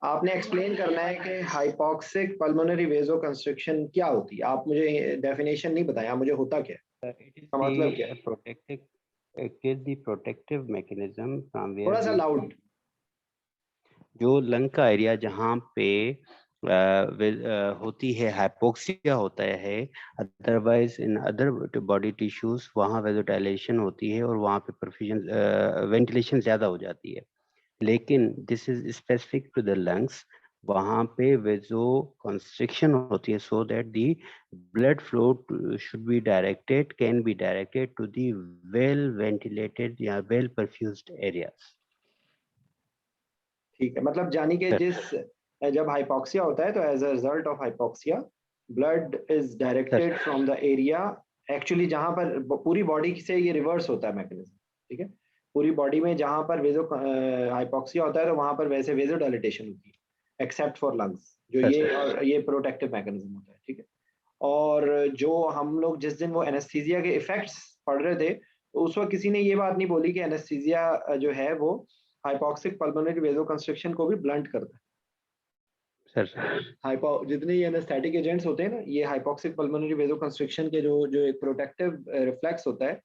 आपने एक्सप्लेन करना है कि हाइपॉक्सिक पल्मोनरी वेजोकंस्ट्रिक्शन क्या होती है। आप मुझे डेफिनेशन नहीं बताया, मुझे होता क्या है, It is इसका मतलब क्या है? the protective. It is the protective mechanism from where थोड़ा सा we, लाउड। जो लंग का एरिया जहाँ पे होती है हाइपोक्सिया होता है, otherwise in other body tissues वहाँ वेजोडाइलेशन होती है और वहाँ पे परफ्यूजन वेंटिलेशन ज्यादा हो जाती है। लेकिन this is specific to the lungs, वहाँ पे वेजो कंस्ट्रिक्शन होती है, so that the blood flow should be directed, can be directed to the well ventilated या वेल परफ्यूज्ड एरियाज। ठीक है, मतलब जानी कि सर, जिस जब हाइपॉक्सिया होता है तो as a result of hypoxia blood is sir, directed from the area, actually जहां पर पूरी बॉडी से ये रिवर्स होता है मैकेनिज्म। ठीक है, पूरी बॉडी में जहां पर वेजो हाइपॉक्सिया होता है तो वहां पर वैसे वेजो डायलिटेशन होती है, एक्सेप्ट फॉर लंग्स, जो सर, ये और ये प्रोटेक्टिव मैकेनिज्म होता है। ठीक है, और जो हम लोग जिस दिन वो एनेस्थीसिया के इफेक्ट्स पढ़ रहे थे तो उस वक्त किसी ने ये बात नहीं बोली कि एनेस्थीसिया जो है वो हाइपॉक्सिक पल्मोनरी वेजोकंस्ट्रिक्शन को भी ब्लंट करता है। सर, सर, हाइपो जितने ये एनेस्थेटिक एजेंट्स होते हैं ना, ये हाइपॉक्सिक पल्मोनरी वेजोकंस्ट्रिक्शन के जो जो एक प्रोटेक्टिव रिफ्लेक्स होता है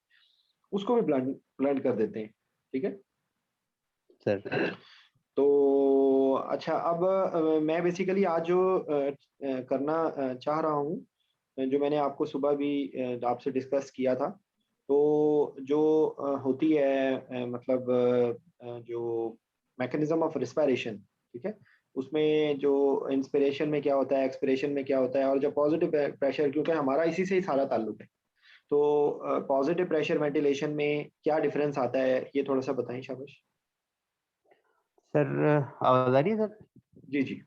उसको भी ब्लंट ब्लंट कर देते हैं। ठीक है, सर, तो अच्छा, अब मैं बेसिकली आज जो करना चाह रहा हूँ, जो मैंने आपको सुबह भी आपसे डिस्कस किया था, तो जो होती है मतलब जो मैकेनिज्म ऑफ रिस्पायरेशन। ठीक है, उसमें जो इंस्पिरेशन में क्या होता है, एक्सपिरेशन में क्या होता है, और जो पॉजिटिव प्रेशर, क्योंकि हमारा इसी से ही सारा ताल्लुक है, तो पॉजिटिव प्रेशर वेंटिलेशन में क्या डिफरेंस आता है, ये थोड़ा सा बताएं शाबाश। सर, आवाज आ रही है सर? जी जी।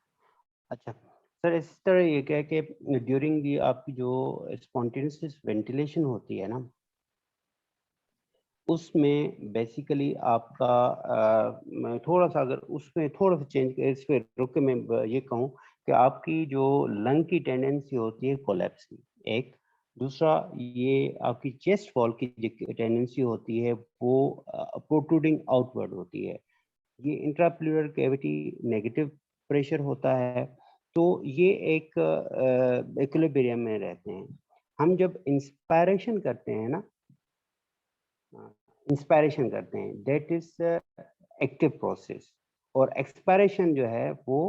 अच्छा सर, इस तरह ये क्या है कि ड्यूरिंग दी आपकी जो स्पॉन्टेनियस वेंटिलेशन होती है ना, उसमें बेसिकली आपका मैं थोड़ा सा अगर उसमें थोड़ा सा चेंज इस पे रुक के मैं ये कहूँ कि आपकी जो लंग की टेंडेंसी होती है कोलैप्स की, एक। दूसरा, ये आपकी चेस्ट वॉल की जो टेंडेंसी होती है वो प्रोट्रूडिंग आउटवर्ड होती है। ये इंट्राप्लूरल कैविटी नेगेटिव प्रेशर होता है, तो ये एक इक्विलिब्रियम में रहते हैं। हम जब इंस्पायरेशन करते हैं ना, इंस्पायरेशन करते हैं, दैट इज एक्टिव प्रोसेस, और एक्सपायरेशन जो है वो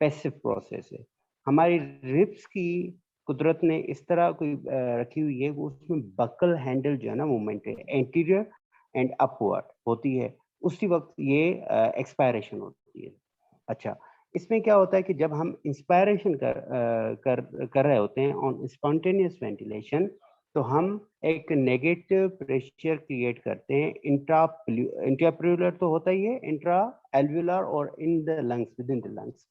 पैसिव प्रोसेस है। हमारी रिब्स की कुदरत ने इस तरह कोई रखी हुई है, वो उसमें बकल हैंडल जो है ना मूवमेंट है, एंटीरियर एंड अपवर्ड होती है, उसी वक्त ये एक्सपायरेशन होती है। अच्छा, इसमें क्या होता है कि जब हम इंस्पायरेशन कर रहे होते हैं ऑन स्पॉन्टेनियस वेंटिलेशन, तो हम एक नेगेटिव प्रेशर क्रिएट करते हैं। इंट्राप्लूरल तो होता ही है, इंट्रा एल्वुलर और in the lungs, within the lungs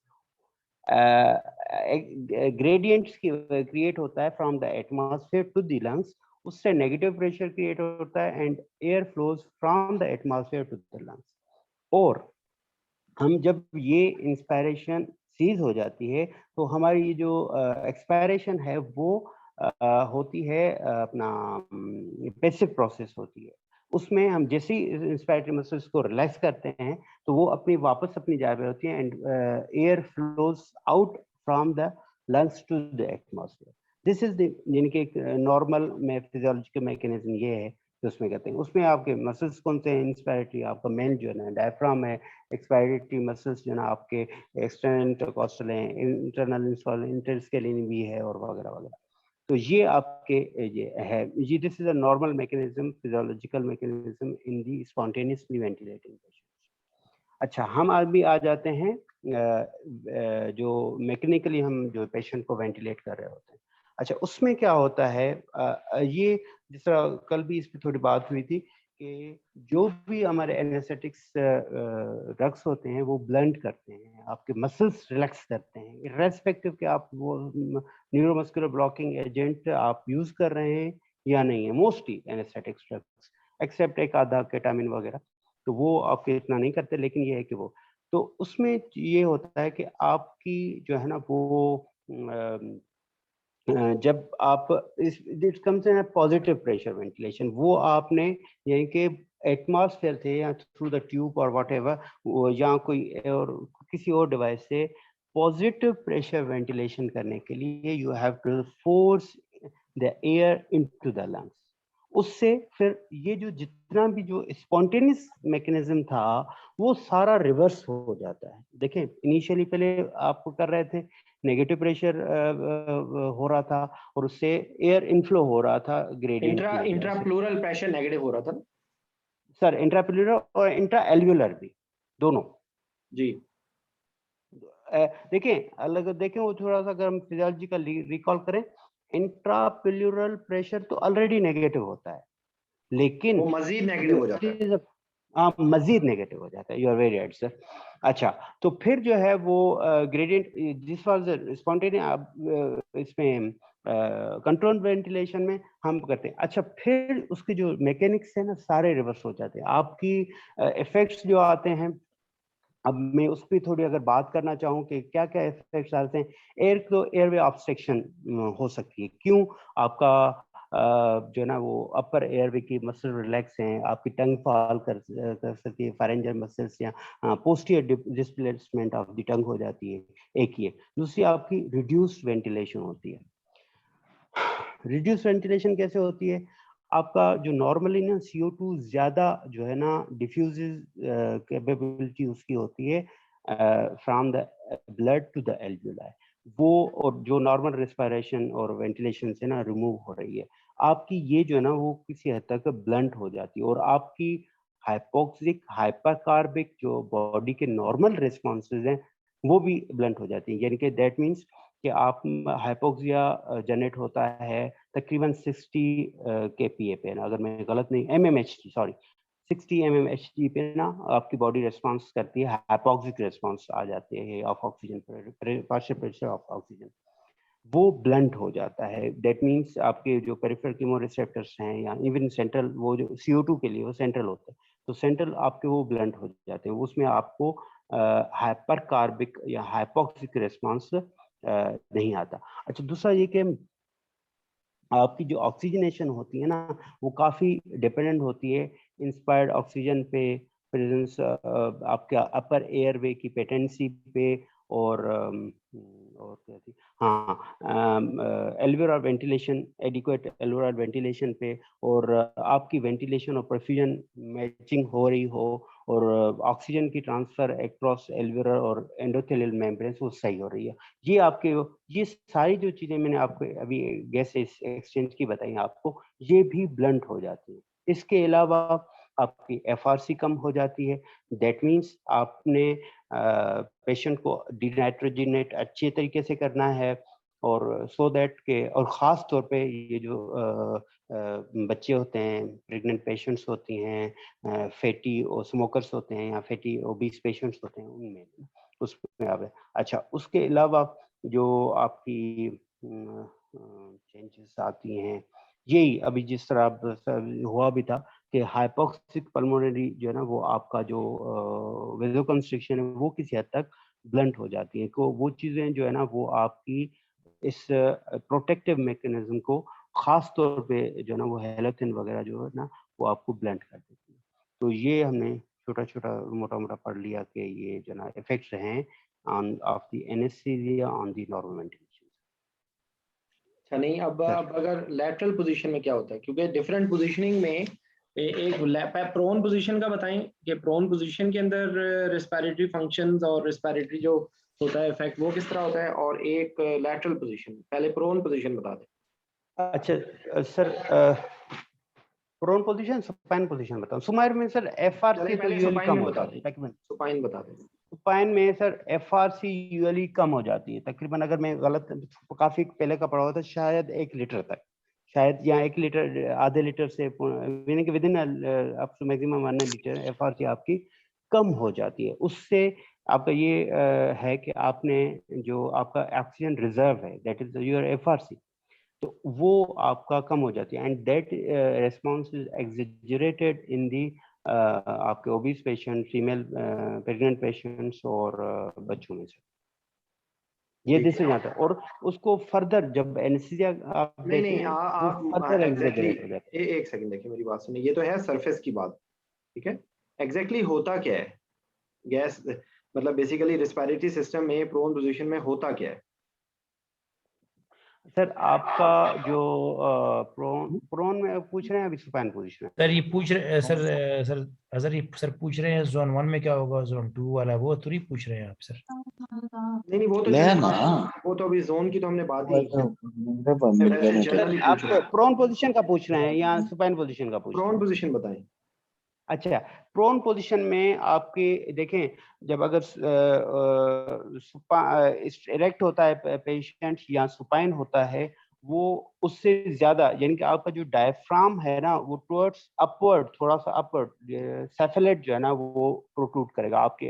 gradients की क्रिएट होता है from the atmosphere to the lungs, उससे नेगेटिव प्रेशर क्रिएट होता है and air flows from the atmosphere to the lungs. और हम जब ये इंस्पायरेशन सीज हो जाती है तो हमारी जो एक्सपायरेशन है वो होती है अपना पैसिव प्रोसेस होती है। उसमें हम जैसे ही इंस्पायरेटरी मसल्स को रिलैक्स करते हैं तो वो अपनी वापस अपनी जगह पे होती है and air flows out from the lungs to the atmosphere. This is the, यानी कि एक नॉर्मल में फिजियोलॉजिकल मैकेनिज्म ये है जो उसमें कहते हैं। उसमें आपके मसल्स कौन से हैं? इंस्पायरेटरी आपका मेन जो है ना डायफ्राम है, एक्सपायरेटरी मसल्स जो है ना आपके एक्सटर्नल इंटरकॉस्टल हैं, इंटरनल इंटरस्केलिन भी है, और वगैरह वगैरह। तो ये आपके ये है, ये this is a normal mechanism, physiological mechanism in the spontaneously ventilating patients. अच्छा, हम अभी आ जाते हैं जो मैकेनिकली हम जो पेशेंट को वेंटिलेट कर रहे होते हैं। अच्छा, उसमें क्या होता है, ये जिस तरह कल भी इस पे थोड़ी बात हुई थी कि जो भी हमारे एनेस्थेटिक्स ड्रग्स होते हैं वो ब्लंट करते हैं, आपके मसल्स रिलैक्स करते हैं, इर्रेस्पेक्टिव कि आप वो न्यूरोमस्कुलर ब्लॉकिंग एजेंट आप यूज कर रहे हैं या नहीं है। मोस्टली एनेस्थेटिक्स ड्रग्स, एक्सेप्ट एक आधा केटामिन वगैरह, तो वो आपके इतना नहीं करते, लेकिन ये है कि वो, तो उसमें ये होता है कि आपकी जो है ना वो जब आप इस it comes in positive pressure ventilation, वो आपने यानी कि एटमॉस्फेयर से या थ्रू द ट्यूब और वट एवर, या कोई और किसी और डिवाइस से पॉजिटिव प्रेशर वेंटिलेशन करने के लिए you have to force the air into the lungs. उससे फिर ये जो जितना भी जो स्पॉन्टेनियस मैकेनिज्म था वो सारा रिवर्स हो जाता है। देखें इनिशियली पहले आप कर रहे थे, नेगेटिव प्रेशर हो रहा था और उससे एयर इनफ्लो हो रहा था ग्रेडियंट की वजह इंट्रा से। प्लूरल प्रेशर नेगेटिव हो रहा था ना? सर इंट्राप्लूरल और इंट्रा एल्वियोलर भी दोनों। जी। देखें अलग देखें, वो थोड़ा सा अगर हम फिजियोलॉजी का रिकॉल करें, इंट्राप्लूरल प्रेशर तो ऑलरेडी नेगेटिव होता है, लेकिन वो मजीद नेगेटिव हो जाता है। आप मजीद नेगेटिव हो जाता है। You are very right sir. अच्छा, तो फिर जो है वो ग्रेडियंट दिस वाज स्पॉन्टेनियस इसमें कंट्रोल वेंटिलेशन में हम करते हैं। अच्छा, फिर उसके जो मैकेनिक्स है ना सारे रिवर्स हो जाते हैं। आपकी इफेक्ट्स जो आते हैं, अब मैं उस पर थोड़ी अगर बात करना चाहूँ कि क्या क्या इफेक्ट्स आते हैं। एयरवे ऑब्स्ट्रक्शन हो सकती है। क्यों? आपका जो है ना वो अपर एयरवे की मसल रिलैक्स हैं, आपकी टंग फॉल कर सकती है, फारेंजियल मसल्स या posterior displacement of the tongue हो जाती है, एक ये। दूसरी आपकी रिड्यूस्ड वेंटिलेशन होती है। रिड्यूस वेंटिलेशन कैसे होती है? आपका जो नॉर्मली ना CO2 ज्यादा जो है ना डिफ्यूज कैपेबिलिटी उसकी होती है from the blood to the alveoli, वो और जो नॉर्मल रेस्पिरेशन और वेंटिलेशन से ना रिमूव हो रही है। आपकी ये जो है ना वो किसी हद तक ब्लंट हो जाती है और आपकी हाइपोक्सिक हाइपरकार्बिक जो बॉडी के नॉर्मल रिस्पॉन्सेज हैं वो भी ब्लंट हो जाती है। यानी कि दैट मीन्स कि आप हाइपोक्सिया जनरेट होता है तकरीबन 60 kPa पे ना, अगर मैं गलत नहीं, mmHg सॉरी, 60 mmHg पे ना आपकी बॉडी रिस्पांस करती है, हाइपोक्सिक रिस्पांस आ जाती है of oxygen, partial pressure of oxygen, वो ब्लंट हो जाता है। दैट मीन्स आपके जो पेरिफेरल कीमोरिसेप्टर्स हैं या इवन सेंट्रल, वो जो CO2 के लिए वो सेंट्रल होते हैं, तो सेंट्रल आपके वो ब्लंट हो जाते हैं। उसमें आपको हाइपर कार्बिक या हाइपोक्सिक रिस्पांस नहीं आता। अच्छा, दूसरा ये कि आपकी जो ऑक्सीजनेशन होती है ना वो काफ़ी डिपेंडेंट होती है इंस्पायर्ड ऑक्सीजन पे, प्रेजेंस आपका अपर एयरवे की पेटेंसी पे, और क्या थी, हाँ, alveolar ventilation, adequate alveolar ventilation पे, और आपकी वेंटिलेशन और परफ्यूजन मैचिंग हो रही हो, और ऑक्सीजन की ट्रांसफर अक्रॉस एल्वियोलर और एंडोथेलियल मेम्ब्रेन्स वो सही हो रही है। ये आपके ये सारी जो चीजें मैंने आपको अभी गैस एक्सचेंज की बताई आपको, ये भी ब्लंट हो जाती है। इसके अलावा आपकी FRC कम हो जाती है। दैट मीन्स आपने पेशेंट को डिनाइट्रोजिनेट अच्छे तरीके से करना है, और सो दैट के, और ख़ास तौर पे ये जो बच्चे होते हैं, प्रेग्नेंट पेशेंट्स होती हैं, फैटी और स्मोकर्स होते हैं या फैटी ओबीस पेशेंट्स होते हैं, उनमें उसमें आप। अच्छा, उसके अलावा जो आपकी चेंजेस आती हैं, यही अभी जिस तरह अब हुआ भी था कि हाइपोक्सिक पल्मोनरी जो है ना वो आपका जो वेसोकंस्ट्रिक्शन है वो किसी हद तक ब्लंट हो जाती है। तो वो चीज़ें जो है ना वो आपकी इस प्रोटेक्टिव मैकेनिज्म को खास तौर पे जो है ना वो हेलोथिन वगैरह जो है ना वो आपको ब्लंट कर देती है। तो ये हमने छोटा छोटा मोटा मोटा पढ़ लिया कि ये जो ना इफेक्ट्स हैं on off the anaesthesia on the normal ventilation. अच्छा, नहीं, अब अगर लैटरल पोजीशन में क्या होता है, क्योंकि डिफरेंट पोजीशनिंग में एक प्रोन पोजीशन का बताएं कि प्रोन पोजीशन के अंदर रेस्पिरेटरी फंक्शंस और रेस्पिरेटरी जो होता है इफेक्ट वो किस तरह होता है, और एक लैटरल पोजीशन, पहले प्रोन पोजीशन बता दें। अच्छा sir, prone position supine position बताऊं? सुमाइर में सर FRC तो यूजुअली कम हो जाती है तकरीबन। सुपाइन बता दें। सुपाइन में सर FRC यूजुअली कम हो जाती है तकरीबन, अगर मैं गलत, काफी पहले का पढ़ा हुआ था, शायद 1 लीटर तक, शायद, या 1 लीटर आधे लीटर से within up to maximum 1 litre FRC आपकी कम हो जाती है। उससे आपका ये है कि आपने जो आपका ऑक्सीजन रिजर्व है, दैट इज योर FRC, तो वो आपका कम हो जाती है। And that response is exaggerated in the आपके obese patient, female pregnant patients और बच्चों में से ये दिसे जाता है। और उसको फर्दर जब एनेस्थीसिया आप नहीं देते नहीं, हैं वो आप फर्दर एग्जैक्टली एग्जेजरेट हो जाता है। एक सेकंड देखिए, मेरी बात सुनिए, ये तो है सरफेस की बात, ठीक है। एग्जैक्टली होता क्या है गैस, मतलब बेसिकली रेस्पिरेटरी सिस्टम में प्रोन पोजीशन में होता क्या है? सर आपका जो प्रोन प्रोन में पूछ रहे हैं अभी सुपाइन पोजीशन सर ये पूछ रहे सर ये सर पूछ रहे हैं जोन 1 में क्या होगा, जोन 2 वाला वो तो नहीं पूछ रहे हैं आप सर? नहीं वो तो वो तो अभी जोन की तो हमने बात ही नहीं की। मैं वैसे जनरली आप पूछ रहा हूँ। प्रोन पोजीशन का पूछ रहे हैं या सुपाइन पोजीशन का पूछ रहे प्रोन हैं? पोजीशन बताएं। अच्छा, प्रोन पोजीशन में आपके देखें, जब अगर इरेक्ट होता है पेशेंट या सुपाइन होता है, वो उससे ज्यादा यानी कि आपका जो डायफ्राम है ना वो टुवर्ड्स अपवर्ड, थोड़ा सा अपवर्ड सेफेलेट जो है ना वो प्रोट्रूड करेगा आपके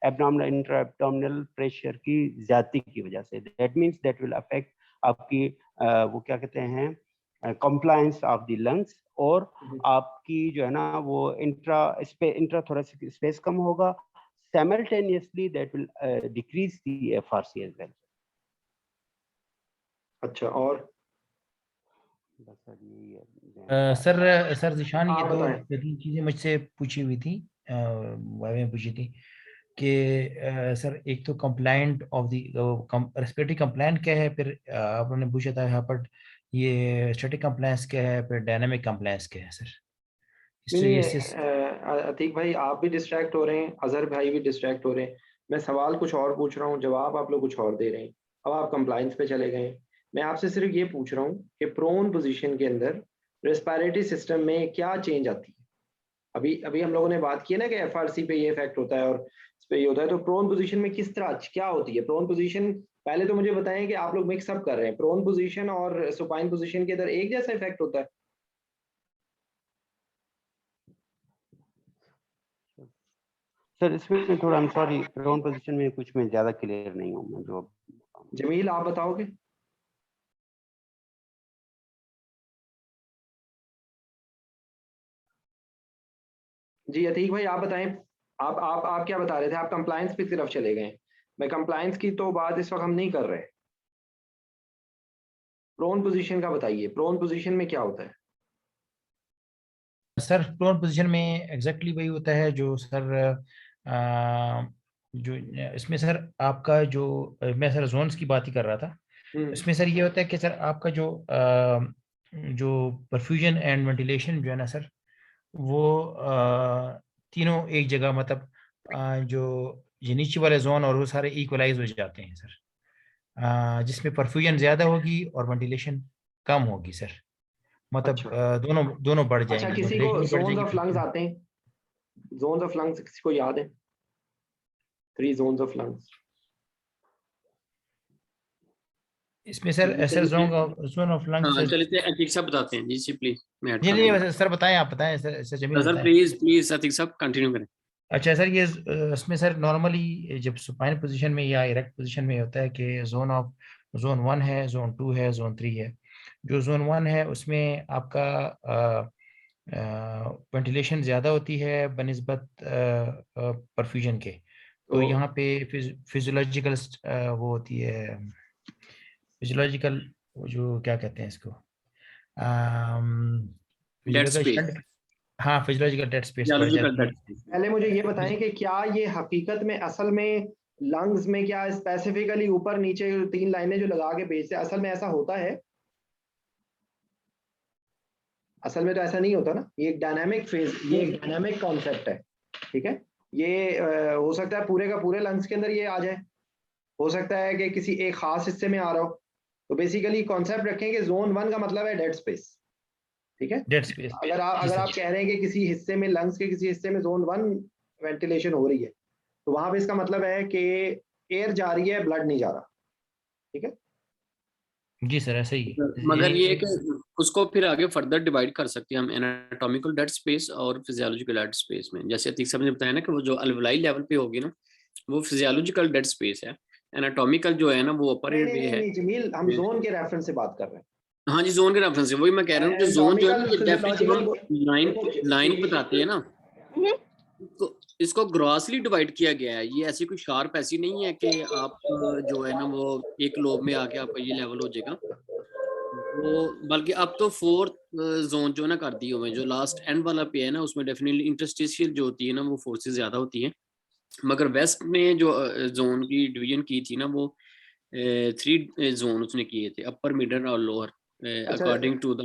एब्डोमिनल इंट्रा एब्डोमिनल प्रेशर की ज्यादती की वजह से। That means that will affect आपकी वो क्या कहते हैं कंप्लायंस ऑफ द लंग्स, और आपकी जो है ना वो इंट्राथोरेसिक स्पेस कम होगा, simultaneously that will decrease the FRC as well. अच्छा, और बस सर यही है। सर जिशान ये आप दो बताएं। तीन चीजें मुझसे पूछी हुई थी, वाई में पूछी थी कि सर एक तो compliant of the respiratory compliant क्या है, फिर आप लोगों ने पूछा था यहाँ पर ये स्टैटिक कंप्लायंस क्या है, फिर डायनामिक कंप्लायंस क्या है सर? नहीं इससे अतीक भाई आप भी डिस्ट्रैक्ट हो रहे हैं, अजहर भाई भी डिस्ट्रैक्ट हो रहे हैं। मैं सवाल कुछ और पूछ रहा हूँ, जवाब आप लोग कुछ और दे रहे हैं। अब आप कंप्लाइंस पे चले गए। मैं आपसे सिर्फ ये पूछ रहा हूँ कि प्रोन पोजीशन के अंदर रेस्पिरेटरी सिस्टम में क्या चेंज आती है? अभी अभी हम लोगों ने बात की है ना कि एफआरसी पे ये इफेक्ट होता है और इस पे ये होता है, तो प्रोन पोजीशन में किस तरह क्या होती है प्रोन पोजीशन? पहले तो मुझे बताएं कि आप लोग मिक्सअप कर रहे हैं प्रोन पोजीशन और सुपाइन पोजीशन के अंदर एक जैसा इफेक्ट होता है? सर इसमें थोड़ा I am sorry, prone position में कुछ मैं ज्यादा क्लियर नहीं हूँ मैं जो। जमील आप बताओगे? जी अतीक भाई आप बताएं। आप क्या बता रहे थे? आप कंप्लायंस की तरफ चले गए। मैं कंप्लायंस की तो बात इस वक्त हम नहीं कर रहे। प्रोन पोजीशन का बताइए, प्रोन पोजीशन में क्या होता है? सर प्रोन पोजीशन में एग्जैक्टली वही होता है जो सर जो इसमें सर आपका जो मैं सर जोन्स की बात ही कर रहा था। इसमें सर ये होता है कि सर आपका जो परफ्यूजन एंड वेंटिलेशन जो है ना सर, वो तीनों एक जगह मतलब जो ये नीचे वाले जोन और वो सारे इक्वलाइज हो जाते हैं सर, जिसमें परफ्यूजन ज़्यादा होगी और वेंटिलेशन कम होगी सर। मतलब अच्छा दोनों दोनों बढ़ अच्छा, जाएंगी, किसी को वेंटिलेशन भी बढ़ जोन्स जाएगी। ऑफ लंग्स आते हैं? जोन्स ऑफ लंग्स किसी को याद है? 3 जोन्स ऑफ लंग्स। इसमें sir sir John of lungs. हाँ चलिए अतीक साहब बताते हैं जी प्लीज, मैं ऐड जी कर नहीं दूंगा। सर बताएं, आप बताएं सर जमील सर बताएं। प्लीज प्लीज अतीक साहब कंटिन्यू करें। अच्छा सर ये इसमें सर नॉर्मली जब सुपाइन पोजीशन में या इरेक्ट पोजीशन में होता है कि जोन 1 है, जोन 2 है, जोन 3 है। जो जोन 1 है उसमें आपका वेंटिलेशन ज़्यादा होती है बनिस्बत परफ्यूजन के। तो यहाँ पे फिजियोलॉजिकल वो होती है, फिजियोलॉजिकल जो क्या कहते हैं इसको, डेड फिजियोलॉजिकल स्पेस, शंट, हाँ फिजियोलॉजिकल डेड स्पेस बढ़ फिजियोलॉजिकल जाती है। Dead space. पहले मुझे ये बताएं कि क्या ये हकीकत में असल में लंग्स में क्या स्पेसिफिकली ऊपर नीचे 3 लाइनें जो लगा के भेजते हैं, असल में ऐसा होता है? असल में तो ऐसा नहीं होता ना। ये एक डायनामिक फेज, ये एक डायनामिक कॉन्सेप्ट है, ठीक है। ये हो सकता है पूरे का पूरे लंग्स के अंदर ये आ जाए, हो सकता है कि किसी एक खास हिस्से में आ रहा हो। तो बेसिकली कॉन्सेप्ट रखें कि जोन 1 का मतलब है डेड स्पेस, ठीक है। Dead space. अगर आप कह रहे हैं कि किसी हिस्से में लंग्स के किसी हिस्से में जोन 1 वेंटिलेशन हो रही है, तो वहां पे इसका मतलब है कि एयर जा रही है, ब्लड नहीं जा रहा, ठीक है। जी सर ऐसे ही मगर ये कि उसको फिर आगे फर्दर डिवाइड कर सकते हैं हम एनाटॉमिकल डेड स्पेस और फिजियोलॉजिकल डेड स्पेस में। जैसे अतीक साहब ने बताया ना कि वो जो अलवलाई लेवल पे होगी ना, वो फिजियोलॉजिकल डेड स्पेस है। एनाटॉमिकल जो है ना वो अपर नहीं एयर नहीं वे नहीं है। नहीं जमील, हम जोन के रेफरेंस से बात कर रहे हैं। हाँ जी जोन के रेफरेंस से वही मैं कह रहा हूँ कि जोन जो है ना ये डेफिनेटली हम लाइन लाइन बताते हैं ना, तो इसको ग्रॉसली डिवाइड किया गया है। ये ऐसी कोई शार्प ऐसी नहीं है कि आप जो है ना वो एक लोब में आके आपका ये लेवल हो जाएगा वो, बल्कि अब तो 4th जोन जो ना कर दी हुए, जो लास्ट एंड वाला पे है ना उसमें डेफिनेटली इंटरस्टिशियल जो होती है ना वो फोर्सेस ज्यादा होती हैं। मगर वेस्ट में जो जोन की डिवीजन की थी ना, वो 3 जोन उसने किए थे, अपर, मिडल और लोअर, अच्छा, अकॉर्डिंग टू द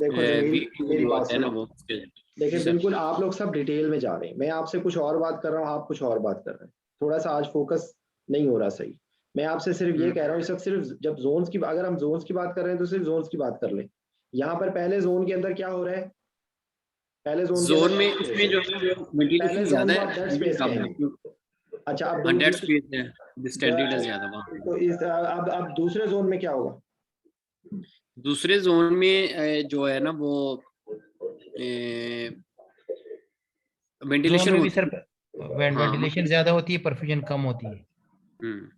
देखो जमील, मेरी जो बात है ना सुनो। वो। देखिए जी सर। बिल्कुल आप लोग सब डिटेल में जा रहे हैं, मैं आपसे कुछ और बात कर रहा हूँ, आप कुछ और बात कर रहे हैं, थोड़ा सा आज फोकस नहीं हो रहा सही। मैं आपसे सिर्फ ये कह रहा हूँ, इस वक्त सिर्फ जब जोन्स की, अगर हम जोन्स की बात कर रहे हैं तो सिर्फ जोन्स की बात कर लें। यहाँ पर पहले जोन के अंदर क्या हो रहा है, पहले जोन के जोन अंदर में उसमें जो है वो पहले वेंटिलेशन जोन ज्यादा को है, आप डेड फील्डिंग स्पेस कम है। कहेंगे। अच्छा, अब हाँ, डेड दूसरे, स्पेस है, डिस्टेंटेड है ज्यादा वहाँ। तो इस अब दूसरे जोन में क्या होगा? दूसरे जोन में जो है ना वो जोन वेंटिलेशन में भी होती सर है। हाँ वेंटिलेशन ज्यादा होती है, परफ्यूजन कम होती है। हम्म,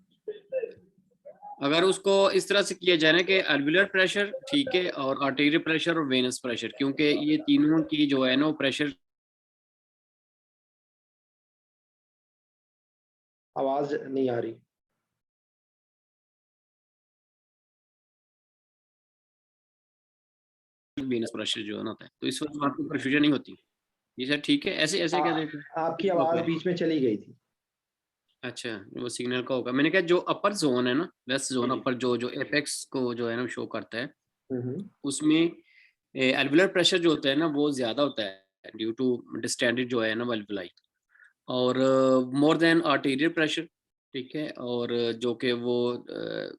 अगर उसको इस तरह से किया जाए ना कि एल्वुलर प्रेशर ठीक है, और आर्टेरियल प्रेशर और वेनस प्रेशर, क्योंकि ये तीनों की जो है ना वो प्रेशर। आवाज नहीं आ रही। वेनस प्रेशर जो है ना होता है, तो इस वक्त वहाँ पे परफ्यूजन नहीं होती। जी सर, ठीक है, ऐसे ऐसे क्या देखो आपकी कुछ लोग आवाज हैं। बीच में चली गई थी। अच्छा, वो सिग्नल का होगा। मैंने कहा जो अपर जोन है ना, वेस्ट जोन अपर, जो जो एपेक्स को जो है ना शो करता है, हम्म। उसमें एल्वुलर प्रेशर जो होता है ना वो ज्यादा होता है ड्यू टू डिस्टेंडेड जो है ना वेल्वुलाई, और मोर देन आर्टेरियल प्रेशर, ठीक है, और जो कि वो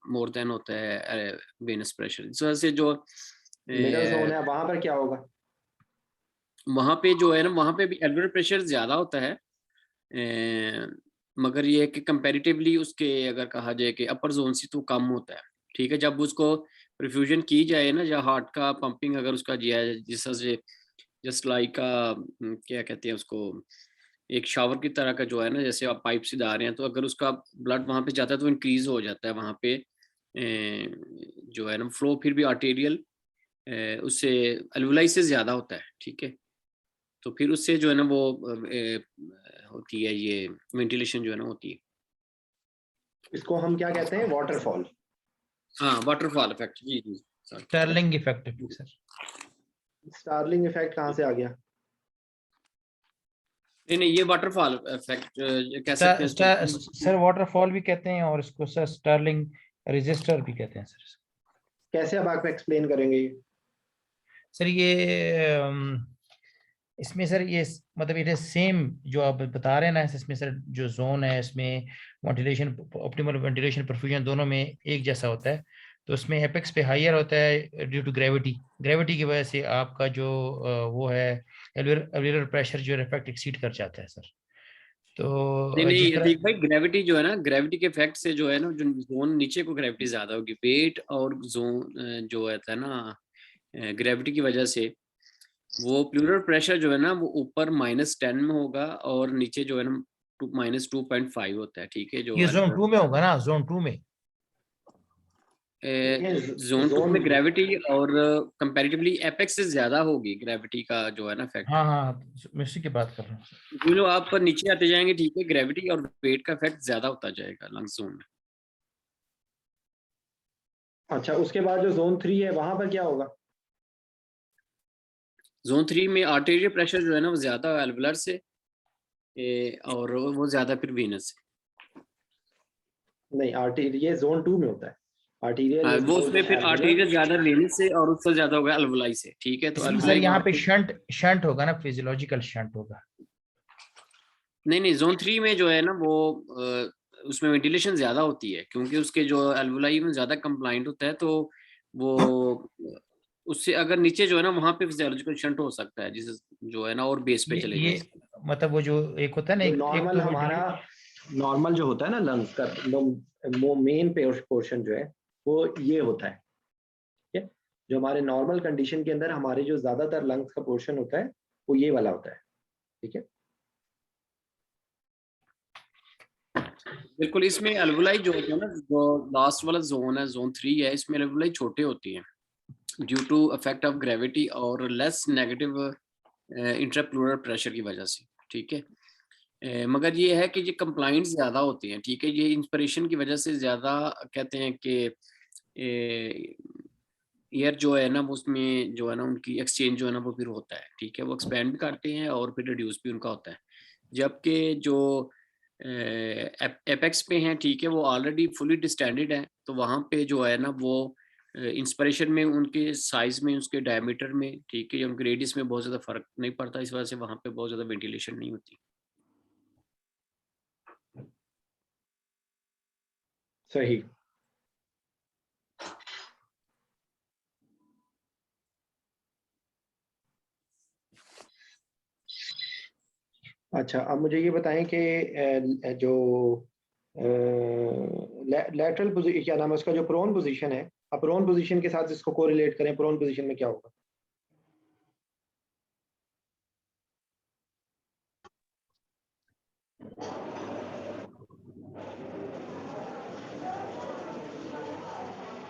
मोर देन होता है वेनस प्रेशर। इस वजह से जो मिडल जोन है, वहां पर क्या होगा? वहाँ पे जो है ना, वहाँ पे भी एल्वुलर प्रेशर ज्यादा होता है, मगर ये है कि कंपैरेटिवली उसके अगर कहा जाए कि अपर जोन से तो कम होता है, ठीक है। जब उसको परफ्यूजन की जाए ना, या हार्ट का पंपिंग अगर उसका किया जाए, जिस तरह से जस्ट लाइक क्या कहते हैं उसको, एक शावर की तरह का जो है ना, जैसे आप पाइप से डाल रहे हैं, तो अगर उसका ब्लड वहां पे जाता है तो इंक्रीज हो जाता है वहां पे जो है ना फ्लो, फिर भी आर्टेरियल उससे एल्वुलाई से ज्यादा होता है, ठीक है। तो फिर उससे जो है ना वो होती है ये वेंटिलेशन जो है ना होती है। इसको हम क्या कहते हैं? वाटरफॉल। हाँ, वाटरफॉल इफेक्ट, जी जी sir. Sterling effect sir. Starling effect कहाँ से आ गया? नहीं नहीं, ये वाटरफॉल इफेक्ट कह सकते हैं इसको। सर वाटरफॉल भी कहते हैं, और इसको सर स्टर्लिंग रजिस्टर भी कहते हैं सर। कैसे अब आप एक्सप्लेन करेंगे ये? सर ये इसमें सर ये मतलब ये सेम जो आप बता रहे हैं ना, इसमें सर जो जोन है इसमें वेंटिलेशन, ऑप्टिमल वेंटिलेशन, परफ्यूजन दोनों में एक जैसा होता है। तो उसमें एपेक्स पे हायर होता है ड्यू टू ग्रेविटी, ग्रेविटी की वजह से आपका जो वो है एल्वेलर प्रेशर जो इफेक्ट एक्सीड कर जाता है सर। नहीं तो जिस नहीं, तरह देख भाई, ग्रेविटी जो है ना, ग्रेविटी के इफेक्ट से जो है ना, जो जोन नीचे को ग्रेविटी ज्यादा होगी, वेट और जोन जो होता है ना ग्रेविटी की वजह से, वो प्लूरल प्रेशर जो है ना वो ऊपर -10 में होगा, और नीचे जो है ना -2.5 होता है, ठीक है, जो ये जोन एल्वुलर। 2 में होगा ना, जोन 2 में। ये जोन 2 जोन, में ग्रेविटी और कंपैरेटिवली एपेक्स से ज्यादा होगी ग्रेविटी का जो है ना इफेक्ट। हाँ हाँ, मैं उसी की बात कर रहा हूँ। जो जो आप नीचे आते जाएंगे, ठीक है, ग्रेविटी और वेट का इफेक्ट ज्यादा होता जाएगा लंग्स जोन में। अच्छा उसके बाद जो जोन 3 है वहां पर क्या होगा? जोन 3 में आर्टेरियल प्रेशर जो है ना वो ज्यादा एल्वुलर से, और वो ज्यादा फिर वीनस से। नहीं, आर्टेरियल ये जोन 2 में होता है। आर्टेरियल हाँ, इज वो मोर उसमें देन फिर एल्वुलर। आर्टेरियल ज्यादा वेनस से, और उससे ज्यादा होगा एल्वुलाई से, ठीक है। तो इसमें सर एल्वुलाई यहाँ वहां पे पे, शंट शंट होगा ना, फिजियोलॉजिकल शंट होगा। नहीं नहीं, जोन 3 में जो है ना वो उसमें वेंटिलेशन ज्यादा होती है, क्योंकि उसके जो एल्वुलाई में ज्यादा कंप्लाइंट होता है, तो वो उससे अगर नीचे जो है ना वहां पे फिजियोलॉजिकल शंट हो सकता है, जिसे जो है ना और बेस पे चले ये जाए। मतलब वो जो एक होता है ना, जो एक नॉर्मल तो वो हमारा, नॉर्मल जो होता है ना लंग्स का, वो मेन पोर्शन जो है वो ये होता है, ठीक है। जो हमारे नॉर्मल कंडीशन के अंदर हमारे जो ज्यादातर लंग्स का पोर्शन होता है वो ये वाला होता है, ठीक है। बिल्कुल, इसमें एल्वुलाई जो होता है ना, जो लास्ट वाला जोन है, जोन 3 है, इसमें एल्वुलाई छोटे होती हैं due to effect of gravity और लेस नेगेटिव इंट्राप्लूरल प्रेशर की वजह से, ठीक है। मगर ये है कि ये कंप्लाइंट ज्यादा होती हैं, ठीक है, ये इंस्पिरेशन की वजह से ज्यादा कहते हैं कि एयर जो है ना वो उसमें जो है ना उनकी एक्सचेंज जो है ना वो फिर होता है, ठीक है, वो एक्सपेंड भी करते हैं और फिर रिड्यूस भी उनका होता है। जबकि जो एपेक्स पे हैं, ठीक है, वो ऑलरेडी फुली डिस्टेंडेड है, तो वहाँ पे जो है ना वो इंस्पिरेशन में उनके साइज में, उसके डायमीटर में, ठीक है, उनके रेडियस में बहुत ज़्यादा फर्क नहीं पड़ता, इस वजह से वहाँ पे बहुत ज़्यादा वेंटिलेशन नहीं होती। सही। अच्छा, अब मुझे ये बताएं कि जो लैटरल पोजीशन, क्या नाम है उसका, जो प्रोन पोजीशन है, अब प्रोन पोजीशन के साथ इसको कोरिलेट करें, प्रोन पोजीशन में क्या होगा?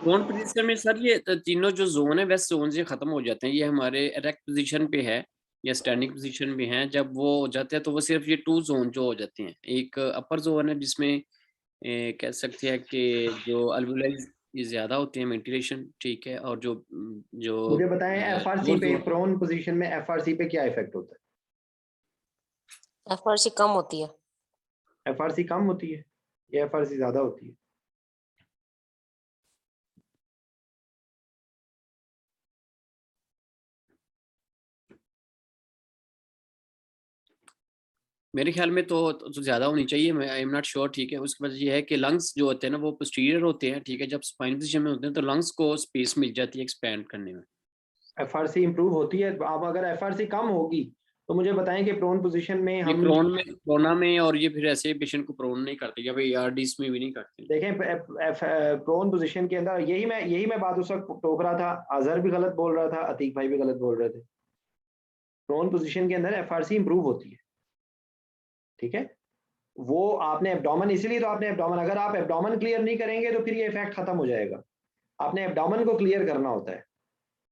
प्रोन पोजीशन में सर ये तीनों जो जोन है वेस्ट जोन से खत्म हो जाते हैं, ये हमारे इरेक्ट पोजीशन पे है या स्टैंडिंग पोजीशन में है, जब वो हो जाते हैं तो वो सिर्फ ये 2 जोन जो हो जाते हैं, एक अपर जोन है जिसमें कह सकते हैं कि जो अल्वेओलाई ज्यादा होते हैं वेंटिलेशन, ठीक है, और जो मुझे बताएं एफआरसी पे, जोन प्रोन पोजीशन में एफआरसी पे क्या इफेक्ट होता है? एफआरसी कम होती है। एफआरसी कम होती है या एफआरसी ज्यादा होती है? मेरे ख्याल में तो ज्यादा होनी चाहिए, मैं आई एम नॉट श्योर, ठीक है। उसके बाद ये है कि लंग्स जो होते हैं ना वो पोस्टीरियर होते हैं, ठीक है, जब स्पाइन पोजीशन में होते हैं तो लंग्स को स्पेस मिल जाती है एक्सपैंड करने में। एफआरसी इंप्रूव होती है। अब अगर एफआरसी कम होगी तो मुझे बताएं कि प्रोन पोजीशन में ये हम कोरोना में और ये फिर ऐसे पेशेंट को प्रोन नहीं करते, या भाई आरडीज में भी नहीं करते। देखें प्रोन पोजीशन के अंदर यही मैं बात उस वक्त टोक रहा था, अजहर भी गलत बोल रहा था, अतीक भाई भी गलत बोल रहे थे। प्रोन पोजीशन के अंदर एफआरसी इंप्रूव होती है, ठीक है। वो आपने एब्डोमेन, इसीलिए तो आपने एब्डोमेन, अगर आप एब्डोमेन क्लियर नहीं करेंगे तो फिर ये इफेक्ट खत्म हो जाएगा। आपने एब्डोमेन को क्लियर करना होता है,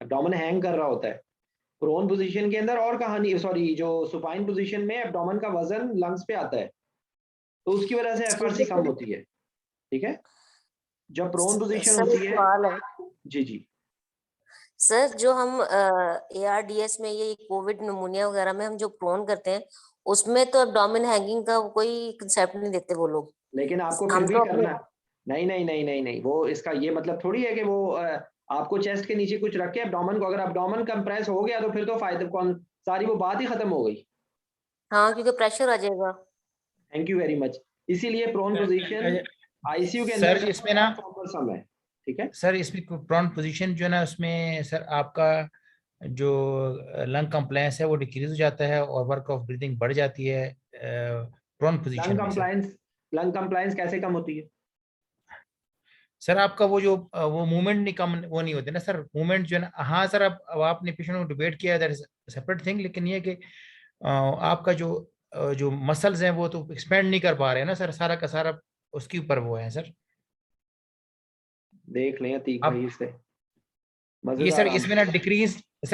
एब्डोमेन हैंग कर रहा होता है प्रोन पोजीशन के अंदर, और कहानी सॉरी जो सुपाइन पोजीशन में एब्डोमेन का वजन लंग्स पे आता है, तो उसकी वजह से एफआरसी कम होती है, ठीक है। जब प्रोन पोजीशन सर होती है, सवाल है जी जी सर, जो हम ARDS में ये कोविड निमोनिया वगैरह में हम जो प्रोन करते हैं उसमें तो एब्डोमेन हैंगिंग का कोई कंसेप्ट नहीं देते वो लोग। लेकिन आपको फिर हम भी तो करना, नहीं नहीं नहीं नहीं नहीं, वो इसका ये मतलब थोड़ी है कि वो आपको चेस्ट के नीचे कुछ रख के एब्डोमेन को, अगर एब्डोमेन कंप्रेस हो गया तो फिर तो फायदा कौन, सारी वो बात ही खत्म हो गई। हाँ, क्योंकि प्रेशर आ जाएगा। Thank you very much. इसीलिए प्रोन पोजीशन आईसीयू के अंदर सर इसमें ना सम है, ठीक है। सर इसमें प्रोन पोजीशन जो है ना उसमें सर आपका जो लंग कंप्लायंस है वो डिक्रीज हो जाता है और वर्क ऑफ ब्रीदिंग बढ़ जाती है प्रोन पोजीशन में। लंग कंप्लायंस कैसे कम होती है? सर आपका वो जो वो मूवमेंट नहीं कम वो नहीं होते ना सर, मूवमेंट जो है ना, हाँ सर, अब आपने पेशेंट को डिबेट किया, दैट इज सेपरेट थिंग, लेकिन ये कि आपका जो मसल्स हैं वो तो एक्सपेंड नहीं कर पा रहे हैं ना सर, सारा का सारा उसके ऊपर वो है सर। देख लें अतीक अब भाई इससे ये सर मजेदार इसमें ना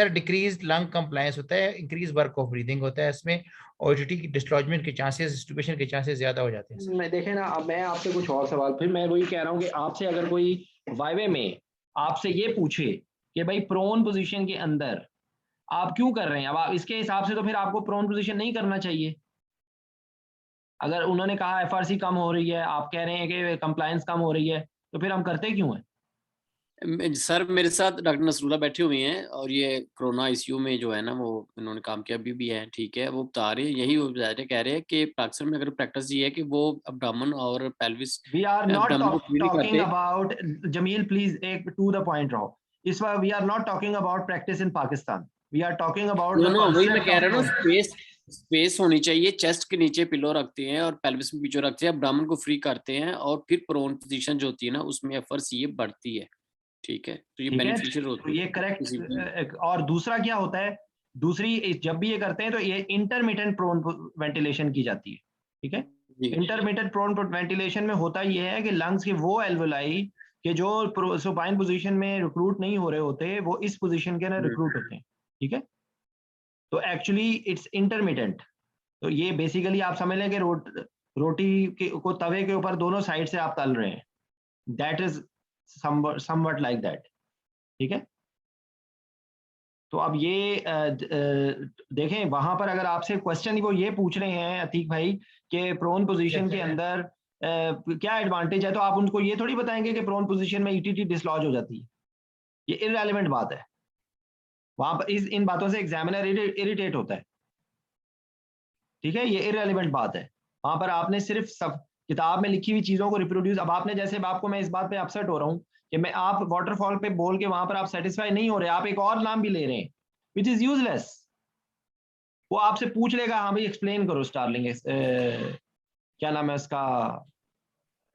डिक्रीज लंग कंप्लायंस होता है, इंक्रीज वर्क ऑफ ब्रीदिंग होता है इसमें, ओटीटी की डिस्लॉजमेंट के चांसेस, डिस्ट्रीब्यूशन के चांसेस ज्यादा हो जाते हैं सर। मैं देखें ना, अब मैं आपसे कुछ और सवाल, फिर मैं वही कह रहा हूँ कि आपसे अगर कोई वाइवे में आपसे ये पूछे कि भाई प्रोन पोजीशन के अंदर आप क्यों कर रहे हैं, अब आप इसके हिसाब से तो फिर आपको प्रोन पोजीशन नहीं करना चाहिए। अगर उन्होंने कहा एफआरसी कम हो रही है, आप कह रहे हैं कि कंप्लायंस कम हो रही है, तो फिर हम करते क्यों हैं? सर मेरे साथ डॉक्टर नसरुल्लाह बैठे हुए हैं और ये कोरोना आईसीयू में जो है ना वो इन्होंने काम किया, अभी भी है, ठीक है, वो बता रहे हैं, यही वो बता रहे, कह रहे हैं कि अक्सर में अगर प्रैक्टिस ये है कि वो अब्डोमेन और pelvis, we are not abdomen को फ्री नहीं टॉकिंग करते। अबाउट, जमील प्लीज एक टू द पॉइंट रहो, इस बार we are not talking about practice in Pakistan, we are talking about the no वही मैं कांसेप्ट कह रहा हूँ ऑफ ना, स्पेस होनी चाहिए, चेस्ट के नीचे पिलो रखते हैं और पेल्विस में पीछे रखते हैं, अब्डोमेन को फ्री करते हैं और फिर प्रोन पोजीशन जो होती है ना उसमें एफआरसी बढ़ती है, ठीक है, तो ये ठीक है, बेनिफिशियल तो होती ये है किसी भी। करेक्ट। और दूसरा क्या होता है, दूसरी जब भी ये करते हैं तो ये इंटरमिटेंट प्रोन वेंटिलेशन की जाती है, ठीक है। जी इंटरमिटेंट प्रोन वेंटिलेशन में होता ये है कि लंग्स के वो एल्वेलाई के जो सुपाइन पोजीशन में रिक्रूट नहीं हो रहे होते, वो इस पोजीशन के अंदर रिक्रूट होते हैं, ठीक है। तो एक्चुअली इट्स इंटरमिटेंट। तो ये बेसिकली आप समझ लें कि रोटी को तवे के ऊपर दोनों साइड से आप तल रहे हैं, that is somewhat like that, ठीक है। तो अब ये देखें वहां पर अगर आपसे क्वेश्चन वो ये पूछ रहे हैं अतीक भाई कि प्रोन पोजीशन के अंदर क्या एडवांटेज है, तो आप उनको ये थोड़ी बताएंगे कि प्रोन पोजीशन में ईटीटी डिसलॉज हो जाती है। ये इररेलेवेंट बात है। वहां पर इन बातों से एग्जामिनर इरिटेट होता है, ठीक है, ये इररेलेवेंट बात है। वहां पर आपने सिर्फ सब किताब में लिखी हुई चीजों को रिप्रोड्यूस, अब आपने जैसे आपको मैं इस बात पे अपसेट हो रहा हूँ कि मैं आप वाटरफॉल पे बोल के वहां पर आप सेटिस्फाई नहीं हो रहे, आप एक और नाम भी ले रहे हैं विच इज यूजलेस। वो आपसे पूछ लेगा हाँ भाई एक्सप्लेन करो स्टारलिंग, क्या नाम है इसका,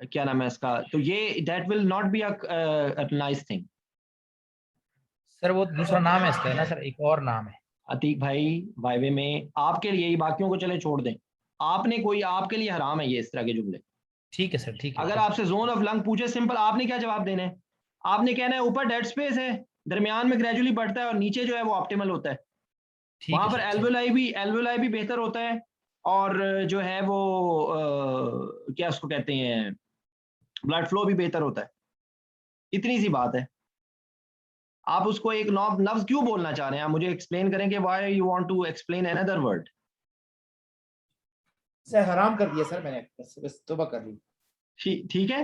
क्या नाम है इसका, तो ये that will not be a nice thing. Sir वो दूसरा नाम है इसका, है ना सर, एक और नाम है। अतीक भाई वाइवे में आपके लिए ही, बाकियों को चले छोड़ दें, आपने कोई, आपके लिए हराम है ये इस तरह के जुमले। ठीक है सर, ठीक है। अगर आपसे जोन ऑफ लंग पूछे सिंपल, आपने क्या जवाब देना है? आपने कहना है ऊपर डेड स्पेस है, दरमियान में ग्रेजुअली बढ़ता है और नीचे जो है वो ऑप्टिमल होता है। वहां पर एल्वेलाई भी बेहतर होता है और जो है वो क्या उसको कहते हैं, ब्लड फ्लो भी बेहतर होता है। इतनी सी बात है। आप उसको एक लफ्ज क्यों बोलना चाह रहे हैं? आप मुझे एक्सप्लेन करेंगे why you want to explain another word. Sir हराम कर दिया सर मैंने, बस तौबा कर ली। ठीक है,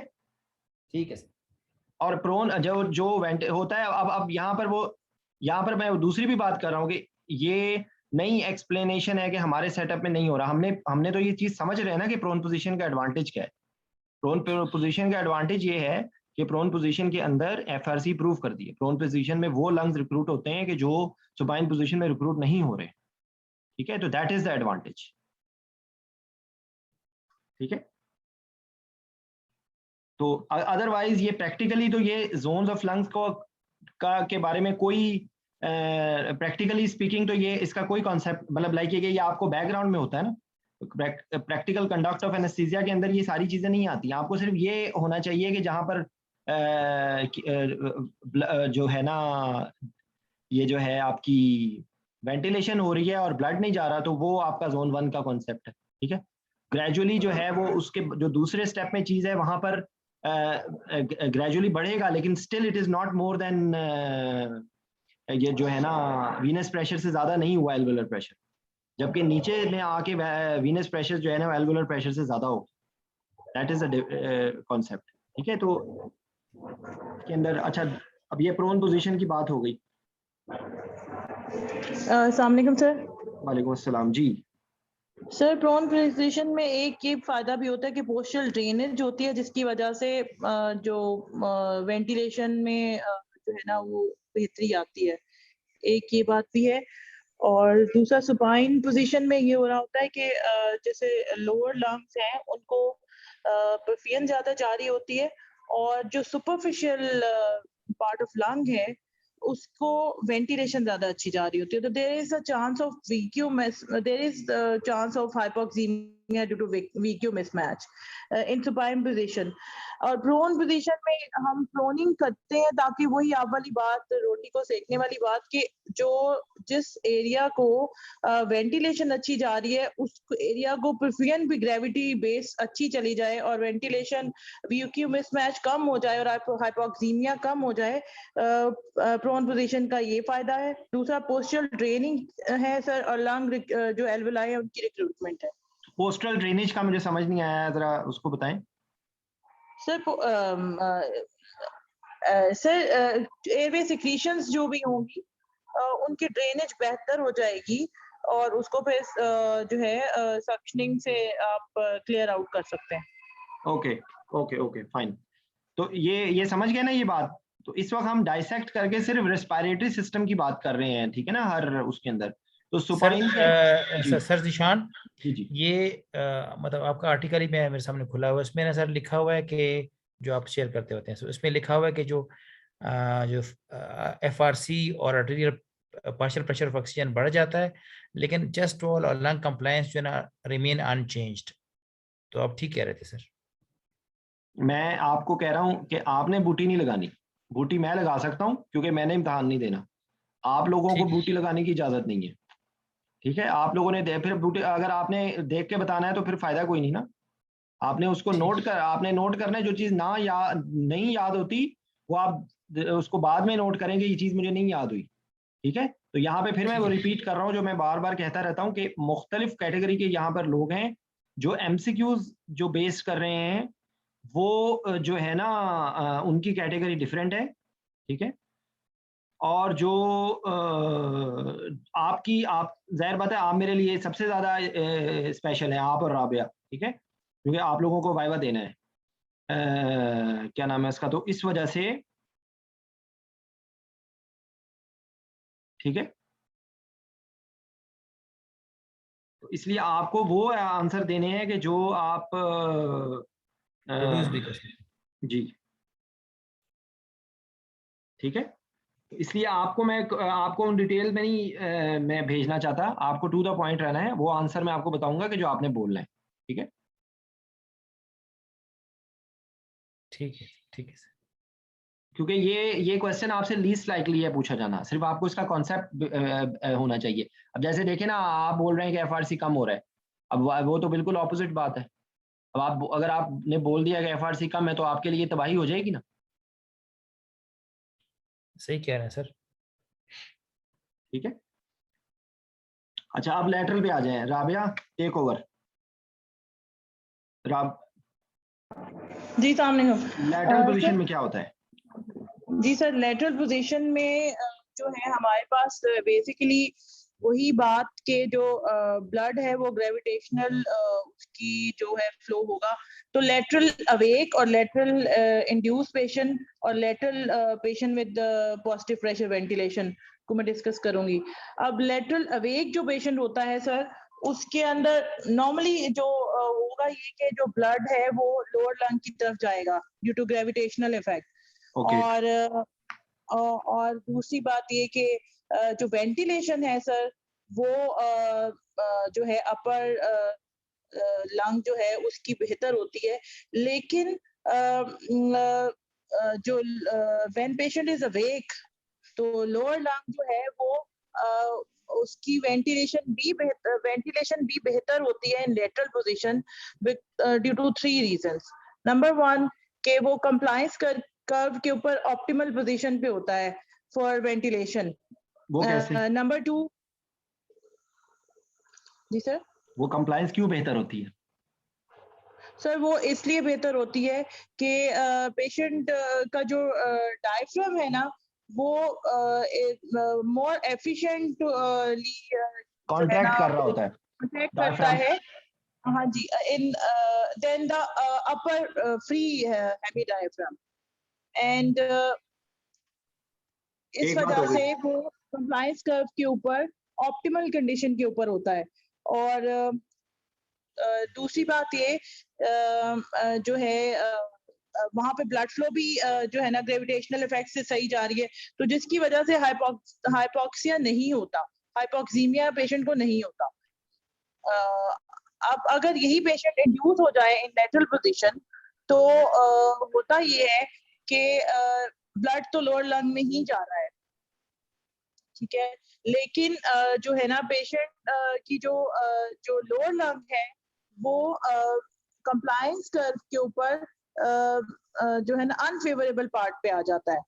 ठीक है सर। और प्रोन जो वेंट होता है, अब यहाँ पर वो, यहाँ पर मैं दूसरी भी बात कर रहा हूँ कि ये नई एक्सप्लेनेशन है कि हमारे सेटअप में नहीं हो रहा। हमने तो ये चीज समझ रहे हैं ना कि प्रोन पोजीशन का एडवांटेज क्या है। प्रोन पोजीशन का एडवांटेज ये है कि प्रोन पोजीशन के अंदर एफआरसी प्रूव कर दी है। प्रोन पोजीशन में वो लंग्स रिक्रूट होते हैं कि जो सुपाइन पोजीशन में रिक्रूट नहीं हो रहे, ठीक है, तो दैट इज द एडवांटेज, ठीक है। तो अदरवाइज ये प्रैक्टिकली तो ये जोन्स ऑफ लंग्स को के बारे में कोई प्रैक्टिकली स्पीकिंग तो ये इसका कोई कॉन्सेप्ट, मतलब लाइक ये आपको बैकग्राउंड में होता है ना, प्रैक्टिकल कंडक्ट ऑफ एनेस्थीसिया के अंदर ये सारी चीजें नहीं आती। आपको सिर्फ ये होना चाहिए कि जहां पर जो है ना, ये जो है आपकी वेंटिलेशन हो रही है और ब्लड नहीं जा रहा, तो वो आपका जोन 1 का कॉन्सेप्ट है, ठीक है। ग्रेजुअली जो है वो उसके जो दूसरे स्टेप में चीज है वहां पर ग्रेजुअली बढ़ेगा, लेकिन still it is not more than ये जो है ना वीनस प्रेशर से ज्यादा नहीं हुआ एल्वुलर प्रेशर, जबकि नीचे में आके वीनस प्रेशर जो है ना एल्वुलर प्रेशर से ज्यादा हो। दैट इज अ कॉन्सेप्ट, ठीक है। तो के अंदर अच्छा, अब ये प्रोन पोजीशन की बात हो गई। अस्सलाम वालेकुम सर। वालेकुम अस्सलाम जी। सर प्रोन पोजीशन में एक ये फायदा भी होता है कि पोस्टल ड्रेनेज होती है, जिसकी वजह से जो वेंटिलेशन में जो है ना वो बेहतरी आती है, एक ये बात भी है। और दूसरा सुपाइन पोजीशन में ये हो रहा होता है कि जैसे लोअर लंग्स हैं उनको परफ्यूजन ज्यादा जारी होती है, और जो सुपरफिशियल पार्ट ऑफ लंग है उसको वेंटिलेशन ज्यादा अच्छी जा रही होती है। तो there is a chance of VQ there is chance of hypoxemia due to VQ mismatch in supine position. और प्रोन पोजीशन में हम प्रोनिंग करते हैं ताकि वही आप वाली बात, रोटी को सेकने वाली बात, कि जो जिस एरिया को वेंटिलेशन अच्छी जा रही है उस एरिया को परफ्यूजन भी ग्रेविटी बेस अच्छी चली जाए और वेंटिलेशन वीक्यू मिसमैच कम हो जाए और हाइपोक्सीमिया कम हो जाए। प्रोन पोजीशन का ये फायदा है। दूसरा पोस्टल ड्रेनिंग है सर, और लंग जो एल्वुलाई है उनकी रिक्रूटमेंट है। पोस्टल ड्रेनेज का मुझे समझ नहीं आया, जरा उसको बताएं सर। सर एयरवे सिक्रीशंस जो भी होंगी उनकी ड्रेनेज बेहतर हो जाएगी और उसको फिर जो है सक्शनिंग से आप क्लियर आउट कर सकते हैं। Okay okay okay fine. तो ये समझ गए ना ये बात। तो इस वक्त हम डाइसेक्ट करके सिर्फ रेस्पिरेटरी सिस्टम की बात कर रहे हैं, ठीक है ना, हर उसके अंदर। तो सुपाइन सर जिशान जी जी ये मतलब आपका आर्टिकल ही मेरे सामने खुला हुआ है, इसमें ना सर लिखा हुआ है कि जो आप शेयर करते होते हैं, so इसमें लिखा हुआ है कि जो एफआरसी और arterial partial pressure of oxygen बढ़ जाता है, लेकिन चेस्ट वॉल और लंग कंप्लायंस जो है ना रिमेन अनचेंज्ड। तो आप ठीक कह रहे थे सर। मैं आपको कह रहा हूं कि आपने बूटी नहीं लगानी। बूटी मैं लगा सकता हूं क्योंकि मैंने इम्तहान नहीं देना। आप लोगों को बूटी लगाने की इजाजत नहीं है, ठीक है। आप लोगों ने फिर बूटी अगर आपने देख के बताना है तो फिर फायदा कोई नहीं ना। आपने उसको आपने नोट करना है। जो चीज नहीं याद होती वो आप उसको बाद में नोट करेंगे, ये चीज मुझे नहीं याद हुई, ठीक है। तो यहाँ पे फिर मैं वो रिपीट कर रहा हूँ जो मैं बार बार कहता रहता हूँ कि मुख्तलिफ कैटेगरी के यहाँ पर लोग हैं जो MCQs जो बेस कर रहे हैं, वो जो है ना उनकी कैटेगरी डिफरेंट है, ठीक है। और जो आपकी आप जाहिर बात है आप मेरे लिए सबसे ज़्यादा स्पेशल है, आप और राबिया, ठीक है, क्योंकि आप लोगों को वाइवा देना है। क्या नाम है इसका, तो इस वजह से, ठीक है, तो इसलिए आपको वो आंसर देने हैं कि जो आप प्रोड्यूस भी कर सकते। जी, ठीक है। तो इसलिए आपको मैं आपको डिटेल में नहीं मैं भेजना चाहता, आपको टू द पॉइंट रहना है। वो आंसर मैं आपको बताऊंगा कि जो आपने बोलना है, ठीक है। ठीक है सर। क्योंकि ये क्वेश्चन आपसे लीस्ट लाइकली है पूछा जाना, सिर्फ आपको इसका कॉन्सेप्ट होना चाहिए। अब जैसे देखें ना, आप बोल रहे हैं कि FRC कम हो रहा है, अब वो तो बिल्कुल ऑपोजिट बात है। अब आप अगर आपने बोल दिया कि FRC कम है तो आपके लिए तबाही हो जाएगी ना। सही कह रहे हैं सर। ठीक है, अच्छा अब लेटरल पे आ जाए। Rabia take over. जी सामने हो। लेटरल पोजीशन में क्या होता है? जी सर, लेटरल पोजीशन में जो है हमारे पास बेसिकली वही बात के जो ब्लड है वो ग्रेविटेशनल उसकी जो है फ्लो होगा। तो लेटरल अवेक और लेटरल इंड्यूस पेशेंट और lateral patient with positive pressure ventilation को मैं डिस्कस करूंगी। अब लेटरल अवेक जो पेशेंट होता है सर, उसके अंदर नॉर्मली जो होगा ये कि जो ब्लड है वो लोअर लंग की तरफ जाएगा ड्यू टू ग्रेविटेशनल इफेक्ट। और दूसरी बात ये कि जो वेंटिलेशन है सर वो जो है अपर लंग जो है उसकी बेहतर होती है। लेकिन जो व्हेन पेशेंट इज अवेक तो लोअर लंग जो है वो उसकी वेंटिलेशन भी बेहतर होती है in lateral position due to 3 reasons. Number 1 कि वो कंप्लायंस कर्व के ऊपर ऑप्टिमल पोजीशन पे होता है फॉर वेंटिलेशन। वो कैसे? नंबर 2 जी सर, वो कंप्लायंस क्यों बेहतर होती है? सर वो इसलिए बेहतर होती है कि पेशेंट का जो डायफ्राम है ना वो मोर एफिशिएंटली कॉन्ट्रैक्ट कर रहा होता है, कॉन्ट्रैक्ट करता है। हाँ जी, in then the upper free hemidiaphragm and इस वजह से वो कंप्लायंस कर्व के ऊपर ऑप्टिमल कंडीशन के ऊपर होता है। और दूसरी बात ये जो है वहां पे ब्लड फ्लो भी जो है ना ग्रेविटेशनल इफेक्ट से सही जा रही है, तो जिसकी वजह से हाइपोक्सिया नहीं होता, हाइपोक्सीमिया पेशेंट को नहीं होता। अब अगर यही पेशेंट इंड्यूस हो जाए इन लेटरल पोजीशन तो होता ये है कि ब्लड तो लोअर लंग में ही जा रहा है, ठीक है, लेकिन जो है ना पेशेंट की जो लोअर लंग है वो कंप्लायंस कर्व के ऊपर जो है ना अनफेवरेबल पार्ट पे आ जाता है।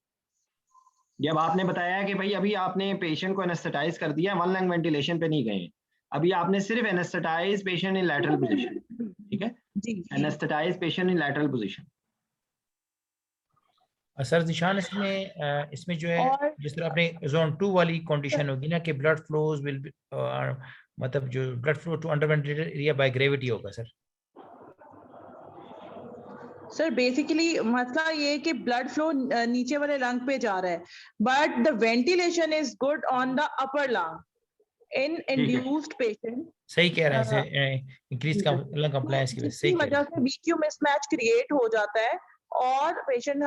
जब आपने बताया कि भाई अभी आपने पेशेंट को एनेस्थेटाइज कर दिया, वन लंग वेंटिलेशन पे नहीं गए, अभी आपने सिर्फ anaesthetise patient in lateral position, ठीक है, anaesthetise patient in lateral position. Sir निशान इसमें जो है जिस तरह आपने जोन 2 वाली कंडीशन होगी ना कि ब्लड फ्लोज विल मतलब जो blood flow to under ventilated area by gravity होगा सर बेसिकली मसला ये है कि ब्लड फ्लो नीचे वाले लंग पे जा रहा है but the ventilation is good on the upper lung in induced patient. सही कह रहे हैं, इंक्रीज लंग कंप्लायंस की वजह से सही कह रहे हैं। वजह से वीक्यू मिसमैच क्रिएट हो जाता है और पेशेंट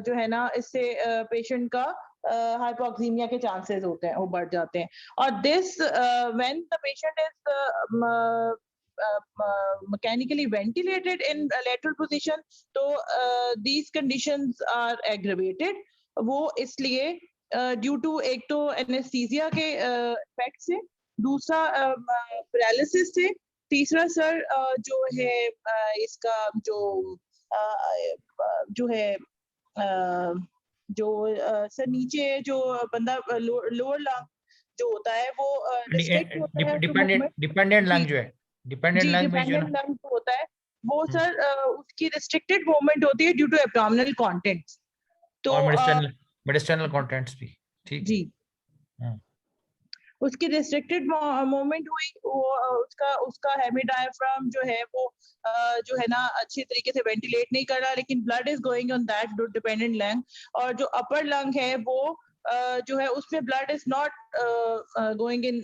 जो है ना इससे पेशेंट का हाइपोक्सीमिया के चांसेस होते हैं, वो बढ़ जाते हैं। और this when the patient is mechanically ventilated in a lateral position तो these conditions are aggravated। वो इसलिए ड्यू टू एक तो एनेस्थीसिया के इफेक्ट से, दूसरा पैरालिसिस से, तीसरा सर जो है इसका जो है जो सर नीचे जो बंदा लोअर लंग जो होता है वो रिस्ट्रिक्ट होता है डिपेंडेंट लंग जो है, डिपेंडेंट जी लंग में जो है डिपेंडेंट लंग होता है वो हम्म, सर उसकी रिस्ट्रिक्टेड मूवमेंट होती है ड्यू टू एब्डोमिनल कंटेंट्स। तो और मेडिसिनल कंटेंट्स भी, ठीक है। जी उसकी रिस्ट्रिक्टेड मूवमेंट हुई वो उसका उसका हेमिडायफ्राम जो है वो जो है ना अच्छे तरीके से वेंटिलेट नहीं कर रहा, लेकिन blood is going on that dependent lung. और जो अपर लंग है वो जो है उसमें blood is not going in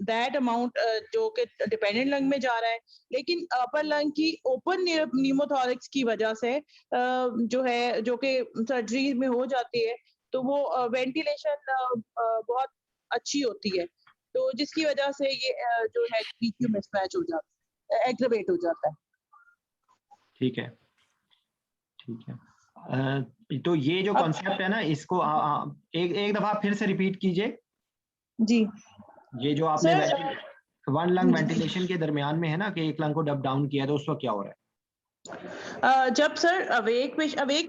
that amount जो कि डिपेंडेंट लंग में जा रहा है, लेकिन अपर लंग की ओपन न्यूमोथोरैक्स की वजह से जो है जो कि सर्जरी में हो जाती है, तो वो वेंटिलेशन बहुत अच्छी होती है, तो जिसकी वजह से ये जो है पीक्यू मिसमैच हो जाता है, एग्रवेट हो जाता है। ठीक है, ठीक है। तो ये जो कॉन्सेप्ट है ना, इसको एक दफा फिर से रिपीट कीजिए। जी ये जो आपने सर वन लंग वेंटिलेशन के दरमियान में है ना कि एक लंग को डब डाउन किया, तो उस वक्त क्या हो रहा है? जब सर अवेक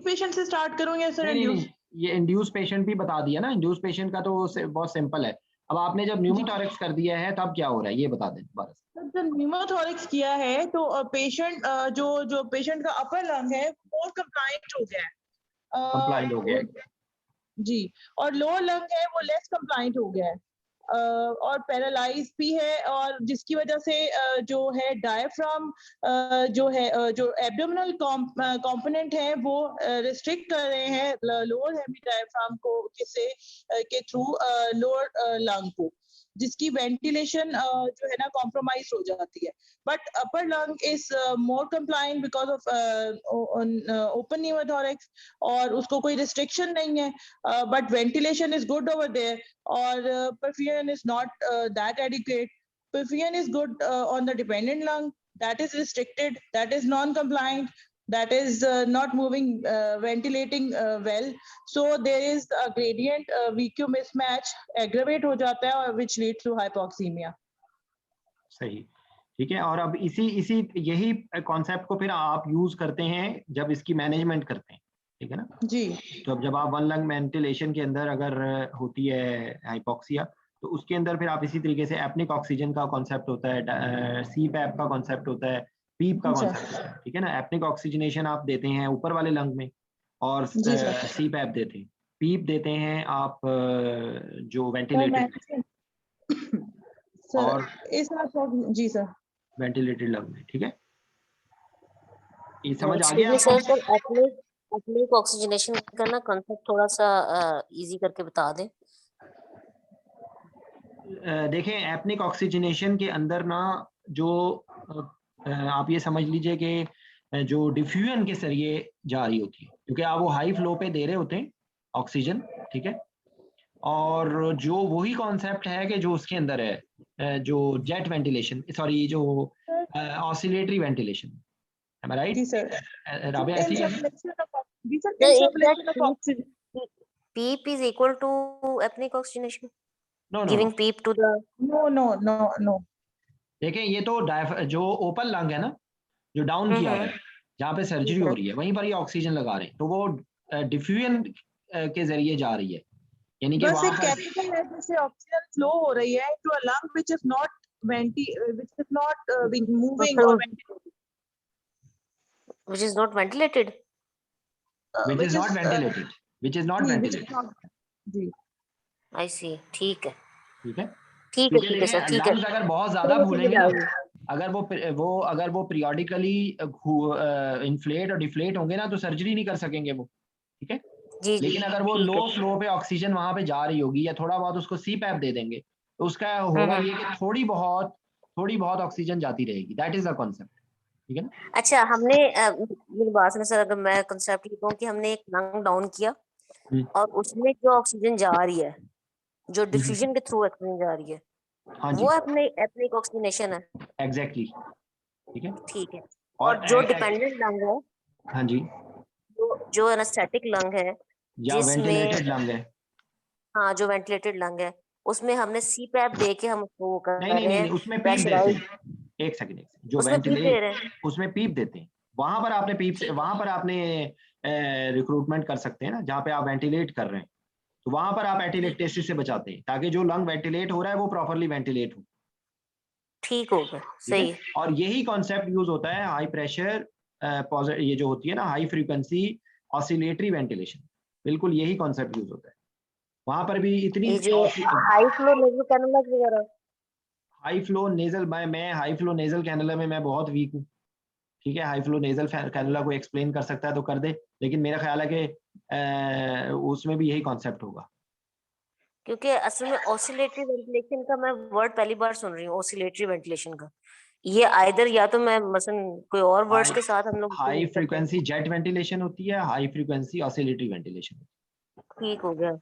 पेशेंट से स्टार्ट करूं या सर नहीं, ये इंड्यूस पेशेंट भी बता दिया ना। इंड्यूस पेशेंट का तो बहुत सिंपल है। अब आपने जब न्यूमोथोरैक्स कर दिया है तब क्या हो रहा है ये बता दें दोबारा से। जब न्यूमोथोरैक्स किया है तो पेशेंट जो पेशेंट का अपर लंग है वो कंप्लाइंट हो गया है, कंप्लाइंट हो गया है। जी, और लोअर लंग है वो लेस कंप्लाइंट हो गया है और पैरालाइज भी है, और जिसकी वजह से जो है डायफ्राम जो है जो एब्डोमिनल कंपोनेंट है वो रिस्ट्रिक्ट कर रहे हैं लोअर हेमी डायफ्राम को के थ्रू लोअर लंग को, जिसकी वेंटिलेशन जो है ना कॉम्प्रोमाइज हो जाती है। But upper lung is more compliant because of open pneumothorax, और उसको कोई रिस्ट्रिक्शन नहीं है, but ventilation is good over there, or perfusion is not that adequate. Perfusion is good on the dependent lung, that is restricted, that is non-compliant, that is not moving, ventilating well. So there is a gradient VQ mismatch aggravate हो जाता है, which leads to hypoxemia. सही, ठीक है। और अब इसी यही कॉन्सेप्ट को फिर आप यूज करते हैं जब इसकी मैनेजमेंट करते हैं, ठीक है ना जी। तो जब आप वन लंग वेंटिलेशन के अंदर अगर होती है हाइपोक्सिया, तो उसके अंदर फिर आप इसी तरीके से एपनिक ऑक्सीजन का कॉन्सेप्ट होता है, सी पैप का कॉन्सेप्ट होता है, पीप का कॉन्सेप्ट होता है, ठीक है ना। एपनिक ऑक्सीजनेशन आप देते हैं ऊपर वाले लंग में, और सी पैप देते हैं, पीप देते हैं आप जो वेंटिलेटेड और जी सर वेंटिलेटेड लंग में, ठीक है। ये समझ आ एक्सक्यूज गया मी सर, आपको? तो एपनिक ऑक्सीजनेशन का ना कांसेप्ट थोड़ा सा इजी करके बता दें। देखें, एपनिक ऑक्सीजनेशन के अंदर ना जो आप ये समझ लीजिए कि जो डिफ्यूजन के जरिए जा रही होती है, क्योंकि आप वो हाई फ्लो पे दे रहे होते हैं ऑक्सीजन, ठीक है। और जो वही कॉन्सेप्ट है कि जो उसके अंदर है जो जेट वेंटिलेशन, सॉरी जो oscillatory ventilation, am I right? जी सर, राबिया ऐसी है? जी sir, insufflation of oxygen. PEEP is equal to apneic oxygenation. No, Giving PEEP to the No. देखें, ये तो जो ओपन लंग है ना, जो डाउन किया हुआ है, जहाँ पे सर्जरी हो रही है, वहीं पर ये ऑक्सीजन लगा रहे हैं, तो वो डिफ्यूजन के जरिए जा रही है, यानी कि बस एक वहां पर कैपिटल है जिससे ऑक्सीजन फ्लो हो रही है to a lung which is not moving और which is not ventilated. which is not ventilated. जी, I see. ठीक है, ठीक है, ठीक क्योंकि है सर, देखें ठीक है। लंग्स अगर बहुत ज्यादा फूलेंगे ना, अगर वो पीरियोडिकली इन्फ्लेट और डिफ्लेट होंगे ना, तो सर्जरी नहीं कर सकेंगे वो, ठीक है। जी लेकिन अगर वो लो फ्लो पे ऑक्सीजन वहां पे जा रही होगी, या थोड़ा बहुत उसको सी पैप दे देंगे, तो उसका होगा ये कि थोड़ी बहुत ऑक्सीजन जाती रहेगी। दैट इज द कॉन्सेप्ट, ठीक है ना। अच्छा, हमने मेरी बात सुनो सर, अगर मैं कंसेप्ट ये कहूँ कि हमने एक लंग डाउन किया और उसमें जो ऑक्सीजन जा रही है, जो डिफ्यूजन के थ्रू ऑक्सीजन जा रही है, हाँ जी, वो अपने एपनिक ऑक्सीजनेशन है। एग्जैक्टली, ठीक है। ठीक है। और जो डिपेंडेंट लंग है, हाँ जी, जो एनेस्थेटिक लंग है, या वेंटिलेटेड लंग है, हाँ जो वेंटिलेटेड लंग है, उसमें हमने सी पैप दे के हम उसको वो कर रहे हैं, उसमें पीप देते हैं। एक सेकंड, जो उसमें पीप दे रहे हैं, उसमें पीप देते हैं। वहां पर आपने रिक्रूटमेंट कर सकते हैं ना, जहाँ पे आप वेंटिलेट कर रहे हैं, तो वहां पर आप एटिलेक्टेसिस से बचाते हैं ताकि जो लंग वेंटिलेट हो रहा है वो प्रॉपरली वेंटिलेट हो। ठीक हो गया, सही है। और यही कॉन्सेप्ट यूज होता है हाई प्रेशर ये जो होती है ना हाई फ्रीक्वेंसी ऑसिलेटरी वेंटिलेशन, बिल्कुल यही कॉन्सेप्ट यूज होता है। वहां पर भी इतनी ये जो हाई फ्लो नेजल कैनुला वगैरह, हाई फ्लो नेजल, मैं हाई फ्लो नेजल कैनुला में मैं बहुत वीक हूँ, ठीक है। हाई फ्लो नेजल कैनुला को एक्सप्लेन कर सकता है तो कर दे, लेकिन मेरा ख्याल है कि उसमें भी यही कॉन्सेप्ट होगा। क्योंकि असल में ऑसिलेटरी वेंटिलेशन का मैं वर्ड पहली बार सुन रही हूँ, ऑसिलेटरी वेंटिलेशन का। ये आइदर या तो मैं मसलन कोई और वर्ड्स के साथ हम लोग हाई use करते हैं। फ्रीक्वेंसी जेट वेंटिलेशन होती है, हाई फ्रीक्वेंसी ऑसिलेटरी वेंटिलेशन। ठीक हो गया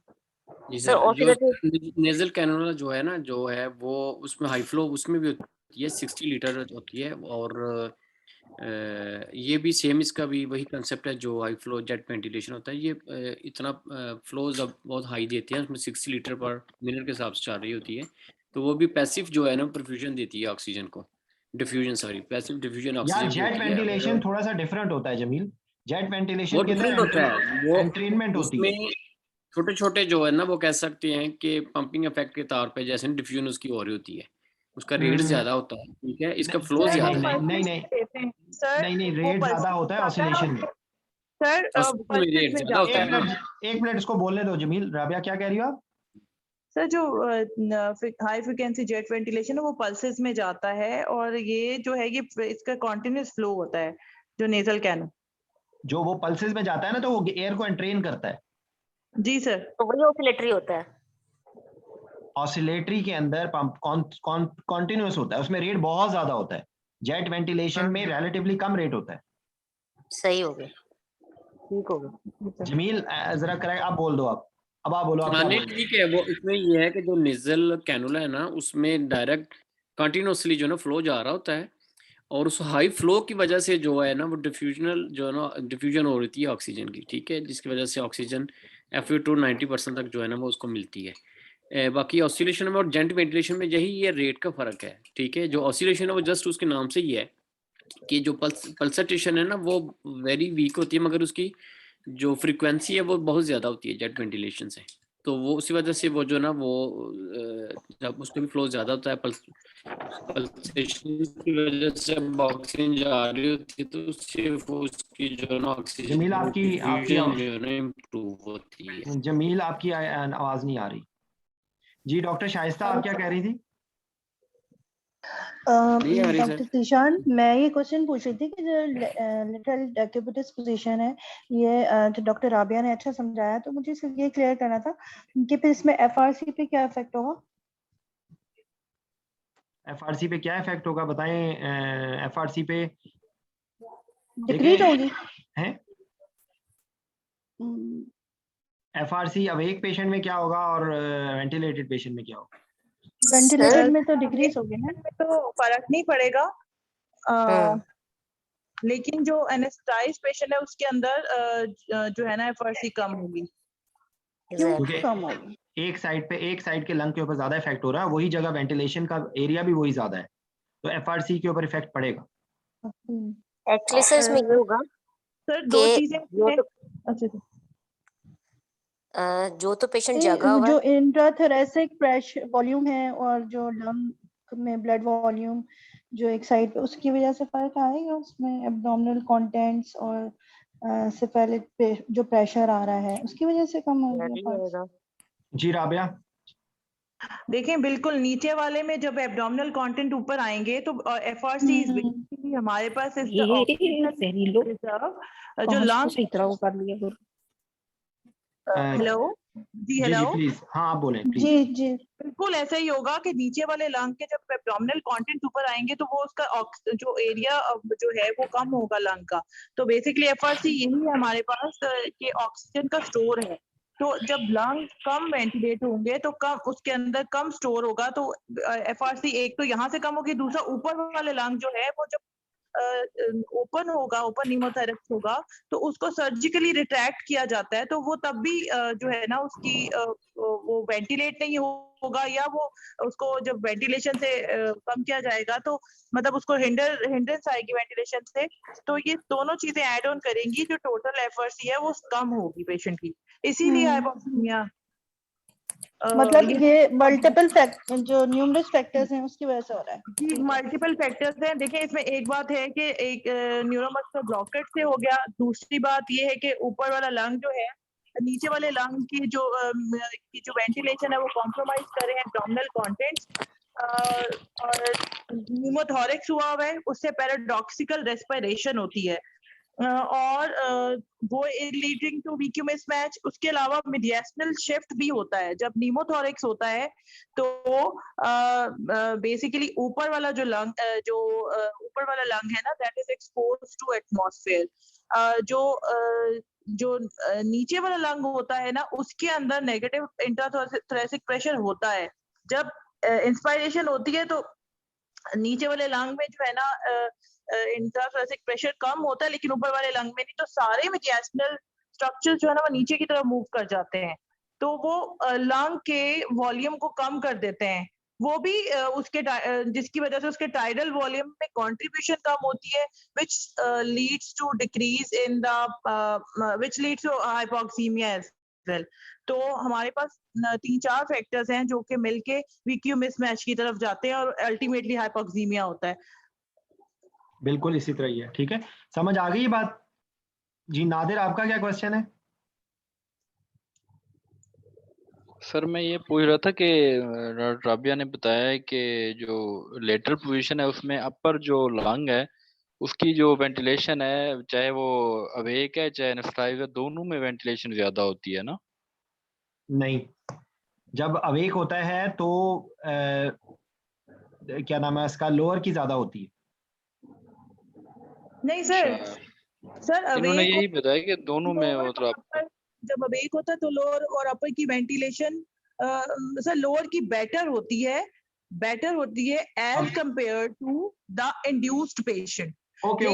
जी सर। सर, जो ऑसिलेटरी नेजल कैनुला जो है ना, जो है वो उसमें हाई फ्लो उसमें भी होती है, 60 लीटर होती है। और ये भी सेम, इसका भी वही कंसेप्ट है जो हाई फ्लो जेट वेंटिलेशन होता है। ये इतना फ्लोज अब बहुत हाई देती है, उसमें 60 लीटर पर मिनट के हिसाब से चल रही होती है। तो वो भी पैसिव जो है ना परफ्यूजन देती है ऑक्सीजन को, डिफ्यूजन, सॉरी पैसिव डिफ्यूजन यार ऑक्सीजन की जेट होती है। वेंटिलेशन थोड़ा सा डिफरेंट होता है जमील। जेट वो वेंटिलेशन के डिफरेंट होता है, अंदर वो एंट्रेनमेंट होती है। उसमें छोटे छोटे जो है ना, वो कह सकते हैं कि पंपिंग इफेक्ट के तौर पे जैसे डिफ्यूजन उसकी हो रही होती है, उसका रेट ज्यादा होता है, ठीक है, इसका फ्लो नहीं ज्यादा है। नहीं नहीं नहीं सर नहीं, वो रेट ज्यादा होता है ऑसिलेशन में। सर ऑक्सीजन में पल्सेस रेट में ज्यादा होता जाता है है। ना। एक मिनट इसको बोलने दो जमील। राबिया क्या कह रही हो आप? सर जो हाई फ्रिक्वेंसी जेट वेंटिलेशन है वो पल्सेस में जाता है, और ये जो है ये इसका कॉन्टिन्यूस फ्लो होता है जो नेजल कैन। जो वो पल्सेस में जाता है ना, तो वो एयर को एंट्रेन करता है। जी सर। तो वही ऑसिलेटरी होता है। ऑसिलेटरी के अंदर पंप कॉन्टिन्यूस होता है, उसमें रेट बहुत ज्यादा होता है। जेट वेंटिलेशन में रिलेटिवली कम रेट होता है। सही हो गया, ठीक हो गया। जमील जरा करेक्ट आप बोल दो। अब आप बोलो, आप हाँ क्या नहीं बोल रहे ठीक है, वो इसमें ये है कि जो नेजल कैनुला है ना, उसमें डायरेक्ट कंटिन्यूसली जो है ना फ्लो जा रहा होता है, और उस हाई फ्लो की वजह से जो है ना वो डिफ्यूजनल जो है ना डिफ्यूजन हो रही है ऑक्सीजन की, ठीक है, जिसकी वजह से ऑक्सीजन FeO2 90% तक जो है ना वो उसको मिलती है। बाकी ऑसिलेशन में और जेट वेंटिलेशन में यही ये रेट का फर्क है, ठीक है। जो ऑसिलेशन है वो जस्ट उसके नाम से ही है कि जो पल्सेटेशन है ना वो वेरी वीक होती है, मगर उसकी जो फ्रीक्वेंसी है वो बहुत ज़्यादा होती है जेट वेंटिलेशन से। तो वो उसी वजह से वो जो ना वो जब उसमें भी फ्लो ज़्यादा होता है, पल्सेशन की वजह से ऑक्सीजन जा रही होती है, तो उससे वो उसकी जो ना ऑक्सीजन जमील आपकी डिफ्यूजन जो है ना इम्प्रूव होती है। जमील आपकी आवाज नहीं आ रही। जी डॉक्टर शाइस्ता, आप क्या कह रही थी? नहीं आ रही सर। डॉक्टर जीशान, मैं ये क्वेश्चन पूछ रही थी कि जो लेटरल डेक्यूबिटस पोजीशन है, ये जो डॉक्टर राबिया ने अच्छा समझाया, तो मुझे सिर्फ ये क्लियर करना था कि फिर इसमें एफआरसी पे क्या इफेक्ट होगा? एफआरसी पे क्या इफेक्ट होगा बताएं। एफआरसी पे डिक्रीज होगी है। एफआरसी अब एक पेशेंट में क्या होगा और वेंटिलेटेड पेशेंट में क्या होगा? वेंटिलेटेड में तो डिक्रीज होगी ना। तो फर्क नहीं पड़ेगा, लेकिन जो एनेस्थेटाइज पेशेंट है उसके अंदर जो है ना एफआरसी कम होगी। Exactly. कम होगी। एक साइड के लंग के ऊपर ज्यादा इफेक्ट हो रहा है, वही जगह वेंटिलेशन का एरिया भी वही ज्यादा है, तो एफआरसी के ऊपर इफेक्ट पड़ेगा। एक्चुअली सर इसमें ये होगा सर दो कि चीजें हैं। अच्छा जो तो पेशेंट जगा हुआ जो है, इंट्राथोरेसिक प्रेशर वॉल्यूम है और जो लंग में ब्लड वॉल्यूम जो एक साइड पे, उसकी वजह से फर्क आएगा उसमें एब्डोमिनल कंटेंट्स और सिफेलिक पे जो प्रेशर आ रहा है उसकी वजह से कम हो नहीं गया। आएगा। जी राबिया। देखें, बिल्कुल नीचे वाले में जब एब्डोमिनल कंटेंट ऊपर आएंगे तो एफआरसी बेसिकली हमारे पास जो लंग। हेलो जी, जी हेलो प्लीज, हाँ आप बोलें प्लीज। जी जी बिल्कुल ऐसा ही होगा कि नीचे वाले लंग के जब एब्डोमिनल कंटेंट ऊपर आएंगे तो वो उसका जो एरिया जो है वो कम होगा लंग का। तो बेसिकली एफआरसी यही है हमारे पास कि ऑक्सीजन का स्टोर है। तो जब लंग कम वेंटिलेट होंगे तो कम उसके अंदर कम स्टोर होगा, तो एफआरसी एक तो यहाँ से कम होगी, दूसरा ऊपर वाले लंग जो है वो जब ओपन होगा, ओपन निमोथेरेक्स होगा, तो उसको सर्जिकली रिट्रैक्ट किया जाता है, तो वो तब भी जो है ना उसकी वो वेंटिलेट नहीं होगा, या वो उसको जब वेंटिलेशन से कम किया जाएगा तो मतलब उसको हिंड्रेंस आएगी वेंटिलेशन से। तो ये दोनों चीजें ऐड ऑन करेंगी, जो टोटल एफआरसी है वो कम होगी पेशेंट की, इसीलिए हाइपोक्सिया मतलब ये मल्टीपल फैक्टर, जो न्यूमरस फैक्टर्स हैं उसकी वजह से हो रहा है। जी, मल्टीपल फैक्टर्स हैं। देखिए इसमें एक बात है कि एक न्यूरोमस्कुलर ब्लॉकेट से हो गया, दूसरी बात ये है कि ऊपर वाला लंग जो है, नीचे वाले लंग की जो वेंटिलेशन है वो कॉम्प्रोमाइज कर रहे हैं एब्डोमिनल कंटेंट्स, और न्यूमोथोरैक्स हुआ है, उससे पैराडॉक्सिकल रेस्पिरेशन होती है, और वो लीडिंग टू वीक्यू मिसमैच। उसके अलावा मिडिएशनल शिफ्ट भी होता है। जब न्यूमोथोरैक्स होता है तो बेसिकली ऊपर वाला जो लंग ऊपर वाला लंग है ना, that is exposed to atmosphere. जो नीचे वाला लंग होता है ना, उसके अंदर नेगेटिव इंट्राथोरैसिक प्रेशर होता है। जब इंस्पायरेशन होती है तो नीचे वाले लंग में जो है ना इंट्राथोरैसिक प्रेशर कम होता है, लेकिन ऊपर वाले लंग में नहीं। तो सारे मिडिएशनल स्ट्रक्चर जो है ना वो नीचे की तरफ मूव कर जाते हैं, तो वो लंग के वॉल्यूम को कम कर देते हैं। वो भी जिसकी वजह से उसके टाइडल वॉल्यूम में कंट्रीब्यूशन कम होती है, which leads to decrease in the which leads to hypoxemia as well। तो हमारे पास 3-4 फैक्टर्स हैं जो कि मिलके वीक्यू मिसमैच की तरफ जाते हैं और अल्टीमेटली हाइपोक्सीमिया होता है। बिल्कुल इसी तरह ही है। ठीक है, समझ आ गई ये बात? जी नादिर, आपका क्या क्वेश्चन है? सर मैं ये पूछ रहा था कि राबिया ने बताया है कि जो लेटरल पोजीशन है उसमें अपर जो लंग है उसकी जो वेंटिलेशन है, चाहे वो अवेक है चाहे एनेस्थेटाइज है, दोनों में वेंटिलेशन ज्यादा होती है ना? नहीं, जब अवेक होता है तो क्या नाम है इसका, लोअर की ज्यादा होती है। नहीं सर, इन्होंने यही बताया कि दोनों में मतलब जब अवेक होता है तो लोअर और अपर की वेंटिलेशन सर लोअर की बेटर होती है as compare to the induced patient. Okay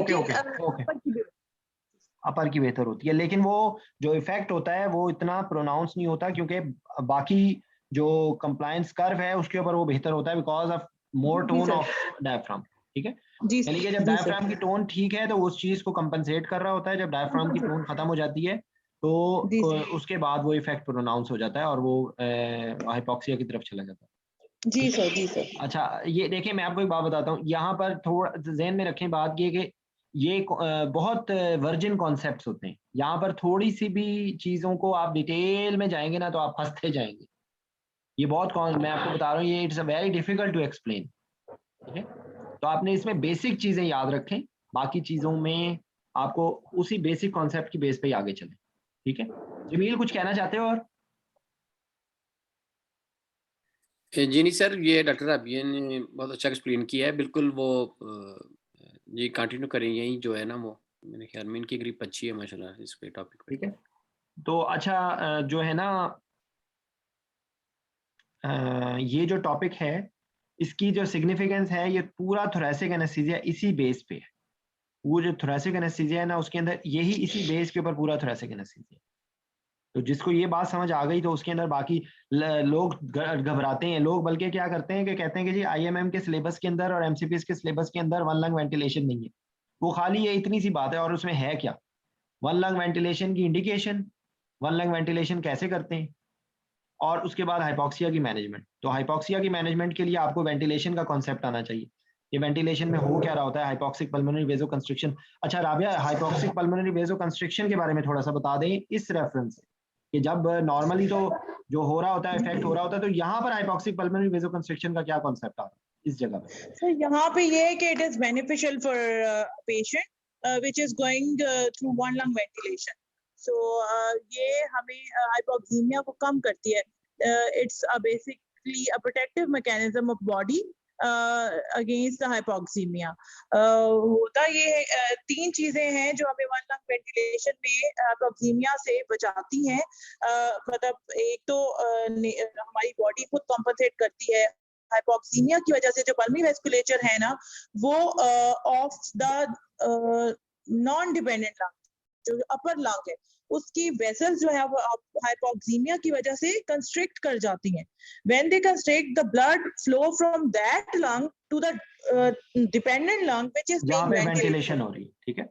upper की बेहतर होती है, लेकिन वो जो इफेक्ट होता है वो इतना प्रोनाउंस नहीं होता, क्योंकि बाकी जो कंप्लायंस कर्व है उसके ऊपर वो बेहतर होता है because of more tone of diaphragm. ठीक है, यानी कि जब डायफ्राम की टोन ठीक है तो उस चीज को कंपनसेट कर रहा होता है। जब डायफ्राम की टोन खत्म हो जाती है तो उसके बाद वो इफेक्ट प्रोनाउंस हो जाता है और वो हाइपोक्सिया की तरफ चला जाता है। जी सर। अच्छा, ये देखिए मैं आपको एक बात बताता हूँ, यहाँ पर थोड़ा ज़हन में रखें बात ये कि ये बहुत वर्जिन कॉन्सेप्ट्स होते हैं। यहाँ पर थोड़ी सी भी चीज़ों को आप डिटेल में जाएंगे ना तो आप फंसते जाएंगे। ये बहुत मैं आपको बता रहा हूँ, ये it's a very difficult to explain. ठीक है, तो आपने इसमें बेसिक चीज़ें याद रखें, बाकी चीज़ों में आपको उसी बेसिक कॉन्सेप्ट की बेस पे आगे चलें। ठीक है, जमील कुछ कहना चाहते हो? और जी नहीं सर, ये डॉक्टर राबिया ने बहुत अच्छा एक्सप्लेन किया है। बिल्कुल वो ये कंटिन्यू करें यही जो है ना, वो मेरे ख्याल में इनकी ग्रिप अच्छी है माशाल्लाह इस पे टॉपिक पे। ठीक है, तो अच्छा जो है ना ये जो टॉपिक है इसकी जो सिग्निफिकेंस है, ये पूरा थोरेसिक एनेस्थीसिया इसी बेस पे है। वो जो थोरेसिक एनेस्थीसिया है ना उसके अंदर यही इसी बेस के ऊपर पूरा थोरेसिक एनेस्थीसिया। तो जिसको ये बात समझ आ गई तो उसके अंदर बाकी लोग घबराते हैं। लोग बल्कि क्या करते हैं कि कहते हैं कि जी आईएमएम के सिलेबस के अंदर और एमसीपीएस के सिलेबस के अंदर वन लंग वेंटिलेशन नहीं है। वो खाली ये इतनी सी बात है और उसमें है क्या, वन लंग वेंटिलेशन की इंडिकेशन, वन लंग वेंटिलेशन कैसे करते हैं, और उसके बाद हाइपोक्सिया की मैनेजमेंट। तो हाइपोक्सिया की मैनेजमेंट के लिए आपको वेंटिलेशन का कॉन्सेप्ट आना चाहिए। ये वेंटिलेशन में हो क्या रहा होता है, हाइपोक्सिक पल्मोनरी वेजोकंस्ट्रिक्शन। अच्छा राबिया, हाइपोक्सिक पल्मोनरी वेजोकंस्ट्रिक्शन के बारे में थोड़ा सा बता दें इस रेफरेंस से कि जब नॉर्मली तो जो हो रहा होता है इफेक्ट हो रहा होता है, तो यहाँ पर हाइपोक्सिक पल्मोनरी वेजोकंस्ट्रिक्शन का क्या कॉन्सेप्ट आ रहा है इस जगह पे? सर यहाँ पे ये है कि it is beneficial for patient which is going through one lung ventilation. So ये हमें हाइपोक्सीमिया को कम करती है। It's basically a protective mechanism of body against the hypoxemia. होता ये है, 3 चीजें हैं जो हमें वन लंग वेंटिलेशन में हाइपोक्सीमिया से बचाती हैं। मतलब एक तो हमारी बॉडी खुद कॉम्पनसेट करती है। हाइपोक्सीमिया की वजह से जो पल्मोनरी वेस्कुलेचर है ना वो of the non dependent lung, जो अपर लंग है, उसकी वेसल्स जो है वो हाइपोक्सीमिया की वजह से कंस्ट्रिक्ट कर जाती हैं। When they constrict, the blood flow from that lung to the dependent lung which is being ventilation हो रही है। ठीक है,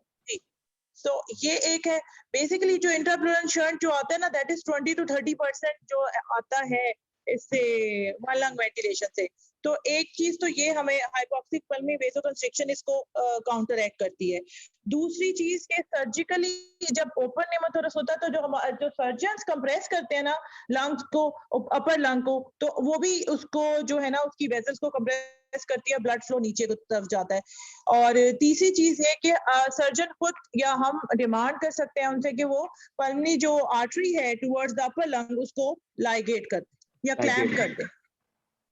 तो ये एक है। बेसिकली जो इंट्राप्लूरल शंट जो आता है ना, दैट इज 20 to 30% जो आता है इससे वन लंग वेंटिलेशन से। तो एक चीज तो ये हमें हाइपोक्सिक पल्मोनरी वेसोकंस्ट्रिक्शन इसको काउंटर एक्ट करती है। दूसरी चीज के सर्जिकली जब ओपन नेमोथोरस होता है तो जो सर्जन्स कंप्रेस करते हैं ना लंग्स को, अपर लंग को, तो वो भी उसको जो है ना उसकी वेसल्स को कंप्रेस करती है, ब्लड फ्लो नीचे की तरफ जाता है। और तीसरी चीज है कि सर्जन खुद या हम डिमांड कर सकते हैं उनसे कि वो पल्मोनरी जो आर्टरी है टुवर्ड्स द अपर लंग उसको लाइगेट कर दे या क्लैंप कर दे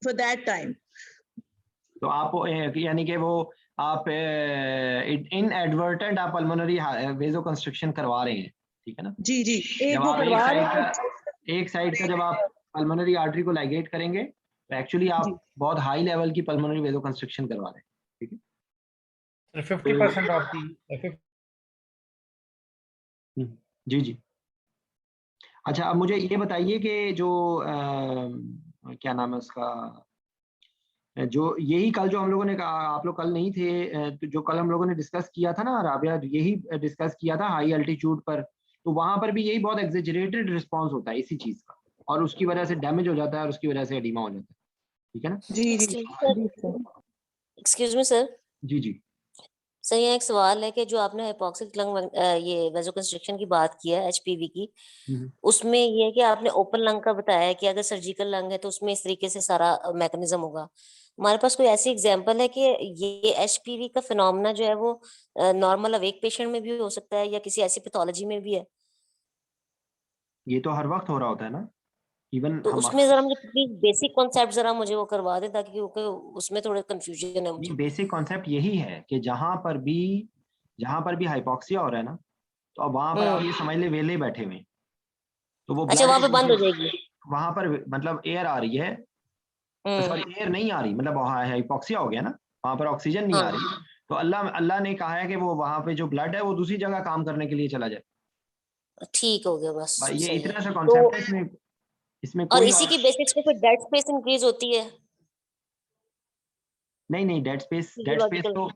फॉर दैट टाइम। तो आप यानी कि वो आप इनएडवर्टेंट आप पल्मोनरी वेसोकंस्ट्रिक्शन करवा रहे हैं, ठीक है ना? जी जी, जब आप एक साइड का जब आप पल्मोनरी आर्टरी को लाइगेट करेंगे तो एक्चुअली आप बहुत हाई लेवल की पल्मोनरी वेसोकंस्ट्रिक्शन करवा रहे हैं, ठीक है? 50% ऑफ दी जी जी। अच्छा, अब मुझे ये बताइए कि जो क्या नाम है उसका, जो यही कल जो हम लोगों ने कहा, आप लोग कल नहीं थे, तो जो कल हम लोगों ने डिस्कस किया था ना राबिया, यही डिस्कस किया था हाई अल्टीट्यूड पर, तो वहां पर भी यही बहुत एग्जेजरेटेड रिस्पांस होता है इसी चीज का, और उसकी वजह से डैमेज हो जाता है और उसकी वजह से एडिमा हो जाता है, ठीक है ना? जी जी। Excuse me sir. जी जी सर यहाँ एक सवाल है कि जो आपने हाइपोक्सिक लंग ये वेसोकंस्ट्रिक्शन की बात की है एचपीवी की, उसमें ये है कि आपने ओपन लंग का बताया है कि अगर सर्जिकल लंग है तो उसमें इस तरीके से सारा मैकेनिज्म होगा। हमारे पास कोई ऐसी एग्जांपल है कि ये एचपीवी का फिनोमेना जो है वो नॉर्मल अवेक पेशेंट में भी हो सकता है या किसी ऐसी पैथोलॉजी में भी है? ये तो हर वक्त हो रहा होता है ना, इवन तो हम उसमें जरा मुझे प्लीज बेसिक कॉन्सेप्ट जरा मुझे वो करवा दे, ताकि क्योंकि उसमें थोड़ा कंफ्यूजन है मुझे। बेसिक कॉन्सेप्ट यही है कि जहां पर भी हाइपोक्सिया हो रहा है ना, तो अब वहां पर आप ये समझ ले वेले बैठे हुए हैं, तो वो अच्छा, वहां पे बंद हो जाएगी? वहां पर मतलब एयर आ रही है, सॉरी एयर नहीं आ रही, मतलब हाइपोक्सिया हो गया ना, वहां पर ऑक्सीजन नहीं आ रही, तो अल्लाह ने कहा है कि वो वहां पे जो ब्लड है वो दूसरी जगह काम करने के लिए चला जाए। ठीक हो गया, बस ये सही इतना है। सा तो कॉन्सेप्ट है, इसमें और कोई इसी की बेसिक्स पे फिर डेड स्पेस इंक्रीज होती है? नहीं, डेड स्पेस फिजियोलॉजिकल तो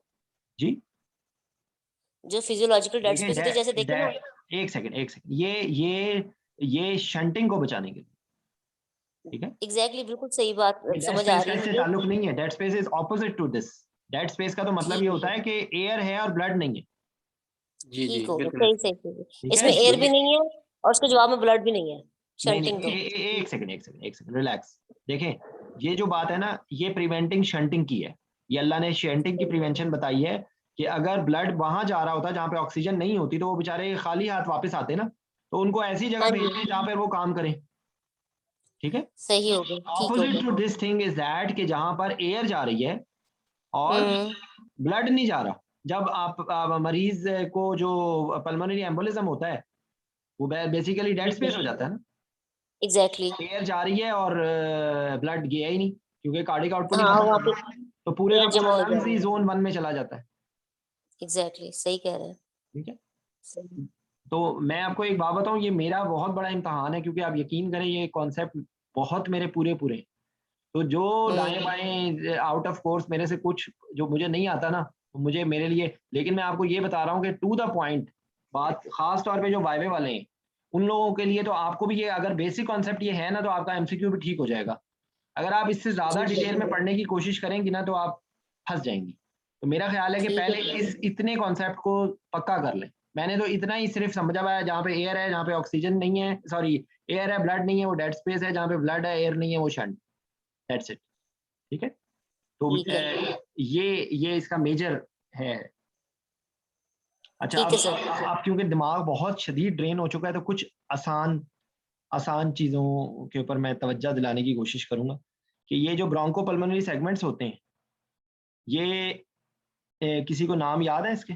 जी, जो फिजियोलॉजिकल डेड देखिए स्पेस होती है, जैसे देखिए ना। एक सेकंड, ये शंटिंग को बचाने के लिए, ठीक है? एग्जैक्टली, बिल्कुल सही बात डेड समझ आ स्पेस रही का है इससे मुझे। ताल्लुक नहीं है, dead space is opposite to this. Dead space का तो मतलब ये होता है कि एयर है और ब्लड नहीं है। जी जी, ठीक हो गया, बिल्कुल सही। ठीक इसमें है? एयर भी नहीं है और उसके जवाब में ब्लड भी नहीं है, नहीं, शंटिंग तो। एक सेकंड रिलैक्स। देखें, ये जो बात है ना, ये प्रिवेंटिंग शंटिंग की है, ये अल्लाह ने शंटिंग की प्रिवेंशन बताई है कि अगर ब्लड वहां जा रहा होता जहां पे ऑक्सीजन नहीं होती, तो वो बेचारे खाली हाथ वापस आते ना, तो उनको ऐसी जगह हाँ भेजते हैं जी, जहां पे वो काम करें, ठीक है? सही हो गया, ठीक हो ऑपोजिट गया। To this thing is that कि जहां पर एयर जा रही है और ब्लड नहीं जा रहा, जब आप मरीज को जो पल्मोनरी एम्बोलिज्म होता है, वो बेसिकली डेड स्पेस हो जाता है ना, एग्जैक्टली। एयर जा रही है और ब्लड गया ही नहीं, क्योंकि कार्डिक आउटपुट ही हाँ, खत्म वहाँ हो पे गया, तो पूरे का एयर पूरा जमा हो लंग्स ही जाएगा। जोन 1 में चला जाता है, एग्जैक्टली, सही कह रहे हैं। ठीक है? सही। तो मैं आपको एक बात बताऊं, ये मेरा बहुत बड़ा इम्तहान है, क्योंकि आप यकीन करें ये कॉन्सेप्ट बहुत मेरे पूरे हैं। तो जो दाएं बाएं आउट ऑफ कोर्स मेरे से कुछ जो मुझे नहीं आता ना, तो मुझे मेरे लिए, लेकिन मैं आपको ये बता रहा हूँ कि टू द पॉइंट बात, खास तौर पे जो वाइवे वाले हैं उन लोगों के लिए, तो आपको भी ये अगर बेसिक कॉन्सेप्ट ये है ना, तो आपका एमसीक्यू भी ठीक हो जाएगा। अगर आप इससे ज्यादा डिटेल में पढ़ने की कोशिश करेंगी ना, तो आप फंस जाएंगी। तो मेरा ख्याल है कि पहले इतने कॉन्सेप्ट को पक्का कर लें। मैंने तो इतना ही सिर्फ समझा हुआ है, जहाँ पे एयर है, जहाँ पे ऑक्सीजन नहीं है, सॉरी एयर है ब्लड नहीं है वो डेड स्पेस है, जहाँ पे ब्लड है एयर नहीं है वो शंट, दैट्स इट, ठीक है? तो ये इसका मेजर है। अच्छा, ठीक है सर। अब क्योंकि दिमाग बहुत शदीद ड्रेन हो चुका है, तो कुछ आसान चीजों के ऊपर मैं तवज्जो दिलाने की कोशिश करूंगा कि ये जो ब्रोंकोपल्मोनरी सेगमेंट्स होते हैं, ये किसी को नाम याद है इसके?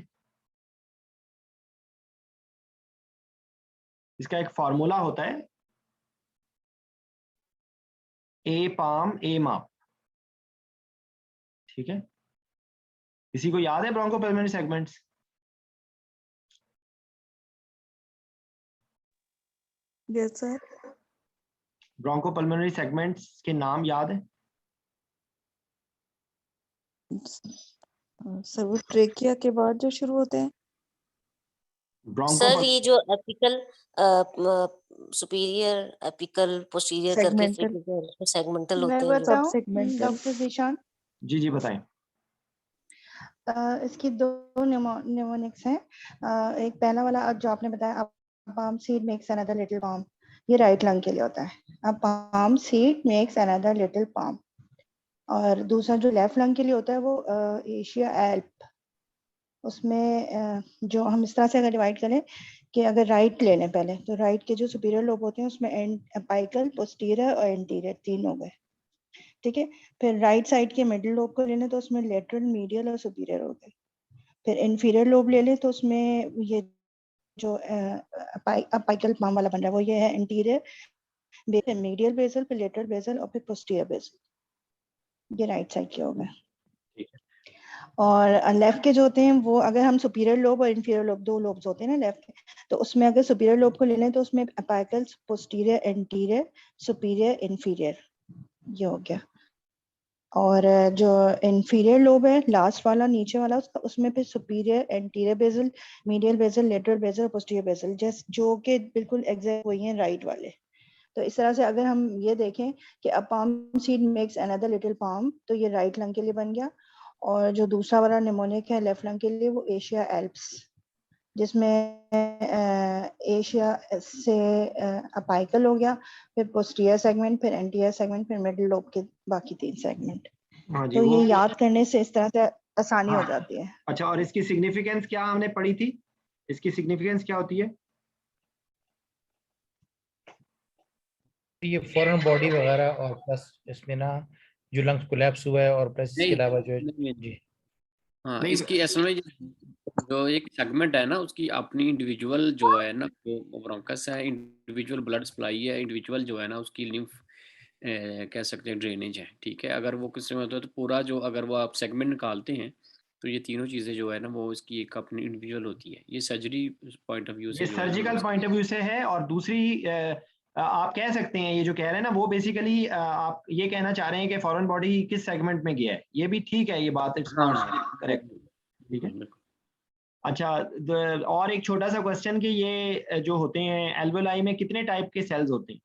इसका एक फार्मूला होता है, ए पाम ए माप, ठीक है? किसी को याद है bronchopulmonary segments? Yes sir. Bronchopulmonary segments के नाम याद है? सर वो ट्रेकिया के बाद जो शुरू होते हैं। सर ये जो एपिकल सुपीरियर एपिकल पोस्टीरियर करके Segmental. सेगमेंटल मैं होते हैं जो बताऊं Subsegmental. डॉक्टर जीशान, जी जी बताएं। इसकी दो निमोनिक्स हैं। एक पहला वाला जो आपने बताया, palm seed makes another little palm, ये राइट लंग के लिए होता है। अब palm seed makes another little palm। और दूसरा जो लेफ्ट लंग के लिए होता है वो एशिया एल्प। उसमें जो हम इस तरह से अगर डिवाइड करें कि अगर राइट ले लें पहले, तो राइट के जो सुपीरियर लोब होते हैं उसमें अपाइकल, पोस्टीरियर और एंटीरियर 3 हो गए, ठीक है। फिर राइट साइड के मिडिल लोब को ले लें तो उसमें लेटरल, मीडियल और सुपीरियर हो गए। फिर इंफीरियर लोब ले लें तो उसमें ये जो अपाइकल पाम वाला बन रहा है वो ये है एंटीरियर, फिर मीडियल बेसल, फिर लेटरल बेसल और फिर पोस्टीरियर बेसल। ये राइट साइड के हो गए। और लेफ्ट के जो होते हैं वो, अगर हम सुपीरियर लोब और इंफीरियर लोब, 2 लोब्स होते हैं ना लेफ्ट के, तो उसमें अगर सुपीरियर लोब को ले लें तो उसमें apical, posterior, anterior, superior, inferior, ये हो गया। और जो इंफीरियर लोब है लास्ट वाला, नीचे वाला, उसमें फिर superior, anterior basal, medial basal, lateral basal, posterior basal, जो कि बिल्कुल एग्जैक्ट वही हैं राइट वाले। तो इस तरह से अगर हम ये देखें कि a palm seed makes another little palm, तो ये राइट लंग के लिए बन गया। और जो दूसरा वाला निमोनिक है लेफ्ट लंग के लिए वो एशिया एल्प्स, जिसमें एशिया से अपाइकल हो गया, फिर पोस्टीरियर सेगमेंट, फिर एंटीरियर सेगमेंट, फिर मिडिल लोब के बाकी 3 सेगमेंट। तो ये याद करने से इस तरह से आसानी हो जाती है। अच्छा, और इसकी सिग्निफिकेंस क्या हमने पढ़ी थी? इसकी सिग्निफिकेंस क्या होती है? ये फॉरेन बॉडी वगैरह, और प्लस इसमें ना जो लंग्स कोलैप्स हुआ है, और प्लस इसके अलावा जो जी हाँ, इसकी असल में जो एक सेगमेंट है ना, उसकी अपनी इंडिविजुअल जो है ना, जो ब्रोंकस है, इंडिविजुअल ब्लड सप्लाई है, इंडिविजुअल जो है ना उसकी लिम्फ कह सकते हैं ड्रेनेज है, ठीक है। अगर वो किसी में होता है तो पूरा जो, अगर वो आप सेगमेंट निकालते हैं तो ये तीनों चीज़ें जो है ना वो इसकी एक अपनी इंडिविजुअल होती है। ये सर्जरी पॉइंट ऑफ व्यू से, ये सर्जिकल पॉइंट ऑफ व्यू से है। और दूसरी आप कह सकते हैं, ये जो कह रहे हैं ना वो बेसिकली आप ये कहना चाह रहे हैं कि फॉरेन बॉडी किस सेगमेंट में गया है, ये भी ठीक है, ये बात करेक्ट, ठीक है। अच्छा, और एक छोटा सा क्वेश्चन कि ये जो होते हैं एल्वेओलाई में कितने टाइप के सेल्स होते हैं?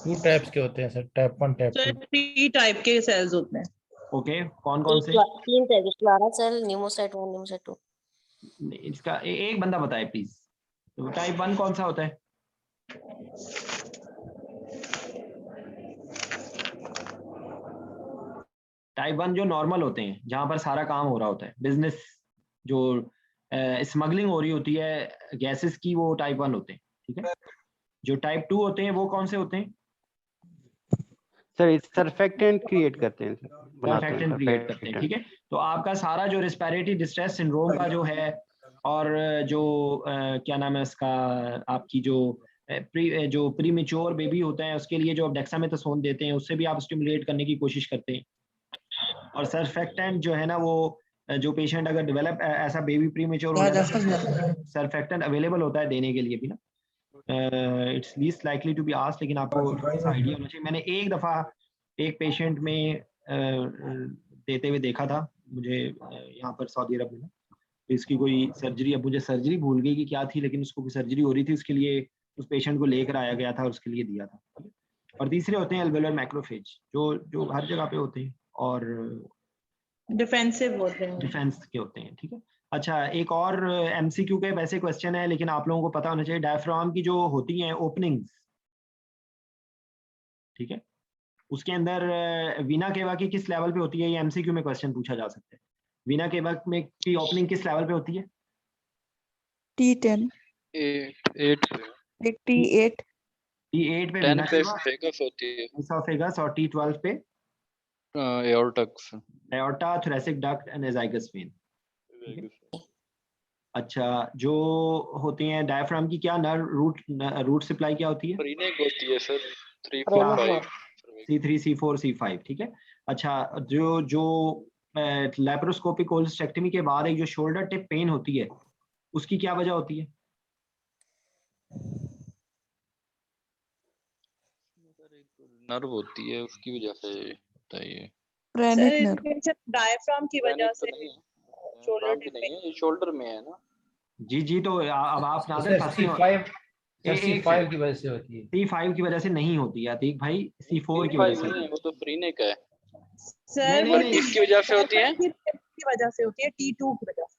2 टाइप्स के होते हैं सर, टाइप 1, टाइप 2। 3 टाइप के सेल्स होते हैं। ओके, कौन कौन से? 3 type, Clara cell, pneumocyte 1, pneumocyte 2। इसका एक बंदा बताए प्लीज। तो टाइप 1 कौन सा होता है? टाइप 1 जो नॉर्मल होते हैं, जहां पर सारा काम हो रहा होता है, बिजनेस जो स्मगलिंग हो रही होती है गैसेस की, वो टाइप 1 होते हैं, ठीक है। जो टाइप 2 होते हैं वो कौन से होते हैं? सर सरफेक्टेंट क्रिएट करते हैं सर, बनाते हैं सरफेक्टेंट क्रिएट करते हैं, ठीक है। तो आपका सारा जो रेस्पिरेटरी डिस्ट्रेस सिंड्रोम का जो है, और जो क्या नाम है उसका, आपकी जो प्रीमेच्योर बेबी होता है उसके लिए जो आप डेक्सामेथासोन देते हैं, उससे भी आप स्टिमुलेट करने की कोशिश करते हैं। और सरफेक्टेंट जो है ना, वो जो पेशेंट अगर डेवलप ऐसा बेबी प्रीमेच्योर हो जाता है, सरफेक्टेंट अवेलेबल होता है देने के लिए भी ना। It's least likely to be asked, लेकिन आपको आइडिया होना चाहिए। मैंने एक दफा एक पेशेंट में देते हुए देखा था मुझे, यहाँ पर सऊदी अरब में ना। तो इसकी कोई सर्जरी, अब मुझे सर्जरी भूल गई कि क्या थी, लेकिन उसको कोई सर्जरी हो रही थी, उसके लिए उस पेशेंट को लेकर आया गया था और उसके लिए दिया था। और तीसरे होते हैं एल्वेओलर मैक्रोफेज, जो हर जगह पे होते हैं और डिफेंसिव होते हैं, डिफेंस के होते हैं, ठीक है। अच्छा, एक और एमसीक्यू के वैसे क्वेश्चन है, लेकिन आप लोगों को पता होना चाहिए, डायफ्राम की जो होती हैं ओपनिंग्स, ठीक है, उसके अंदर वीना केवा की किस लेवल पे होती है, ये एमसीक्यू में क्वेश्चन पूछा जा सकता है। वीना केवा में की ओपनिंग किस लेवल पे होती है? T10 8 T8 T8 पे 10 वीना पे केवा, फेगस होती है, इसोफेगस, और T12 पे एओर्टक्स। Aorta, thoracic duct and azygos vein. अच्छा, जो होती हैं डायफ्राम की क्या रूट सप्लाई क्या होती है? फ्रीनेक होती है सर, 3 4 5 C3 C4 C5, ठीक है। अच्छा, जो लैप्रोस्कोपिक कोलोस्टेक्टमी के बाद एक जो शोल्डर टिप पेन होती है, उसकी क्या वजह होती है? नर्व होती है, उसकी वजह से होता है ये। डायफ्राम की वजह से शोल्डर भी नहीं है, ये शोल्डर में है ना। जी जी, तो अब आप नादिर सर फंसे हो। C5 की वजह से होती है। C5 की वजह से नहीं होती है अतीक भाई, C4 की C5 वजह से नहीं है, वो तो फ्रीने का है। सर नहीं, वो नहीं, किसकी वजह से होती है? की वजह से होती है, T2 की वजह से।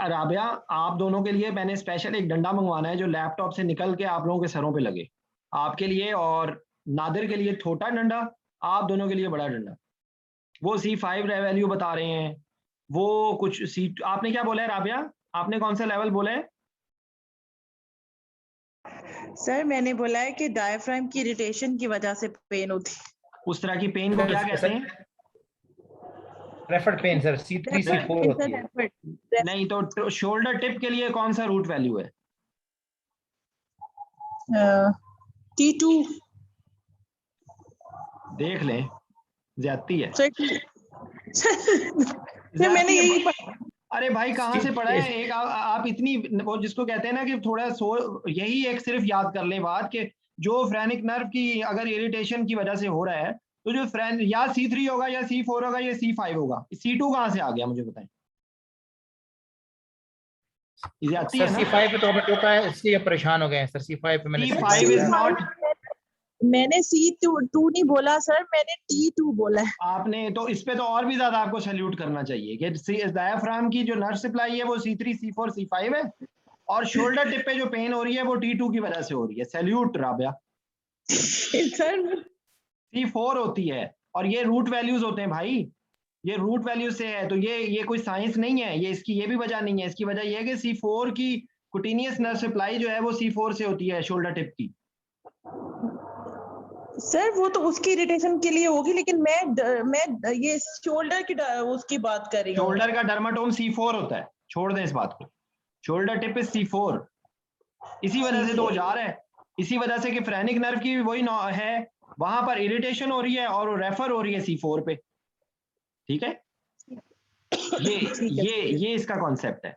राबिया, आप दोनों के लिए मैंने स्पेशल एक डंडा मंगवाना है जो लैपटॉप से निकल के आप लोगों के सरों पे लगे, आपके लिए और नादिर के लिए छोटा डंडा, आप दोनों के लिए बड़ा डंडा। वो C5 वैल्यू बता रहे हैं, वो कुछ आपने क्या बोला है राबिया, आपने कौन सा लेवल बोला है? सर मैंने बोला है कि डायफ्राम की इरिटेशन की वजह से पेन होती है। उस तरह की पेन को क्या कहते हैं? Referred pain sir, C3 C4 होती है। नहीं तो शोल्डर टिप के लिए कौन सा रूट वैल्यू है? T2 देख लें, ज्यादती है। सर मैंने यही अरे भाई कहाँ से पढ़ा है? एक आप इतनी, वो जिसको कहते हैं ना कि थोड़ा यही एक सिर्फ याद कर लें बात कि जो फ्रेनिक नर्व की अगर इरिटेशन की वजह से हो रहा है तो जो या C3 होगा या C4 होगा या C5 होगा, C2 कहाँ से आ गया मुझे बताएं। सर C5 पे तो हमें टोका है, इसलिए परेशान हो गए हैं सर। C5 पे मैंने C5 इज नॉट, मैंने C2 नहीं बोला सर, मैंने T2 बोला है। आपने तो इस पे तो और भी ज्यादा आपको सैल्यूट करना चाहिए कि डायफ्राम की जो नर्व सप्लाई है वो C3 C4 C5 है और शोल्डर टिप पे जो पेन हो रही है वो T2 की वजह से हो रही है। सैल्यूट राबिया। सर C4 होती है और ये रूट वैल्यूज होते हैं भाई, ये रूट वैल्यू से है, तो ये कोई साइंस नहीं है, ये इसकी ये भी वजह नहीं है। इसकी वजह ये है कि C4 की कुटिनियस नर्व सप्लाई जो है वो C4 से होती है शोल्डर टिप की। सर वो तो उसकी इरिटेशन के लिए होगी, लेकिन मैं ये शोल्डर की उसकी बात कर रही हूँ। शोल्डर का डर्माटोम C4 होता है, छोड़ दें इस बात को। शोल्डर टिप इज C4, इसी वजह से तो जा रहा है, इसी वजह से कि फ्रेनिक नर्व की वही है, वहां पर इरिटेशन हो रही है और वो रेफर हो रही है C4 पे। ठीक है, ये इसका कॉन्सेप्ट है।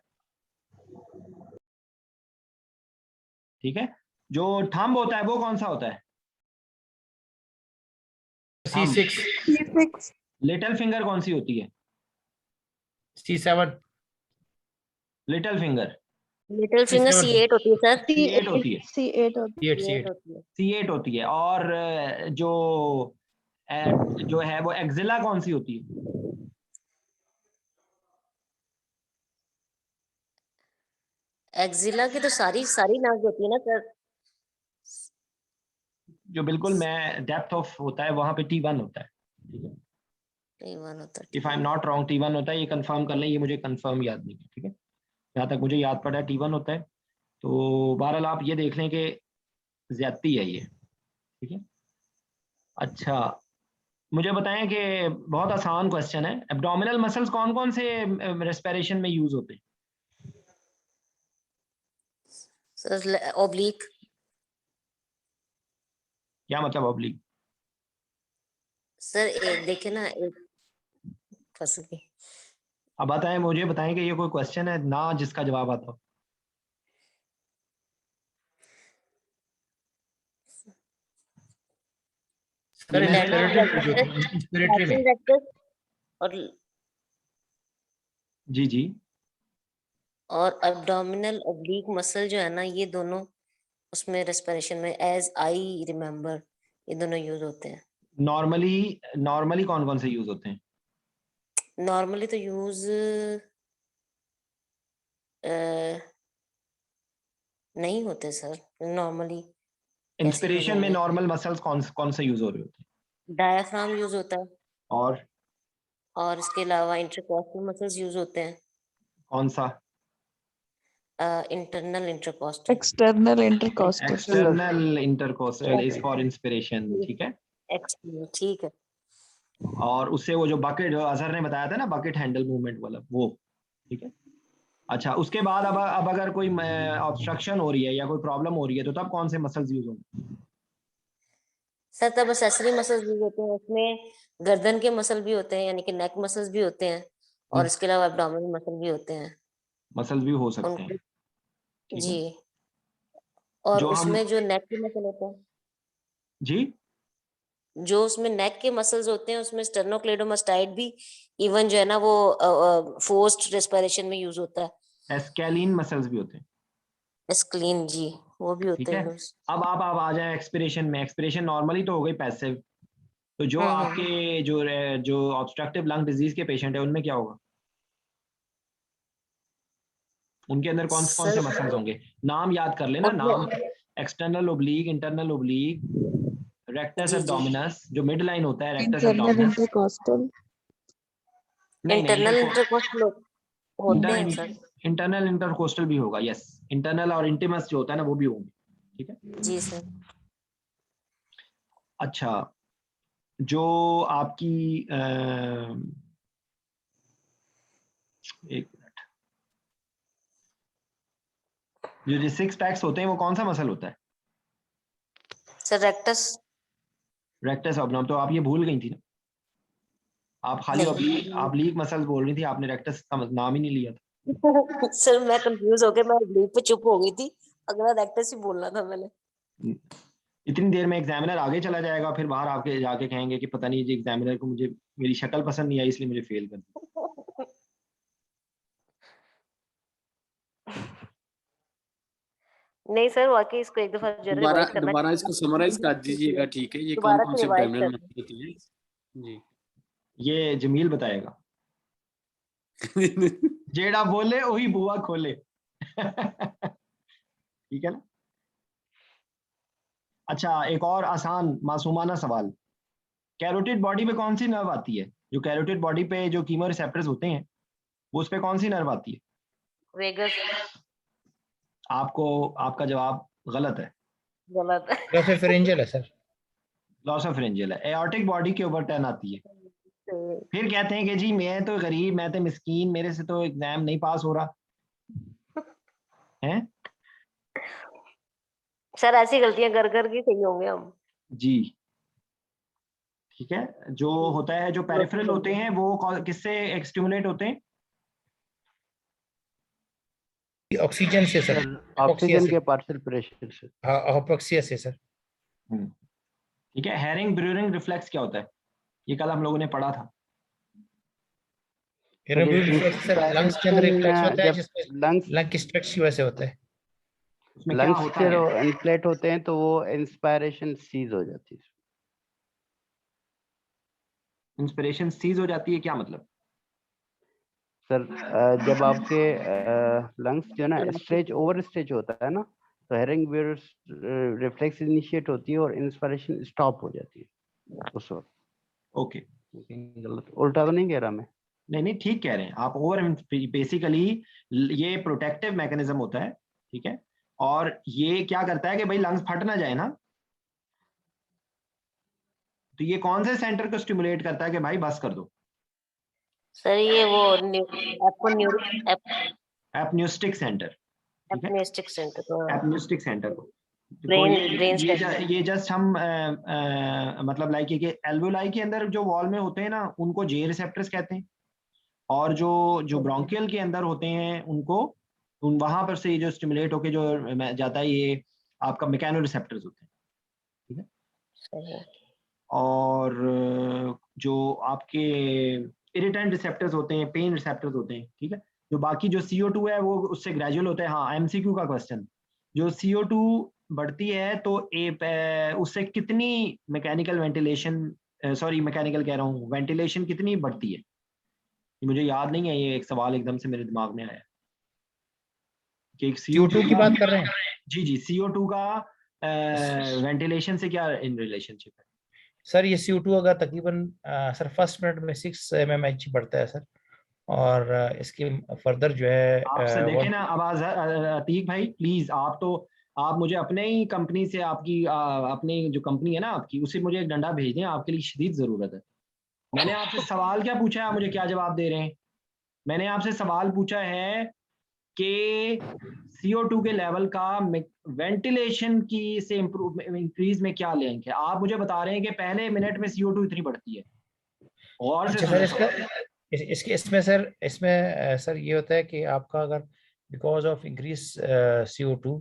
ठीक है, जो थंब होता है वो कौन सा होता है? C6। लिटिल फिंगर कौन सी होती है? C7। लिटिल फिंगर C8 होती है सर। C8 होती है। C8 होती है। और जो है वो एक्सिला कौन सी होती है? एक्सिला की तो सारी नर्व होती है ना सर। जो बिल्कुल मैं डेप्थ ऑफ होता है वहां पे T1 होता है। ठीक है, T1 होता है। If I am not wrong T1 होता है, ये कंफर्म कर लें, ये मुझे कंफर्म याद नहीं है। ठीक है, जहाँ तक मुझे याद पड़ा है T1 होता है। तो बहरहाल आप ये देख लें कि ज्यादती है ये। ठीक है, अच्छा मुझे बताएं कि बहुत आसान क्वेश्चन है, एब्डोमिनल मसल्स कौन कौन से रेस्पिरेशन में यूज होते हैं? Sir oblique. क्या मतलब ओब्लिक? सर देखे ना, एक फंस गई। अब बताएं, मुझे बताएं कि ये कोई क्वेश्चन है ना जिसका जवाब आता हो। जी जी, और एब्डोमिनल ओब्लिक मसल जो है ना, ये दोनों उसमें रेस्पिरेशन में एज आई रिमेम्बर ये दोनों यूज होते हैं। नॉर्मली कौन कौन से यूज होते हैं? नॉर्मली तो यूज नहीं होते सर। नॉर्मली इंस्पिरेशन में नॉर्मल मसल्स कौन से यूज हो रहे होते हैं? डायफ्राम यूज होता है और इसके अलावा इंटरकॉस्टल मसल्स यूज होते हैं। कौन सा? Internal intercostal. External intercostal. External intercostal is for inspiration. ठीक है, ठीक है। और उससे वो जो बकेट, जो अजहर ने बताया था ना, बकेट हैंडल मूवमेंट वाला, वो। ठीक है, अच्छा उसके बाद अब अगर कोई ऑब्स्ट्रक्शन हो रही है या कोई प्रॉब्लम हो रही है तो तब कौन से मसल्स यूज होंगे? सर तब एक्सेसरी मसल्स भी होते हैं, उसमें गर्दन के मसल भी होते हैं, यानी कि नेक मसल्स भी होते हैं, और इसके अलावा एब्डोमिनल मसल भी होते हैं। मसल्स भी हो सकते हैं। जी, और जो उसमें जो नेक के मसल होते हैं जी, जो उसमें नेक के मसल्स होते हैं उसमें स्टर्नोक्लेडोमास्टाइड भी इवन जो है ना वो फोर्स्ड रेस्पिरेशन में यूज होता है। एस्केलिन मसल्स भी होते हैं, एस्क्लीन जी वो भी ठीक होते है। हैं। अब आप आ जाए एक्सपिरेशन में। एक्सपिरेशन नॉर्मली तो हो गई पैसिव, तो जो आपके जो ऑब्स्ट्रक्टिव लंग डिजीज के पेशेंट है उनमें क्या होगा? उनके अंदर कौन से सर मसल्स होंगे? नाम याद कर लेना, नाम external oblique, internal oblique, rectus जी जी एब्डोमिनस, जो मिड लाइन होता है रेक्टस इंटरनल एब्डोमिनस। इंटरकोस्टल, नहीं इंटरनल इंटरकोस्टल होते हैं सर। इंटरनल इंटरकोस्टल भी होगा, यस। इंटरनल और इंटीमस जो होता है ना वो भी होंगे, ठीक है जी सर। अच्छा, जो आपकी एक मिनट, जो 6 पैक्स होते हैं वो कौन सा मसल होता है? Sir rectus. Rectus oblique. तो आप ये भूल गई थी ना, आप खाली ऑब्लीक मसल्स बोल रही थी, आपने रेक्टस का नाम ही नहीं लिया था। सर मैं कंफ्यूज हो गई, मैं ऑब्लीक पे चुप हो गई थी, अगला रेक्टस ही बोलना था मैंने। इतनी देर में एग्जामिनर आगे चला जाएगा, फिर बाहर आके जाके कहेंगे कि पता नहीं जी एग्जामिनर को मुझे मेरी शक्ल पसंद नहीं आई इसलिए मुझे फेल कर दिया। नहीं सर वाकई इसको एक दफा जरूर रिवाइज करना दोबारा इसको समराइज कर दीजिएगा, ठीक है? ये कौन दोबारा कौन से से रिवाइज एब्डोमिनल करना। मसल होती हैं जी? ये जमील बताएगा। जेड़ा बोले वही बुआ खोले। ठीक है ना। अच्छा, एक और आसान मासूमाना सवाल, कैरोटिड बॉडी में कौन सी नर्व आती है? जो कैरोटिड बॉडी पे जो कीमो रिसेप्टर्स होते हैं वो उस पे कौन सी नर्व आती है? वेगस। आपको आपका जवाब गलत है। गलत है। ग्लोसोफेरिंजियल है सर। ग्लोसोफेरिंजियल है। एओर्टिक बॉडी के ऊपर 10 आती है। फिर कहते हैं कि जी मैं तो गरीब, मैं तो मिस्कीन, मेरे से तो एग्जाम नहीं पास हो रहा है। सर ऐसी गलतियां कर कर के सही होंगे हम जी, ठीक है। जो होता है, जो पेरिफेरल होते हैं वो किससे स्टिमुलेट होते हैं? ऑक्सीजन से सर, ऑक्सीजन के पार्शियल प्रेशर से। हाँ, हाइपोक्सिया से सर। ठीक है। हैरिंग ब्रूरिंग रिफ्लेक्स क्या होता है? ये कल हम लोगों ने पढ़ा था। लंग्स के अंदर रिफ्लेक्स होता है जब जिसमें लंग्स लंग की स्ट्रक्चर की वजह से होता है। उसमें क्या लंग्स होता है? इन्फ्लेट होते हैं तो वो इंस्पायरेशन सीज हो जाती है। इंस्पिरेशन सीज हो जाती है, क्या मतलब? सर जब आपके लंग्स जो है ना स्ट्रेच ओवर स्ट्रेच होता है ना, तो हैरिंग ब्रूरिंग रिफ्लेक्स इनिशिएट होती है और इंस्पिरेशन स्टॉप हो जाती है उस वक्त। ओके, गलत उल्टा तो नहीं कह रहा मैं? नहीं ठीक कह रहे हैं आप। ओवर बेसिकली ये प्रोटेक्टिव मैकेनिज्म होता है, ठीक है। और ये क्या करता है कि भाई लंग्स फट ना जाए ना, तो ये कौन से सेंटर को स्टिमुलेट करता है कि भाई बस कर दो? सर ये वो एपन्यूस्टिक सेंटर, एपन्यूस्टिक सेंटर को, एपन्यूस्टिक सेंटर को। ब्रेन ये जस्ट हम मतलब लाइक ये एल्वोलाई के अंदर जो वॉल में होते हैं ना उनको जे रिसेप्टर्स कहते हैं, और जो ब्रोंकियल के अंदर होते हैं उनको वहां पर से जो स्टिमुलेट होके जो जाता है ये आपका मैकेनो रिसेप्टर्स होते हैं, ठीक है। और जो आपके इरिटेंट रिसेप्टर्स होते हैं, पेन रिसेप्टर्स होते हैं, ठीक है। जो बाकी जो CO2 है वो उससे ग्रेजुअल होता है। हाँ, MCQ का क्वेश्चन, जो CO2 बढ़ती है तो उससे कितनी मैकेनिकल वेंटिलेशन, सॉरी मैकेनिकल कह रहा हूँ, वेंटिलेशन कितनी बढ़ती है? मुझे याद नहीं है, ये एक सवाल एकदम से मेरे दिमाग में आया कि एक CO2 की बात कर रहे हैं। जी CO2 का वेंटिलेशन से क्या इन रिलेशनशिप है? सर ये CO2 अगर तकरीबन सर फर्स्ट मिनट में 6 mmHg बढ़ता है सर, और इसके फर्दर जो है आपसे देखें ना आवाज। अतीक भाई प्लीज, आप मुझे अपने ही कंपनी से, आपकी अपनी जो कंपनी है ना आपकी, उससे मुझे एक डंडा भेज दें, आपके लिए शदीद जरूरत है। मैंने आपसे सवाल क्या पूछा है, आप मुझे क्या जवाब दे रहे हैं? मैंने आपसे सवाल पूछा है कि CO2 के लेवल का वेंटिलेशन की से इंक्रीज में क्या लिंक है? आप मुझे बता रहे हैं कि पहले मिनट में CO2 इतनी बढ़ती है। और अच्छा सर, इसमें सर ये होता है कि आपका अगर बिकॉज ऑफ इंक्रीज CO2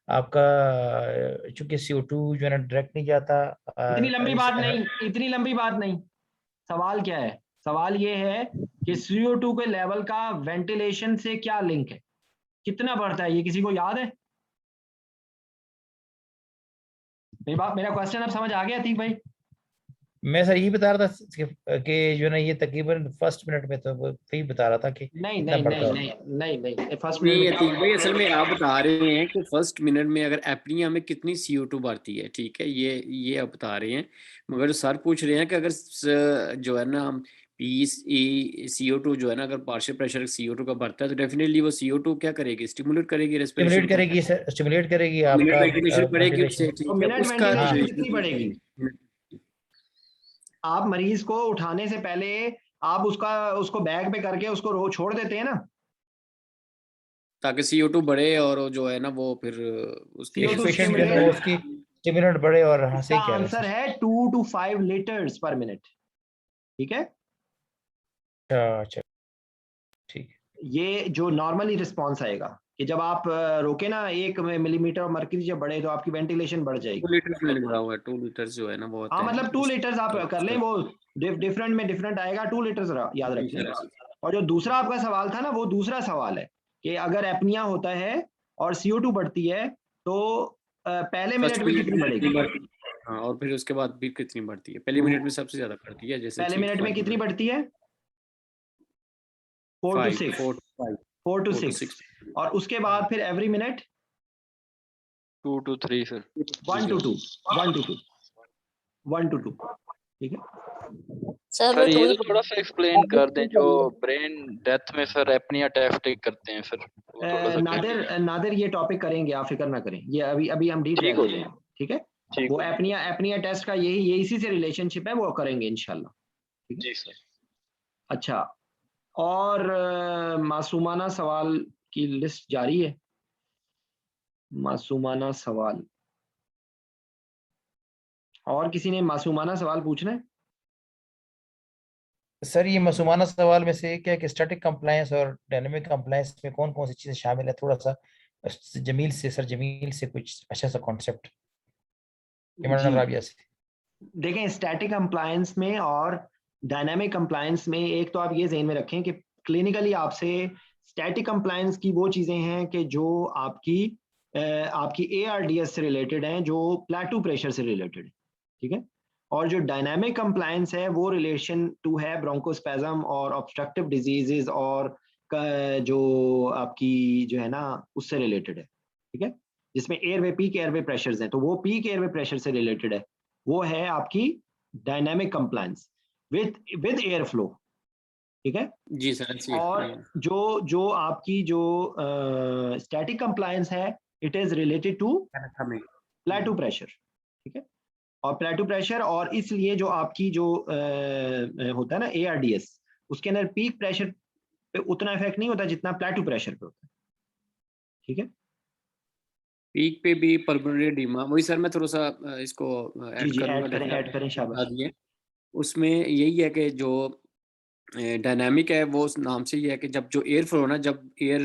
आपका चूंकि CO2 जो है ना डायरेक्ट नहीं जाता। इतनी लंबी बात नहीं, इतनी लंबी बात नहीं। सवाल क्या है? सवाल ये है कि CO2 के लेवल का वेंटिलेशन से क्या लिंक है, कितना बढ़ता है, ये किसी को याद है? मेरा क्वेश्चन अब समझ आ गया अतीक भाई? मैं सर यही बता रहा था कि जो है ना ये तकरीबन फर्स्ट मिनट में तो वही बता रहा था कि नहीं इतना नहीं बढ़ता नहीं है। नहीं नहीं नहीं फर्स्ट नहीं मिनट अतीक भाई, असल में आप बता रहे हैं कि फर्स्ट मिनट में अगर एपनिया में कितनी CO2 बढ़ती है, ठीक है, ये आप बता रहे हैं। मगर सर पूछ रहे हैं कि अगर जो है ना CO2 जो है ना, अगर पार्शियल प्रेशर CO2 का बढ़ता है तो डेफिनेटली वो CO2 क्या करेगी, स्टिमुलेट करेगी रेस्पिरेशन स्टिमुलेट करेगी सर, स्टिमुलेट करेगी मिनट आपका वेंटिलेशन बढ़ेगी उससे, वेंटिलेशन। ठीक तो है, मिनट उसका वेंटिलेशन relation कितनी बढ़ेगी? आप मरीज को उठाने से पहले आप उसको बैग पे करके उसको रो छोड़ देते हैं ना, ताकि CO2 बढ़े और वो जो है ना वो फिर उसकी CO2 पेशेंट जो है ना वो उसकी स्टिमुलेंट बढ़े और हाँ इसका सही कह रहे हैं आंसर सर। है 2 to 5 लीटर्स पर मिनट। ठीक है, अच्छा ठीक है। ये जो नॉर्मली रिस्पॉन्स आएगा कि जब आप रोके ना 1 मिलीमीटर और मर्क्यूरी जब बढ़े तो आपकी वेंटिलेशन बढ़ जाएगी। 2 लीटर में बढ़ा हुआ है, 2 लीटर जो है ना वो हाँ होता है। मतलब 2 लीटर्स आप कर लें, वो डिफरेंट में डिफरेंट आएगा, 2 लीटर्स याद रखिए। और जो दूसरा आपका सवाल था ना, वो दूसरा सवाल है कि अगर एपनिया होता है और CO2 बढ़ती है तो पहले मिनट में कितनी बढ़ेगी? हाँ, और फिर उसके बाद भी कितनी बढ़ती है? पहले मिनट में सबसे ज्यादा बढ़ती है, जैसे पहले मिनट में कितनी बढ़ती है? 4 to 6, 4 to 6। और उसके बाद फिर every minute 2 to 3 sir. 1 to 2, 1 to 2, 1 to 2। ठीक है सर सर ये तो थोड़ा सा एक्सप्लेन कर दें, जो ब्रेन डेथ में सर एपनिया टेस्ट करते हैं सर, वो थोड़ा सा नादिर ये टॉपिक करेंगे, आप फिकर ना करें, ये अभी हम डील कर रहे हैं। ठीक है, वो एपनिया टेस्ट का ये इसी से रिलेशनशिप है, वो करेंगे इंशाल्लाह। जी सर। अच्छा, और मासूमाना सवाल की लिस्ट जारी है। मासूमाना सवाल, और किसी ने मासूमाना सवाल पूछना है? सर ये मासूमाना सवाल में से क्या है कि स्टैटिक कंप्लायंस और डायनामिक कंप्लायंस में कौन कौन सी चीजें शामिल है, थोड़ा सा जमील से कुछ अच्छा सा कॉन्सेप्ट इमरान राबिया से। देखें, स्टैटिक कंप्लायंस में और डायनामिक कंप्लायंस में एक तो आप ये ज़हन में रखें कि क्लिनिकली आपसे स्टैटिक कंप्लायंस की वो चीज़ें हैं कि जो आपकी ARDS से रिलेटेड हैं, जो प्लेटू प्रेशर से रिलेटेड है। ठीक है, और जो डायनामिक कंप्लायंस है वो रिलेशन टू है ब्रोंकोस्पेज्म और ऑब्स्ट्रक्टिव डिजीजेस और जो आपकी जो है ना उससे रिलेटेड है। ठीक है, जिसमें पीक एयरवे प्रेशर्स हैं, तो वो पीक एयरवे प्रेशर से रिलेटेड है, वो है आपकी dynamic compliance with air flow. ठीक है जी सर। और जो आपकी जो स्टैटिक कंप्लायंस है, it is related to plateau pressure. ठीक है, और प्लेटू प्रेशर, और इसलिए जो आपकी जो होता है ना ARDS, उसके अंदर पीक प्रेशर पे उतना इफेक्ट नहीं होता जितना प्लेटू प्रेशर पे होता है। ठीक है, पीक पे भी पल्मोनरी एडिमा, वही सर मैं थोड़ा सा इसको जी जी ऐड करें शाबाश। उसमें यही है कि जो डायनामिक है वो उस नाम से ही है कि जब जो एयर फ्लो ना, जब एयर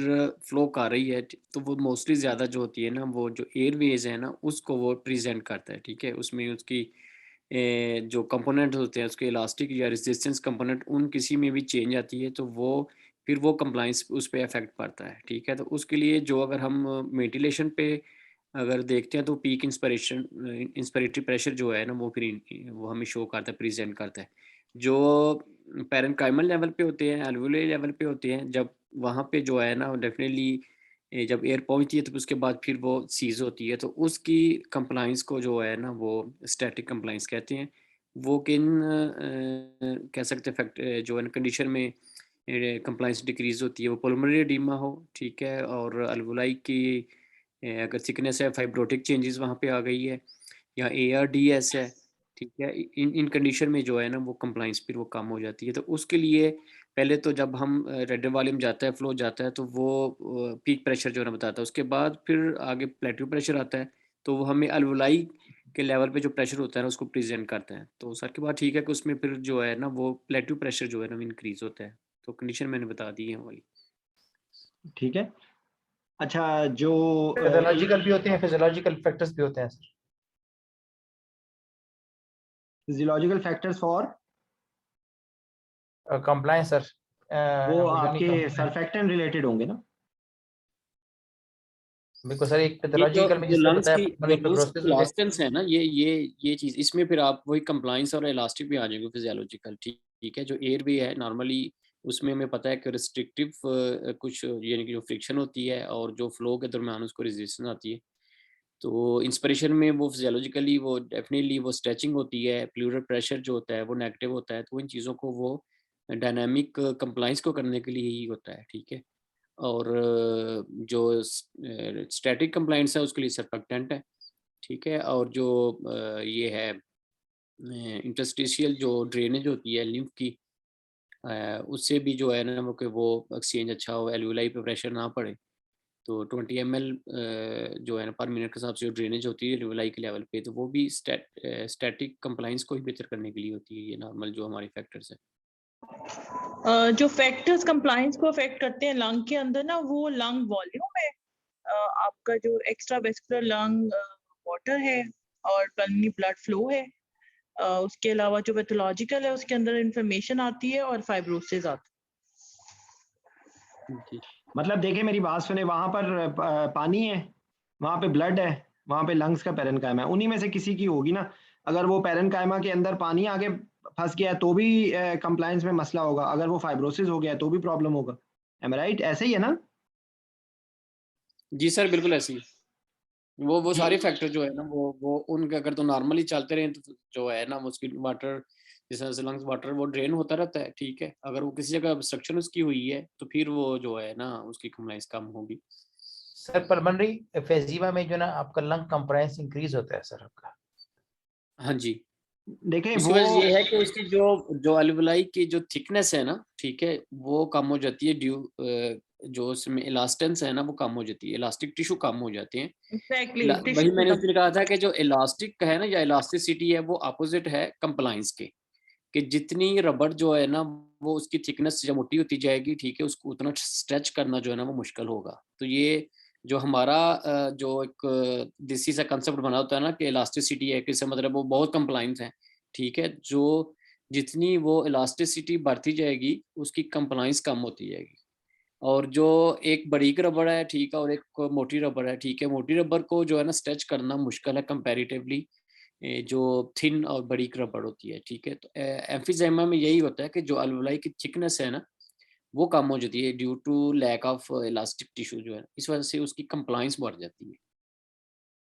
फ्लो कर रही है तो वो मोस्टली ज़्यादा जो होती है ना, वो जो एयरवेज है ना उसको वो प्रेजेंट करता है। ठीक है, उसमें उसकी जो कंपोनेंट होते हैं उसके इलास्टिक या रेजिस्टेंस कंपोनेंट उन किसी में भी चेंज आती है तो वो फिर वो कंप्लाइंस उस पर इफेक्ट पड़ता है। ठीक है, तो उसके लिए जो अगर हम वेंटिलेशन पे अगर देखते हैं तो पीक इंस्पिरेटरी प्रेशर जो है ना वो फिर वो हमें शो करता है, प्रेजेंट करता है। जो पैरेन्काइमल लेवल पे होते हैं, एल्वुलरी लेवल पे होते हैं, जब वहाँ पे जो है ना डेफिनेटली जब एयर पहुँचती है तो उसके बाद फिर वो सीज होती है, तो उसकी कंप्लाइंस को जो है ना वो स्टैटिक कंप्लाइंस कहते हैं। वो किन कह सकते हैं फैक्ट जो है कंडीशन में कंप्लाइंस डिक्रीज होती है, वो पल्मोनरी एडिमा हो, ठीक है, और अल्वुलाई की अगर थिकनेस है, फाइब्रोटिक चेंजेस वहाँ पे आ गई है, या ARDS है, ठीक है, इन कंडीशन में जो है ना वो कंप्लाइंस फिर वो कम हो जाती है। तो उसके लिए पहले तो जब हम रेडर वॉल्यूम जाता है, फ्लो जाता है, तो वो पीक प्रेशर जो है ना बताता है, उसके बाद फिर आगे प्लेटू प्रेशर आता है, तो वो हमें अल्वुलाई के लेवल पे जो प्रेशर होता है ना उसको प्रेजेंट करता है। तो सर की बात ठीक है कि उसमें फिर जो है ना वो प्लेटू प्रेशर जो है ना इंक्रीज होता है। तो कंडीशन मैंने बता दी है वाली। ठीक है, अच्छा, जो फिजियोलॉजिकल भी होते हैं, फिजियोलॉजिकल फैक्टर्स भी होते हैं sir. Physiological factors for compliance sir, वो यूनिक आपके सरफेक्टेंट रिलेटेड होंगे ना? बिल्कुल सर, एक ये जो फिजियोलॉजिकल में जो जिसने लंग्स बताया की जो pulmonary लंग्स fibrosis की हो गया। इलास्टेंस है ना, ये चीज, इसमें फिर आप वही कंप्लायंस और इलास्टिक भी आ जाएंगे फिजियोलॉजिकल। ठीक है, जो एयर भी है नॉर्मली, उसमें हमें पता है कि रिस्ट्रिक्टिव कुछ यानी कि जो फ्रिक्शन होती है और जो फ्लो के दरमियान उसको रेजिस्टेंस आती है। तो इंस्पिरेशन में वो फिजियोलॉजिकली वो डेफिनेटली वो स्ट्रेचिंग होती है, प्लूरल प्रेशर जो होता है वो नेगेटिव होता है, तो इन चीज़ों को वो डायनामिक कंप्लाइंस को करने के लिए ही होता है। ठीक है, और जो स्टैटिक कंप्लाइंस है उसके लिए सर्फेक्टेंट है। ठीक है, और जो ये है इंटरस्टिशियल जो ड्रेनेज होती है लिम्फ की, उससे भी जो है ना वो कि वो एक्सचेंज अच्छा हो, एल्वुलाई पे प्रेशर ना पड़े। तो 20 ml जो है ना पर मिनट के हिसाब से जो ड्रेनेज होती है एल्वुलाई के लेवल पे, तो वो भी स्टैटिक कंप्लाइंस को ही बेहतर करने के लिए होती है। ये नॉर्मल जो हमारे फैक्टर्स है। जो फैक्टर्स कंप्लायंस को अफेक्ट करते हैं लंग के अंदर ना, वो लंग वॉल्यूम है, आपका जो एक्स्ट्रा वेस्कुलर लंग वाटर है, और पल्मोनरी ब्लड फ्लो है। उसके अलावा जो पैथोलॉजिकल है उसके अंदर इंफॉर्मेशन आती है और फाइब्रोसिस आती जी मतलब देखिए मेरी बात सुने, वहां पर पानी है, वहां पे ब्लड है, वहां पे लंग्स का पैरेनकाइमा है, उन्हीं में से किसी की होगी ना। अगर वो पैरेनकाइमा के अंदर पानी आगे फंस गया है तो भी कंप्लायंस में मसला होगा, अगर वो फाइब्रोसिस हो गया है तो भी प्रॉब्लम होगा। Am right? ऐसे ही है ना? जी सर, बिल्कुल ऐसे ही। वो ये सारे फैक्टर जो है ना वो उनके अगर तो नॉर्मली चलते रहे तो जो है ना वो उसकी वाटर, जैसे लंग्स वाटर वो ड्रेन होता रहता है। ठीक है, अगर वो किसी जगह ऑब्स्ट्रक्शन उसकी हुई है तो फिर वो जो है ना उसकी कंप्लाइंस कम होगी। सर पल्मोनरी एफेजिमा में जो ना आपका लंग कंप्लायंस इंक्रीज होता है सर आपका। हाँ जी, देखें इसकी वो वजह ये है कि उसकी जो एल्वुलाई की जो थिकनेस है ना, ठीक है, वो कम हो जाती है ड्यू जो उसमें इलास्टेंस है ना वो कम हो जाती है, इलास्टिक टिश्यू कम हो जाते हैं। है। एग्जैक्टली, वही मैंने उसमें कहा था कि जो इलास्टिक है ना या इलास्टिसिटी है वो अपोजिट है कंप्लायंस के, कि जितनी रबड़ जो है ना वो उसकी थिकनेस जब मोटी होती जाएगी, ठीक है, उसको उतना स्ट्रेच करना जो है ना वो मुश्किल होगा। तो ये जो हमारा जो एक देसी सा कंसेप्ट बना होता है ना कि इलास्टिसिटी है, किससे मतलब वो बहुत कंप्लायंस है। ठीक है, जो जितनी वो इलास्टिसिटी बढ़ती जाएगी उसकी कंप्लायंस कम होती जाएगी। और जो एक बारीक रबड़ है, ठीक है, और एक मोटी रबड़ है, ठीक है, मोटी रबड़ को जो है ना स्ट्रेच करना मुश्किल है कंपैरेटिवली जो थिन और बारीक रबड़ होती है। ठीक है, तो एम्फीजेमा में यही होता है कि जो अल्वुलाई की थिकनेस है ना वो कम हो जाती है due to lack of elastic tissue जो है, इस वजह से उसकी कंप्लायंस बढ़ जाती है।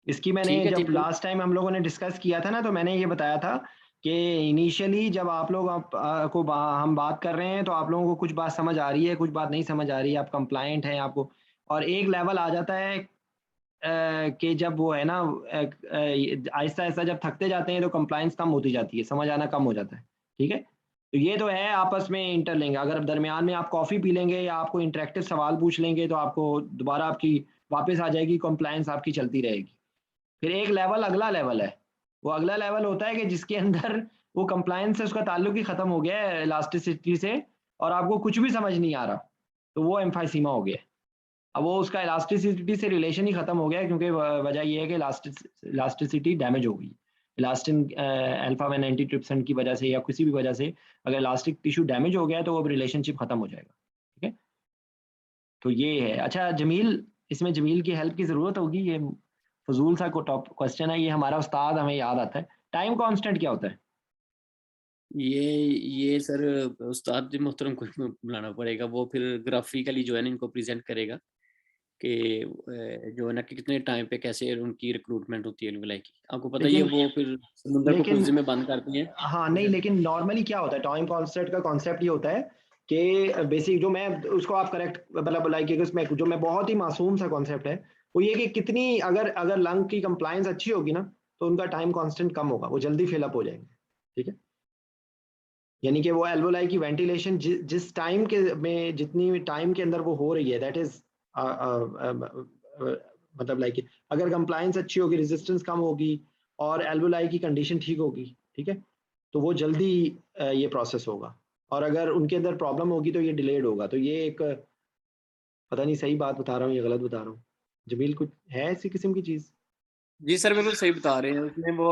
इसकी मैंने ठीक है जब दीपक। लास्ट टाइम हम लोगों ने डिस्कस किया था ना, तो मैंने ये बताया था कि इनिशियली जब आप लोग हम बात कर रहे हैं तो आप लोगों को कुछ बात समझ आ रही है, कुछ बात नहीं समझ आ रही है, आप कंप्लायंट हैं आपको, और एक लेवल आ जाता है कि जब वो है ना आहिस्ता आहिस्ता जब थकते जाते हैं तो कंप्लायंस कम होती जाती है, समझ आना कम हो जाता है। ठीक है, तो ये तो है आपस में इंटरलिंक। अगर दरमियान में आप कॉफ़ी पी लेंगे या आपको इंटरेक्टिव सवाल पूछ लेंगे तो आपको दोबारा आपकी वापस आ जाएगी, कंप्लायंस आपकी चलती रहेगी। फिर एक लेवल अगला लेवल है, वो अगला लेवल होता है कि जिसके अंदर वो कंप्लायंस से उसका ताल्लुक ही खत्म हो गया है इलास्टिसिटी से, और आपको कुछ भी समझ नहीं आ रहा, तो वो एम्फाइसीमा हो गया। अब वो उसका इलास्टिसिटी से रिलेशन ही खत्म हो गया है, क्योंकि वजह ये है कि इलास्टिसिटी डैमेज हो गई। इलास्टिन अल्फा वन एंटीट्रिप्सिन की वजह से या किसी भी वजह से अगर इलास्टिक टिश्यू डैमेज हो गया है तो वो रिलेशनशिप खत्म हो जाएगा। ठीक है, तो ये है। अच्छा जमील, इसमें जमील की हेल्प की जरूरत होगी, ये फजूल सा को टॉप क्वेश्चन है, ये हमारा उस्ताद हमें याद आता है। टाइम कांस्टेंट क्या होता है? ये सर उस्ताद जी मोहतरम को बुलाना पड़ेगा, वो फिर ग्राफिकली जो है ना इनको प्रेजेंट करेगा कि जो है ना कि कितने टाइम पे कैसे उनकी रिक्रूटमेंट होती है एल्वुलाई की। आपको पता ही है लेकिन वो फिर समुद्र को लेकिन कुब्जे में बंद करती हैं। हाँ नहीं, लेकिन नॉर्मली क्या होता है, टाइम कॉन्सेप्ट का कॉन्सेप्ट ये होता है कि बेसिक जो मैं उसको आप करेक्ट मतलब लाइक उसमें जो मैं बहुत ही मासूम सा कॉन्सेप्ट है वो ये कि कितनी अगर अगर लंग की कंप्लायंस अच्छी होगी ना तो उनका टाइम कांस्टेंट कम होगा, वो जल्दी फिलअप हो जाएंगे। ठीक है, यानी कि वो एल्वोलाई की वेंटिलेशन जिस टाइम के में जितनी टाइम के अंदर वो हो रही है दैट इज मतलब लाइक अगर कंप्लायंस अच्छी होगी, रेजिस्टेंस कम होगी और एल्वोलाई की कंडीशन ठीक होगी, ठीक है, तो वो जल्दी ये प्रोसेस होगा। और अगर उनके अंदर प्रॉब्लम होगी तो ये डिलेड होगा। तो ये एक पता नहीं सही बात बता रहा हूँ या गलत बता रहा हूँ। जमील, कुछ है ऐसी किस्म की चीज? जी सर बिल्कुल सही बता रहे हैं। उसमें वो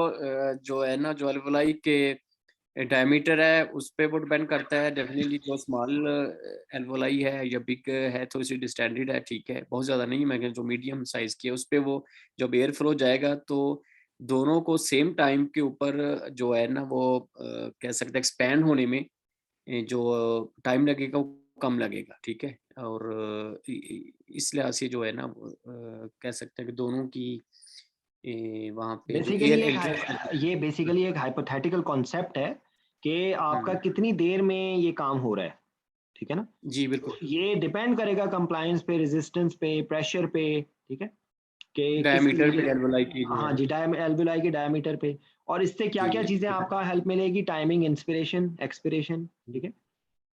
जो है ना, जो एल्वोलाई के डायमीटर है उस पे वो डिपेंड करता है। डेफिनेटली जो स्मॉल एल्वोलाई है या बिग है थोड़ी सी डिस्टेंडेड है, ठीक है, बहुत ज़्यादा नहीं, मैं जो मीडियम साइज की है उस पे वो जब एयर फ्लो जाएगा तो दोनों को सेम टाइम के ऊपर जो है ना वो कह सकते हैं एक्सपैंड होने में जो टाइम लगेगा वो कम लगेगा, ठीक है। और इस लिहाज से जो है ना कह सकते हैं कि दोनों की वहाँ पे जो बेसिकली एयर ये बेसिकली एक हाइपोथेटिकल कॉन्सेप्ट है कि आपका कितनी देर में ये काम हो रहा है, ठीक है ना? जी बिल्कुल, ये डिपेंड करेगा कंप्लायंस पे, रेजिस्टेंस पे, प्रेशर पे, ठीक है, कि डायमीटर पे एल्वोलाई की जो हाँ है। जी, एल्वुलाई के डायमीटर पे। और इससे क्या क्या जी चीजें आपका हेल्प मिलेगी? टाइमिंग, इंस्पिरेशन, एक्सपिरेशन, ठीक है,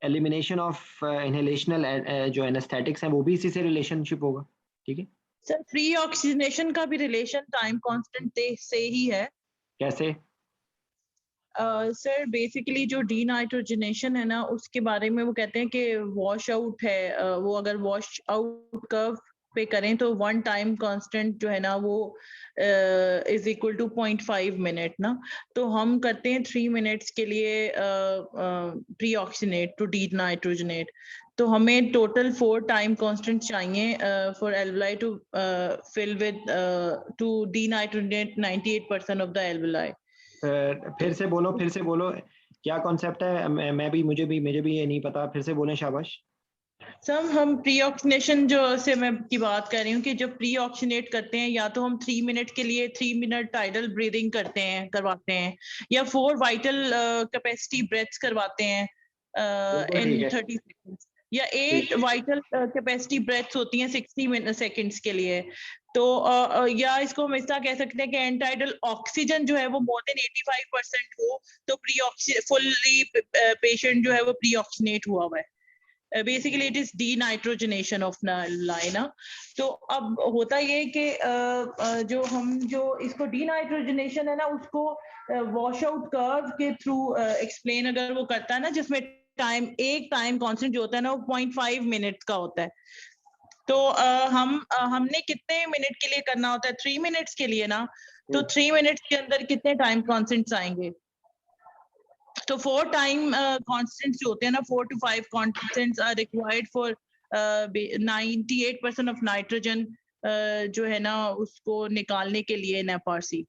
एलिमिनेशन ऑफ इनहेलेशनल जो एनेस्थेटिक्स हैं वो भी इसी से रिलेशनशिप होगा, ठीक है। सर फ्री ऑक्सीजनेशन का भी रिलेशन टाइम कांस्टेंट से ही है। कैसे? सर बेसिकली जो डीनाइट्रोजनेशन है ना, उसके बारे में वो कहते हैं कि वॉश आउट है, वो अगर वॉश आउट कर्व पे करें तो वन टाइम कांस्टेंट जो है ना वो इज इक्वल टू 0.5 मिनट ना। तो हम करते हैं 3 मिनट्स के लिए प्री ऑक्सीनेट टू डीनाइट्रोजनेट। तो हमें टोटल 4 टाइम कांस्टेंट चाहिए for alveoli to fill with to denitrogenate 98% of the alveoli. फिर से बोलो, फिर से बोलो, क्या कॉन्सेप्ट है? मैं भी मुझे भी ये नहीं पता, फिर से बोलें, शाबाश। सर हम प्री ऑक्सीनेशन जो से मैं की बात कर रही हूँ कि जब प्री ऑक्सीनेट करते हैं या तो हम 3 मिनट के लिए 3 मिनट टाइडल ब्रीदिंग करवाते हैं या 4 वाइटल कैपेसिटी ब्रेथ्स करवाते हैं बिल्कुल ठीक इन है। 30 सेकंड्स, या 8 वाइटल कैपेसिटी ब्रेथ्स होती हैं 60 सेकंड्स के लिए। तो या इसको हम ऐसा कह सकते हैं कि एंटाइडल ऑक्सीजन जो है वो मोर देन 85% हो तो फुल्ली पेशेंट जो है वो प्री ऑक्सीनेट हुआ हुआ है। बेसिकली इट इज डीनाइट्रोजनेशन ऑफ लाइना। तो अब होता ये कि जो इसको डीनाइट्रोजनेशन है ना, उसको वॉश आउट कर्व के थ्रू एक्सप्लेन अगर वो करता है ना, जिसमें एक टाइम कांस्टेंट जो होता है ना वो 0.5 मिनट का होता है। तो हमने कितने मिनट के लिए करना होता है? 3 मिनट्स के लिए ना। तो 3 मिनट्स के अंदर कितने टाइम कांस्टेंट्स आएंगे? तो 4 टाइम कांस्टेंट्स जो होते हैं ना, 4 to 5 constants are required for 98% of nitrogen जो है ना उसको निकालने के लिए इन एफआरसी।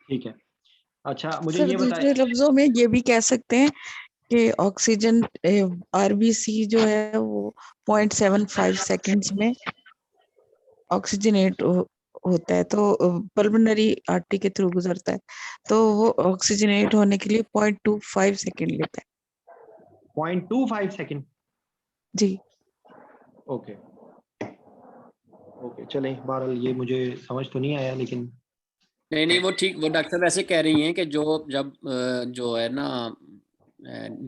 ठीक है, अच्छा मुझे सर ये दूसरे बताएं। लफ्जों में ये भी कह सकते हैं कि ऑक्सीजन आरबीसी जो है वो 0.75 सेकंड्स में ऑक्सीजनेट होता है, तो पल्मोनरी आर्टरी के थ्रू गुजरता है, तो वो ऑक्सीजनेट होने के लिए 0.25 सेकंड लेता है। 0.25 सेकंड? जी ओके ओके, चलें, बहरहाल ये मुझे समझ तो नहीं आया, लेकिन नहीं वो ठीक, वो डॉक्टर साहब ऐसे कह रही हैं कि जो जब जो है ना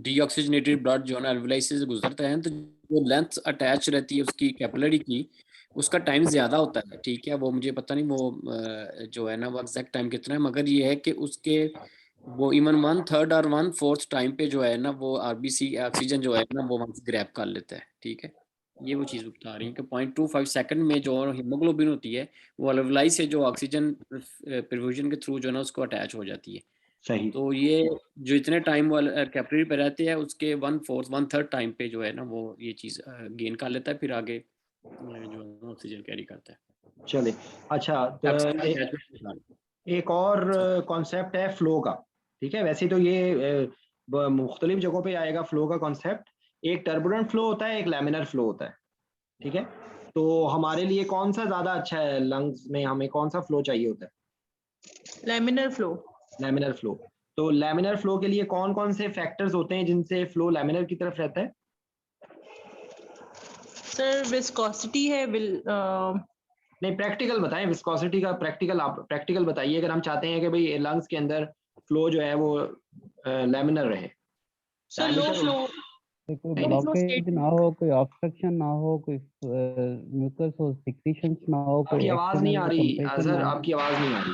डीऑक्सीजनेटेड ब्लड जो है ना एल्वुलाई से गुजरता है तो जो लेंथ अटैच रहती है उसकी कैपिलरी की, उसका टाइम ज्यादा होता है, ठीक है। वो मुझे पता नहीं वो जो है ना वो एग्जैक्ट टाइम कितना है, मगर ये है कि उसके वो इवन 1/3 और 1/4 टाइम पे जो है ना वो आरबीसी ऑक्सीजन जो है ना वो वहां से ग्रैब कर लेता है, ठीक है। ये वो चीज बता रही है कि 0.25 सेकंड में जो हीमोग्लोबिन होती है वो एल्वुलाई से जो ऑक्सीजन परफ्यूजन के थ्रू जो है ना उसको अटैच हो जाती है। सही। तो ये जो इतने टाइम वो कैपिलरी पे रहते हैं उसके 1/4 टाइम पे जो है ना वो ये चीज गेन कर लेता है, फिर आगे जो ऑक्सीजन कैरी करता है। चले, अच्छा तो एक और कॉन्सेप्ट है फ्लो का, ठीक है। वैसे तो ये मुख्तलिफ जगहों पे आएगा फ्लो का कॉन्सेप्ट। एक टर्बुलेंट फ्लो होता है, एक लैमिनर फ्लो होता है, ठीक है। तो हमारे लिए कौन सा ज्यादा अच्छा है? लंग्स में हमें कौन सा फ्लो चाहिए होता है? Laminar flow. Laminar flow. तो लैमिनर फ्लो के लिए कौन कौन से फैक्टर्स होते हैं जिनसे फ्लो लैमिनर की तरफ रहता है? सर विस्कोसिटी है, नहीं, प्रैक्टिकल बताएं, विस्कोसिटी का प्रैक्टिकल, आप प्रैक्टिकल बताइए अगर हम चाहते हैं कि भाई लंग्स के अंदर फ्लो जो है वो लैमिनर रहे। सर लो फ्लो, कोई ब्लॉकेज ना हो, कोई ऑब्स्ट्रक्शन ना हो, कोई म्यूकस हो, सिक्रीशंस ना हो, कोई आपकी आवाज नहीं आ रही कंप्रेशन सर, ना हो। आपकी आवाज नहीं आ रही।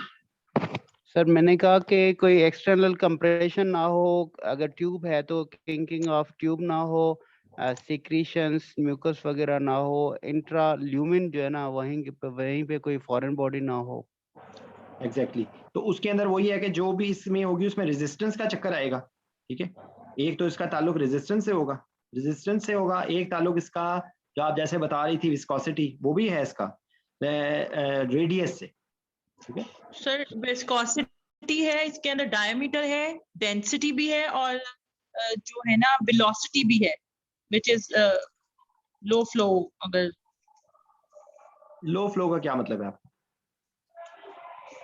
सर मैंने कहा कि कोई एक्सटर्नल कंप्रेशन ना हो, अगर ट्यूब है तो किंकिंग ऑफ ट्यूब ना हो, सिक्रीशंस म्यूकस वगैरह ना हो, इंट्राल्यूमिन जो है ना वहीं पे कोई फॉरेन बॉडी ना हो। एग्जैक्टली तो उसके अंदर वही है कि जो भी इसमें होगी उसमें रेजिस्टेंस का चक्कर आएगा, ठीक है। एक तो इसका ताल्लुक रेजिस्टेंस से होगा, एक ताल्लुक इसका जो आप जैसे बता रही थी विस्कोसिटी, वो भी है इसका रेडियस से, ठीक है। सर विस्कोसिटी है, इसके अंदर डायमीटर है, डेंसिटी भी है, और जो है ना वेलोसिटी भी है, विच इज लो फ्लो। अगर लो फ्लो का क्या मतलब है आपको?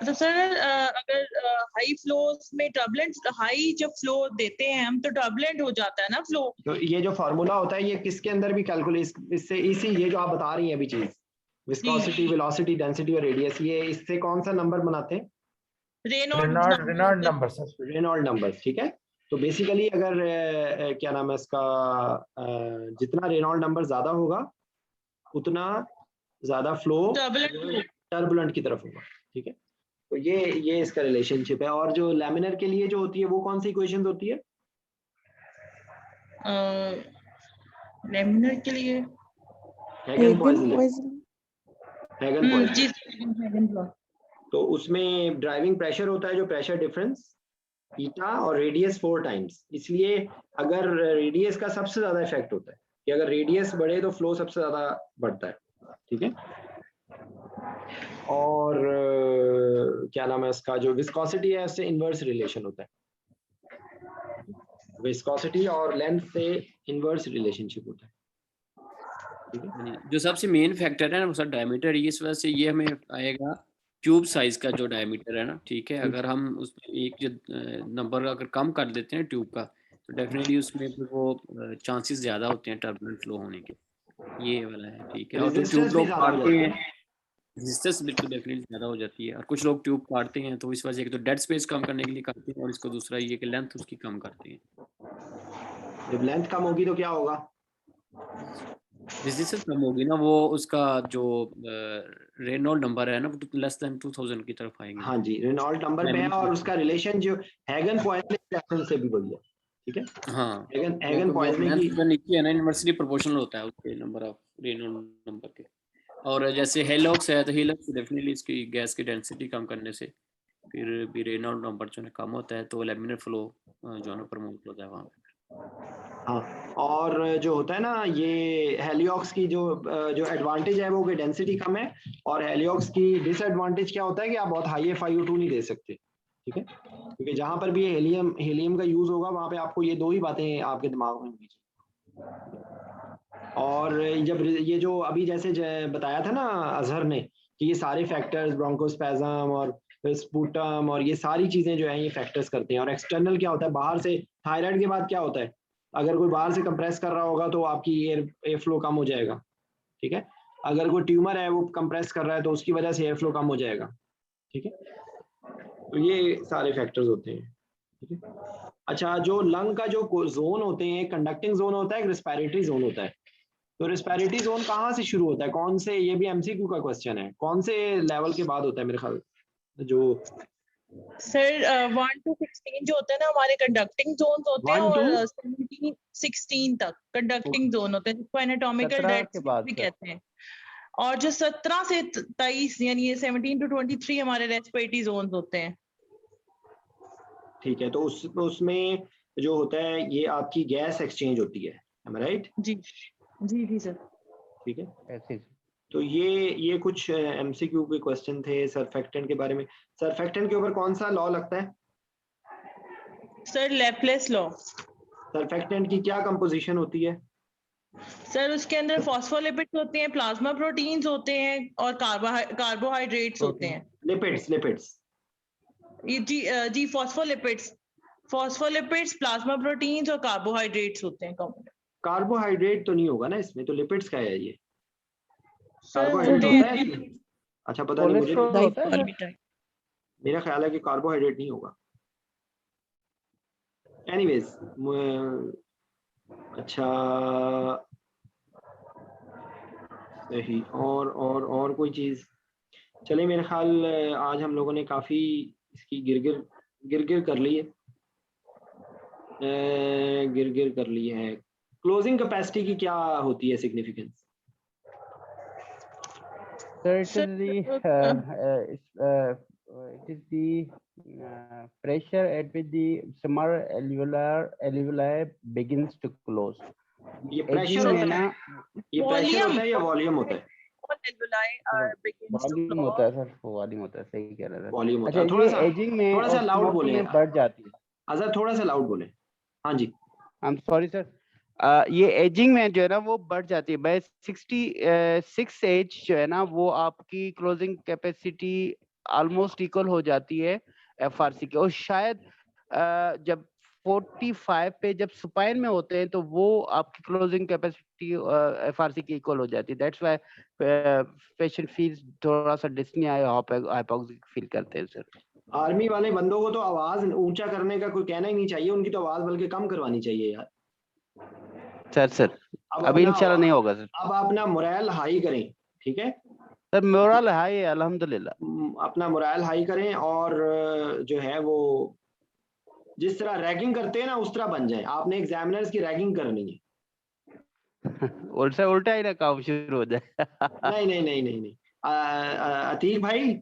तो सर अगर हाई फ्लोस में टर्बुलेंट, हाई जब फ्लो देते हैं हम तो टर्बुलेंट हो जाता है ना फ्लो। तो ये जो फार्मूला होता है ये किसके अंदर भी कैलकुलेट, इससे इसी ये जो आप बता रही हैं अभी चीज, विस्कोसिटी, वेलोसिटी, डेंसिटी और रेडियस, ये इससे कौन सा नंबर बनाते हैं? Reynold number sir, Reynold number, ठीक है। तो बेसिकली अगर क्या नाम है इसका, जितना रेनॉल्ड नंबर ज्यादा होगा उतना ज्यादा फ्लो टर्बुलेंट की तरफ होगा, ठीक है। तो ये इसका रिलेशनशिप है। और जो लैमिनर के लिए जो होती है वो कौन सी इक्वेशन होती है? लैमिनर के लिए हैगन पॉइसन। तो उसमें ड्राइविंग प्रेशर होता है, जो प्रेशर डिफरेंस ईटा, और रेडियस 4 टाइम्स। इसलिए अगर रेडियस का सबसे ज्यादा इफेक्ट होता है कि अगर रेडियस बढ़े तो फ्लो सबसे ज्यादा बढ़ता है, ठीक है। और क्या नाम है इसका, जो विस्कोसिटी है उससे इनवर्स रिलेशन होता है, विस्कोसिटी और लेंथ से इनवर्स रिलेशनशिप होता है, ठीक है। जो सबसे मेन फैक्टर है ना सर डायमीटर, इस वजह से ये हमें आएगा ट्यूब साइज का जो डायमीटर है ना, ठीक है। अगर हम उसमें एक नंबर अगर कम कर देते हैं ट्यूब का तो डेफिनेटली उसमें फिर वो चांसेस ज्यादा होते हैं टर्बुलेंट फ्लो होने के, ये वाला है, ठीक है। और जो ट्यूब लोग काटते हैं रेजिस्टेंस बिल्कुल डेफिनेटली ज्यादा हो जाती है, और कुछ लोग ट्यूब काटते हैं तो इस वजह से तो डेड स्पेस कम करने के लिए काटते हैं, और इसको दूसरा ये कि लेंथ उसकी कम करते हैं। जब लेंथ कम होगी तो क्या होगा? रेजिस्टेंस कम होगी ना, वो उसका जो रेनॉल्ड नंबर है ना वो लेस देन 2000 की तरफ आएंगे। हाँ जी, रेनॉल्ड नंबर पे है, और उसका रिलेशन जो हैगन पॉइसन से भी बढ़िया, ठीक है। हाँ, हैगन पॉइसन की नीचे है ना इनवर्सली प्रोपोर्शनल होता है उसके नंबर ऑफ रेनॉल्ड नंबर के। और जैसे हेलोक्स है तो हेलोक्स डेफिनेटली इसकी गैस की डेंसिटी कम करने से फिर भी रेनॉल्ड नंबर जो है कम होता है, तो लैमिनर फ्लो जो है ना प्रमोट होता है वहाँ पे। हाँ, और जो होता है ना ये हेलियोक्स की जो एडवांटेज है वो कि डेंसिटी कम है, और हेलियोक्स की डिसएडवांटेज क्या होता है कि आप बहुत हाई FiO2 नहीं दे सकते, ठीक है। क्योंकि जहां पर भी हेलियम का यूज होगा वहां पे आपको ये दो ही बातें आपके दिमाग में होनी चाहिए। और जब ये जो अभी जैसे बताया था ना अजहर ने कि ये सारे फैक्टर्स ब्रोंकोस्पैज्म और स्पूटम और ये सारी चीजें जो है ये फैक्टर्स करते हैं। और एक्सटर्नल क्या होता है, बाहर से थायराइड के बाद क्या होता है, अगर कोई बाहर से कंप्रेस कर रहा होगा तो आपकी एयर फ्लो कम हो जाएगा, ठीक है। अगर कोई ट्यूमर है वो कंप्रेस कर रहा है तो उसकी वजह से एयर फ्लो कम हो जाएगा, ठीक है। तो ये सारे फैक्टर्स होते हैं, ठीक है। अच्छा, जो लंग का जो जोन होते हैं, कंडक्टिंग जोन होता है, एक रेस्पिरेटरी जोन होता है। तो रेस्पिरेटरी जोन कहाँ से शुरू होता है, कौन से, ये भी MCQ का क्वेश्चन है, कौन से लेवल के बाद होता है मेरे ख्याल जो सर 1 to 16 जो होता है ना हमारे कंडक्टिंग जोन होते हैं, और 17 16 तक कंडक्टिंग जोन होते हैं जिसको एनाटॉमिकल डेड भी कहते हैं। और जो 17 से 23 यानी ये 17 to 23 हमारे रेस्पिरेटरी जोन्स होते हैं, ठीक है। तो उसमें जो होता है ये आपकी गैस एक्सचेंज होती है, राइट? जी जी जी सर, ठीक है। ऐसे तो ये कुछ MCQ के क्वेश्चन थे सरफेक्टेंट के बारे में। सरफेक्टेंट के ऊपर कौन सा लॉ लगता है सर? Laplace law. सरफेक्टेंट की क्या कंपोजिशन होती है सर? उसके अंदर फॉस्फोलिपिड्स होते हैं, प्लाज्मा प्रोटीन्स होते हैं, और कार्बोहाइड्रेट्स होते हैं। लिपिड्स जी फॉस्फोलिपिड्स, प्लाज्मा प्रोटीन्स और कार्बोहाइड्रेट्स होते हैं। कार्बोहाइड्रेट तो नहीं होगा ना इसमें, तो लिपिड्स का है ये। कार्बोहाइड्रेट होता है इसमें? अच्छा, पता नहीं मुझे, मेरा ख्याल है कि कार्बोहाइड्रेट नहीं होगा। एनीवेज, अच्छा सही। और कोई चीज? चले, मेरे ख्याल आज हम लोगों ने काफी इसकी गिरगिर कर ली है, गिरगिर कर ली है। क्लोजिंग कैपेसिटी की क्या होती है significance? So it is the pressure at which the small alveoli begins to close. ये प्रेशर होता है, ये प्रेशर होता है या वॉल्यूम होता है? वॉल्यूम होता है सर, वॉल्यूम होता है, सही कह रहे हैं। वॉल्यूम होता अच्छा, है। थोड़ा ये सा एजिंग में थोड़ा सा लाउड बोले, बढ़ जाती है। आजाद थोड़ा सा लाउड बोले। हाँ जी, आई एम सॉरी सर। ये एजिंग में जो है ना वो बढ़ जाती है। बाय 66 एज जो है ना वो आपकी क्लोजिंग कैपेसिटी ऑलमोस्ट इक्वल हो जाती है एफआरसी के, और शायद जब 45 पे जब सुपाइन में होते हैं तो वो आपकी क्लोजिंग कैपेसिटी एफआरसी की इक्वल हो जाती है। दैट्स व्हाई पेशेंट फील्स थोड़ा सा डिस्नी हाइपोक्सिक फील करते हैं सर। आर्मी वाले बंदों को तो आवाज ऊंचा करने का कोई कहना ही नहीं चाहिए, उनकी तो आवाज बल्कि कम करवानी चाहिए यार। सर अभी इंशाल्लाह नहीं होगा सर। अब अपना मोरल हाई करें, ठीक है सर? मोरल हाई है अल्हम्दुलिल्लाह। अपना मोरल हाई करें और जो है वो जिस तरह रैगिंग करते हैं ना उस तरह बन जाए। आपने एग्जामिनर्स की रैगिंग करनी है। उल्टा ही ना काम शुरू हो जाए। नहीं नहीं नहीं नहीं नहीं। अतीक भाई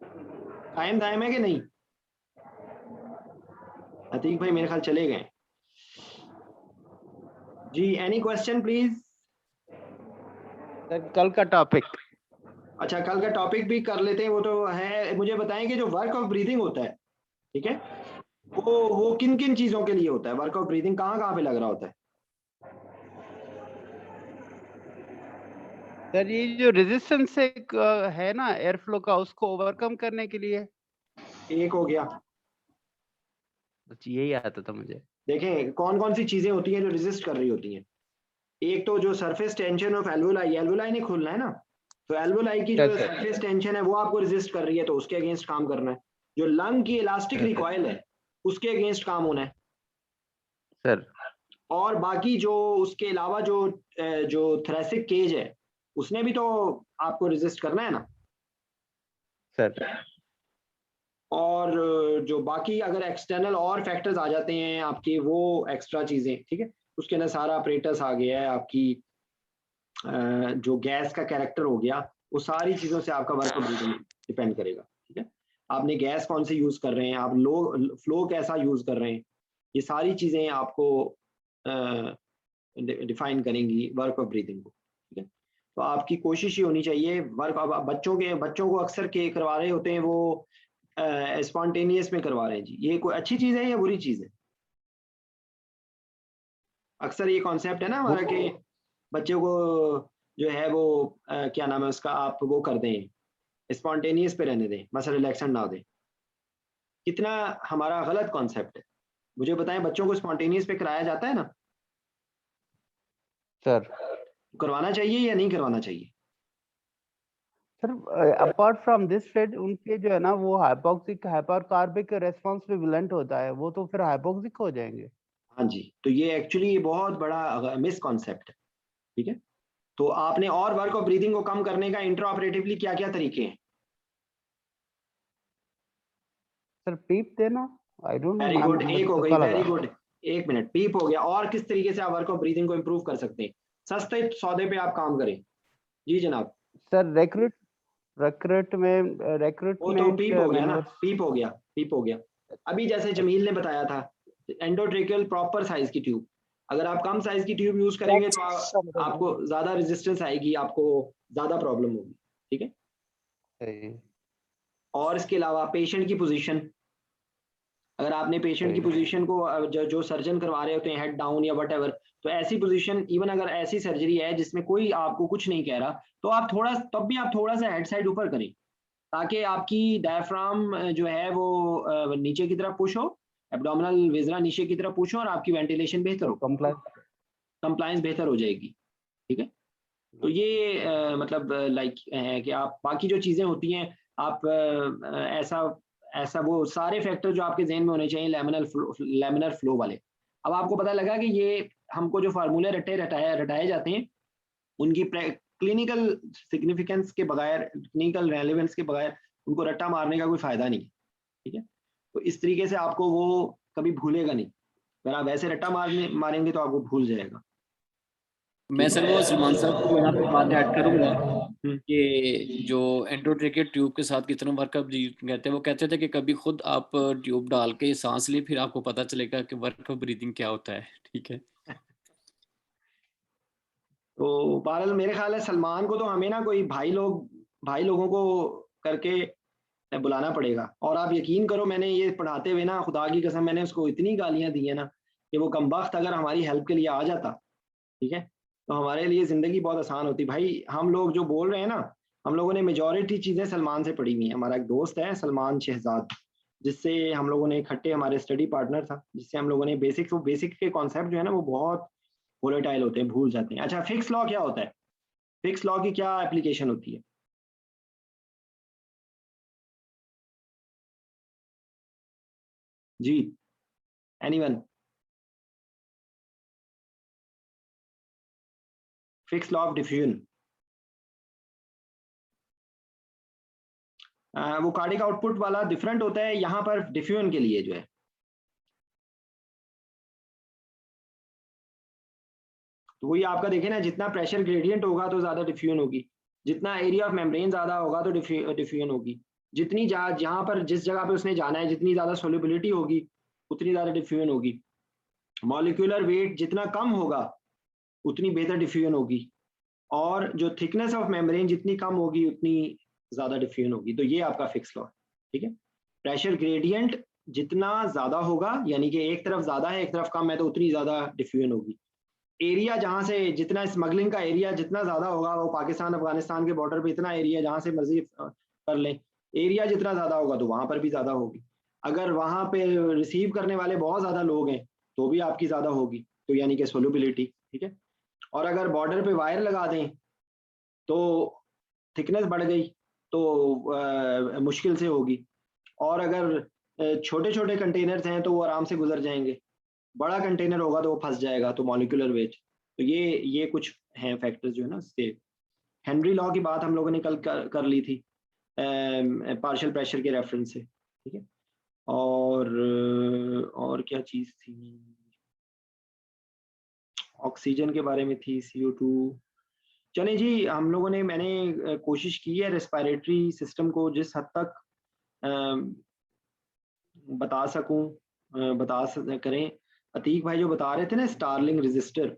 कायम दायम है कि नहीं? अतीक भाई मेरे ख्याल चले गए जी। Any question please? सर कल का टॉपिक, अच्छा कल का टॉपिक भी कर लेते हैं। वो तो है, मुझे बताएं कि जो वर्क ऑफ ब्रीदिंग होता है, ठीक है, वो किन किन चीजों के लिए होता है? वर्क ऑफ ब्रीदिंग कहाँ कहाँ पे लग रहा होता है? सर ये जो रेजिस्टेंस है ना एयर फ्लो का, उसको ओवरकम करने के लिए। एक हो गया, यही आता था मुझे। देखें कौन कौन सी चीजें होती हैं जो रेजिस्ट कर रही होती हैं। एक तो जो surface tension of alveoli, alveoli नहीं खोलना है ना, तो एल्वोलाई की जो सरफेस टेंशन है वो आपको रेजिस्ट कर रही है, तो उसके अगेंस्ट काम करना है। जो लंग की इलास्टिक रिकॉइल है उसके अगेंस्ट काम होना है सर। और बाकी जो उसके अलावा जो थोरेसिक केज है उसने भी तो आपको रेजिस्ट करना है ना सर। और जो बाकी अगर एक्सटर्नल और फैक्टर्स आ जाते हैं आपके, वो एक्स्ट्रा चीजें, ठीक है, उसके अंदर सारा अपरेटस आ गया है, आपकी जो गैस का कैरेक्टर हो गया, वो सारी चीजों से आपका वर्क ऑफ ब्रीदिंग डिपेंड करेगा। ठीक है, आपने गैस कौन से यूज कर रहे हैं, आप लो फ्लो कैसा यूज कर रहे हैं, ये सारी चीजें आपको डिफाइन करेंगी वर्क ऑफ ब्रीदिंग को। ठीक है, तो आपकी कोशिश ये होनी चाहिए वर्क, बच्चों को अक्सर के करवा रहे होते हैं वो स्पॉन्टेनियस में करवा रहे हैं जी, ये कोई अच्छी चीज है या बुरी चीज है? अक्सर ये कॉन्सेप्ट है ना हमारा कि बच्चों को जो है वो क्या नाम है उसका, आप वो कर दें स्पॉन्टेनियस पे रहने दें, मसल रिलैक्सेंट ना दें। कितना हमारा गलत कॉन्सेप्ट है, मुझे बताएं। बच्चों को स्पॉन्टेनियस पे कराया जाता है ना सर? करवाना चाहिए या नहीं करवाना चाहिए? Sir apart from this fed उनके जो है ना वो हाइपोक्सिक हाइपरकार्बिक रेस्पॉन्स पे विलेंट होता है, वो तो फिर हाइपोक्सिक हो जाएंगे। हाँ जी, तो ये एक्चुअली बहुत बड़ा मिस कॉन्सेप्ट है। ठीक है, तो आपने और वर्क ऑफ ब्रीदिंग को कम करने का इंट्रा ऑपरेटिवली क्या क्या तरीके हैं? सर पीप देना, I don't know. Very good, एक हो गई, वेरी गुड, 1 मिनट, पीप हो गया। और किस तरीके से आप वर्क ऑफ ब्रीदिंग को इंप्रूव कर सकते हैं? सस्ते सौदे पे आप काम करें। जी जनाब। सर रिक्रूट में वो तो पीप हो गया ना, पीप हो गया। अभी जैसे जमील ने बताया था एंडोट्रेकियल प्रॉपर साइज की ट्यूब, अगर आप कम साइज की ट्यूब यूज करेंगे तो आपको ज्यादा रेजिस्टेंस आएगी, आपको ज्यादा प्रॉब्लम होगी। ठीक है, और इसके अलावा पेशेंट की पोजीशन, अगर आपने पेशेंट की पोजीशन को जो सर्जन करवा रहे होते हैं हेड डाउन या व्हाटएवर, तो ऐसी पोजीशन, इवन अगर ऐसी सर्जरी है जिसमें कोई आपको कुछ नहीं कह रहा, तो आप थोड़ा सा हेड साइड ऊपर करें ताकि आपकी डायफ्राम जो है वो नीचे की तरफ पुश हो, एब्डोमिनल विजरा नीचे की तरफ पुश हो और आपकी वेंटिलेशन बेहतर हो, कंप्लायंस बेहतर हो जाएगी। ठीक है, तो ये मतलब लाइक है कि आप बाकी जो चीजें होती हैं आप ऐसा वो सारे फैक्टर जो आपके जहन में होने चाहिए लैमिनर फ्लो वाले। अब आपको पता लगा कि ये हमको जो फार्मूले रटाए जाते हैं उनकी क्लिनिकल सिग्निफिकेंस के बगैर, क्लिनिकल रेलेवेंस के बगैर उनको रट्टा मारने का कोई फायदा नहीं। ठीक है, तो इस तरीके से आपको वो कभी भूलेगा नहीं, अगर आप ऐसे रट्टा मारेंगे तो आपको भूल जाएगा। मैं सर वो सलमान साहब को यहाँ पे बात ऐड करूंगा कि जो एंडोट्रेकियल ट्यूब के साथ कितना वर्कअप कहते हैं, वो कहते थे कि कभी खुद आप ट्यूब डाल के सांस ले, फिर आपको पता चलेगा कि वर्कअप ब्रीदिंग क्या होता है। ठीक है, तो बहरहाल मेरे ख्याल है सलमान को तो हमें ना कोई भाई लोगों को करके बुलाना पड़ेगा। और आप यकीन करो, मैंने ये पढ़ाते हुए ना, खुदा की कसम, मैंने उसको इतनी गालियां दी है ना कि वो कमबख्त अगर हमारी हेल्प के लिए आ जाता, ठीक है, तो हमारे लिए ज़िंदगी बहुत आसान होती। भाई हम लोग जो बोल रहे हैं ना, हम लोगों ने मेजॉरिटी चीज़ें सलमान से पढ़ी हुई हैं। हमारा एक दोस्त है सलमान शहजाद, जिससे हम लोगों ने इकट्ठे, हमारे स्टडी पार्टनर था, जिससे हम लोगों ने बेसिक के कॉन्सेप्ट जो है ना वो बहुत वोलेटाइल होते हैं, भूल जाते हैं। अच्छा, फिक्स लॉ क्या होता है? फिक्स लॉ की क्या एप्लीकेशन होती है? जी, anyone? Fick's law of diffusion. वो कार्डिक आउटपुट वाला डिफरेंट होता है यहाँ पर डिफ्यूजन के लिए जो है। तो वही आपका देखें ना, जितना प्रेशर ग्रेडियंट होगा तो ज्यादा डिफ्यूजन होगी, जितना एरिया ऑफ मेम्ब्रेन ज्यादा होगा तो डिफ्यूजन होगी, जितनी जहाँ पर जिस जगह पे उसने जाना है जितनी ज्यादा सोल्युबिलिटी होगी उतनी ज्यादा डिफ्यूजन होगी। मॉलिक्यूलर वेट जितना कम होगा उतनी बेहतर डिफ्यूजन होगी, और जो थिकनेस ऑफ मेम्ब्रेन जितनी कम होगी उतनी ज्यादा डिफ्यूजन होगी। तो ये आपका फिक्स लॉ है, ठीक है। प्रेशर ग्रेडियंट जितना ज्यादा होगा, यानी कि एक तरफ ज्यादा है एक तरफ कम है, तो उतनी ज्यादा डिफ्यूजन होगी। एरिया जहां से, जितना स्मगलिंग का एरिया जितना ज्यादा होगा, वो पाकिस्तान अफगानिस्तान के बॉर्डर पे इतना एरिया जहां से मर्जी कर लें, एरिया जितना ज्यादा होगा तो वहां पर भी ज्यादा होगी। अगर वहां पे रिसीव करने वाले बहुत ज्यादा लोग हैं तो भी आपकी ज्यादा होगी, तो यानी कि सोल्युबिलिटी, ठीक है। और अगर बॉर्डर पे वायर लगा दें तो थिकनेस बढ़ गई तो मुश्किल से होगी। और अगर छोटे छोटे कंटेनर्स हैं तो वो आराम से गुजर जाएंगे, बड़ा कंटेनर होगा तो वो फंस जाएगा, तो मॉलिक्यूलर वेट। तो ये कुछ हैं फैक्टर्स जो है ना उससे। हेनरी लॉ की बात हम लोगों ने कल कर ली थी पार्शियल प्रेशर के रेफरेंस से, ठीक है। और क्या चीज थी, ऑक्सीजन के बारे में थी, CO2। चले जी, हम लोगों ने, मैंने कोशिश की है रेस्पिरेटरी सिस्टम को जिस हद तक बता सकूं करें। अतीक भाई जो बता रहे थे ना स्टारलिंग रजिस्टर,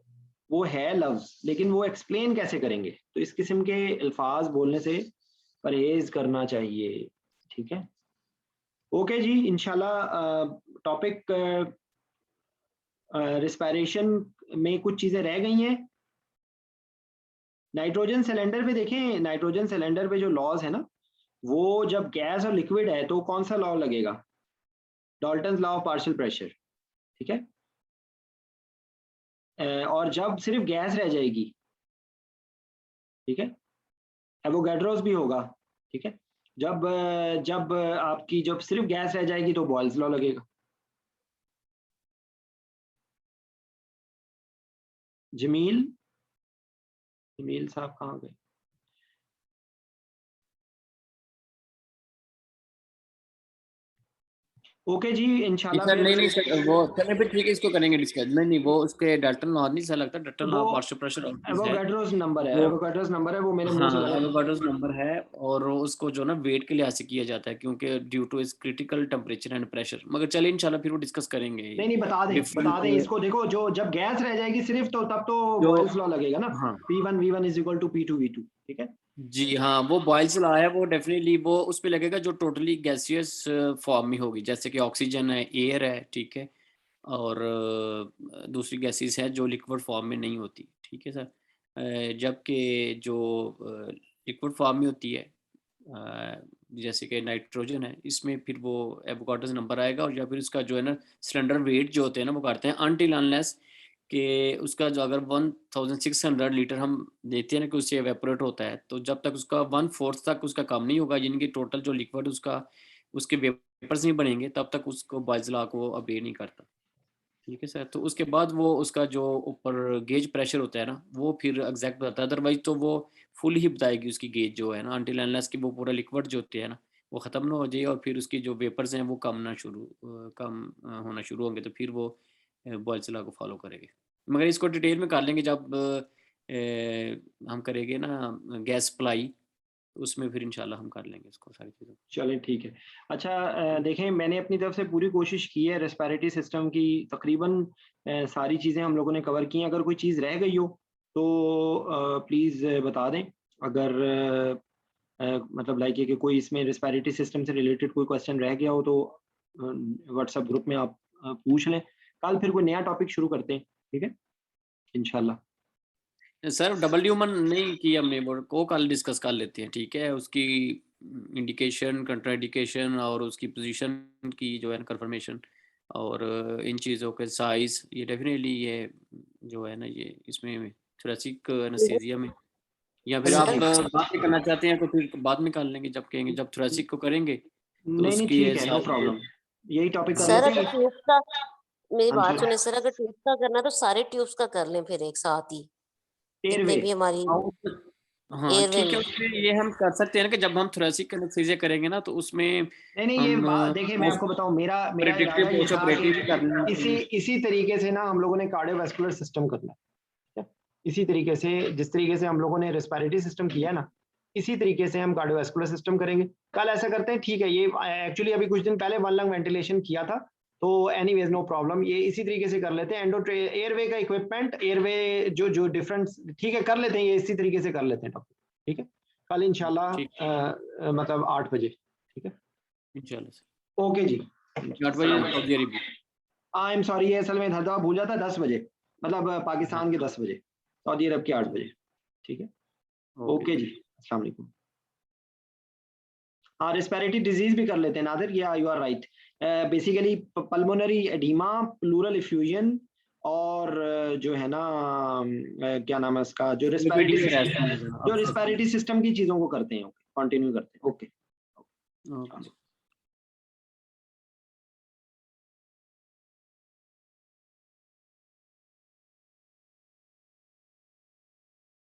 वो है लफ्ज, लेकिन वो एक्सप्लेन कैसे करेंगे? तो इस किस्म के अल्फाज बोलने से परहेज करना चाहिए, ठीक है। ओके जी, इंशाल्लाह टॉपिक रिस्पायरेशन में कुछ चीजें रह गई हैं। नाइट्रोजन सिलेंडर पे देखें, नाइट्रोजन सिलेंडर पे जो लॉज है ना, वो जब गैस और लिक्विड है तो कौन सा लॉ लगेगा? Dalton's law of partial pressure, ठीक है। और जब सिर्फ गैस रह जाएगी, ठीक है, एवोगैड्रोस भी होगा, ठीक है। जब आपकी जब सिर्फ गैस रह जाएगी तो बॉयल्स लॉ लगेगा। जमील साहब कहाँ गए? ओके जी, इंशाल्लाह सर फिर नहीं सर, वो चलिए फिर ठीक है, इसको करेंगे डिस्कस। नहीं वो उसके डाल्टन लॉ नहीं सर लगता, Dalton law partial pressure Avogadro's number है, एवोगैड्रोस नंबर है, वो मेरे मुंह से गलत एवोगाड्रोस नंबर है, और उसको जो ना वेट के लिहाज से किया जाता है, क्योंकि ड्यू टू इस क्रिटिकल टेम्परेचर एंड प्रेशर। मगर चलिए इंशाल्लाह फिर वो डिस्कस करेंगे। नहीं बता दें इसको। देखो, जो जब गैस रह जाएगी सिर्फ, तो तब तो बॉयल्स लॉ लगेगा ना। हाँ, P1 V1 is equal to P2 V2, ठीक है जी हाँ, वो बॉयल्स लॉ है, वो डेफिनेटली वो उस पे लगेगा जो टोटली गैसियस फॉर्म में होगी, जैसे कि ऑक्सीजन है, एयर है, ठीक है, और दूसरी गैसेस है जो लिक्विड फॉर्म में नहीं होती, ठीक है सर। जबकि जो लिक्विड फॉर्म में होती है जैसे कि नाइट्रोजन है, इसमें फिर वो एवोगाड्रोस नंबर आएगा, और या फिर उसका जो है ना सिलेंडर वेट जो होते हैं ना वो करते हैं अनटिल अनलेस कि उसका जो अगर 1600 लीटर हम देते हैं ना कि उससे एवेपोरेट होता है, तो जब तक उसका 1/4 तक उसका कम नहीं होगा, यानी कि टोटल जो लिक्विड उसका उसके वेपर्स नहीं बनेंगे, तब तक उसको बॉयल्स लॉ को अबे नहीं करता, ठीक है सर। तो उसके बाद वो उसका जो ऊपर गेज प्रेशर होता है ना वो फिर एग्जैक्ट बताता है, अदरवाइज तो वो फुल ही बताएगी उसकी गेज जो है ना, अनटिल अनलेस कि वो पूरा लिक्विड जो होते हैं ना वो ख़त्म ना हो जाए, और फिर उसकी जो वेपर्स हैं वो कम होना शुरू होंगे, तो फिर वो बॉयल्स लॉ को फॉलो करेंगे। मगर इसको डिटेल में कर लेंगे जब हम करेंगे ना गैस सप्लाई, उसमें फिर इंशाल्लाह हम कर लेंगे इसको सारी चीज़ें। चलें ठीक है। अच्छा देखें मैंने अपनी तरफ से पूरी कोशिश की है रेस्पिरेटरी सिस्टम की, तकरीबन सारी चीज़ें हम लोगों ने कवर की हैं। अगर कोई चीज़ रह गई हो तो प्लीज़ बता दें। अगर मतलब लाइक कि कोई इसमें रेस्पिरेटरी सिस्टम से रिलेटेड कोई क्वेश्चन रह गया हो तो व्हाट्सएप ग्रुप में आप पूछ लें। कल फिर कोई नया टॉपिक शुरू करते हैं, ठीक है इंशाल्लाह। सर डबल ह्यूमन नहीं की हमने, वो कल डिस्कस कर लेते हैं, ठीक है। उसकी इंडिकेशन, कंट्राइंडिकेशन और उसकी पोजीशन की जो है कंफर्मेशन और इन चीज़ों के साइज, ये डेफिनेटली ये जो है ना ये इसमें थोरेसिक एनेस्थीसिया में, या फिर आप बात में करना चाहते हैं तो फिर बाद में कर लेंगे जब कहेंगे, जब थोरेसिक को करेंगे तो नहीं उसकी ठीक है, नो प्रॉब्लम, यही टॉपिक कर सर लेते अगर हैं। ट्यूब्स का, मेरी हाँ बात जी। सुने सर, अगर ट्यूब्स का करना तो सारे ट्यूब्स का कर लें फिर एक साथ ही, जितने एयरवे भी हमारी हाँ एयरवे ठीक है, में। उसमें ये हम कर सकते हैं ना कि जब हम थोरेसिक एनेस्थीसिया करेंगे ना तो उसमें नहीं ये देखिए मैं आपको बताऊं, मेरा इरादा ये था कि इसी तरीके से ना हम लोगों ने कार्डियोवैस्कुलर सिस्टम करना है, ठीक है? इसी तरीके से जिस तरीके से हम लोगों ने रेस्पिरेटरी सिस्टम किया ना, इसी तरीके से हम कार्डियोवैस्कुलर सिस्टम करेंगे। कल ऐसा करते हैं, ठीक है। ये एक्चुअली अभी कुछ दिन पहले 1 लंग वेंटिलेशन किया था, तो एनीवेज नो प्रॉब्लम, ये इसी तरीके से कर लेते हैं। एयरवे का इक्विपमेंट, एयरवे जो डिफरेंट, ठीक है कर लेते हैं, ये इसी तरीके से कर लेते हैं टॉपिक, ठीक है। कल इंशाल्लाह मतलब 8 बजे, ठीक है इंशाल्लाह। ओके जी। 8 बजे Saudi Arab. I am sorry, ये असल में हर दफा भूल जाता, 10 बजे मतलब पाकिस्तान के 10 बजे, सऊदी अरब के 8 बजे, ठीक है। ओके जी, अस्सलाम वालेकुम। हाँ रेस्पिरेटरी डिजीज भी कर लेते हैं नादिर, या you are right. Basically pulmonary oedema, pleural effusion और जो है ना क्या नाम है इसका, जो रेस्पिरेटरी सिस्टम की चीजों को करते हैं, कंटिन्यू करते हैं। ओके।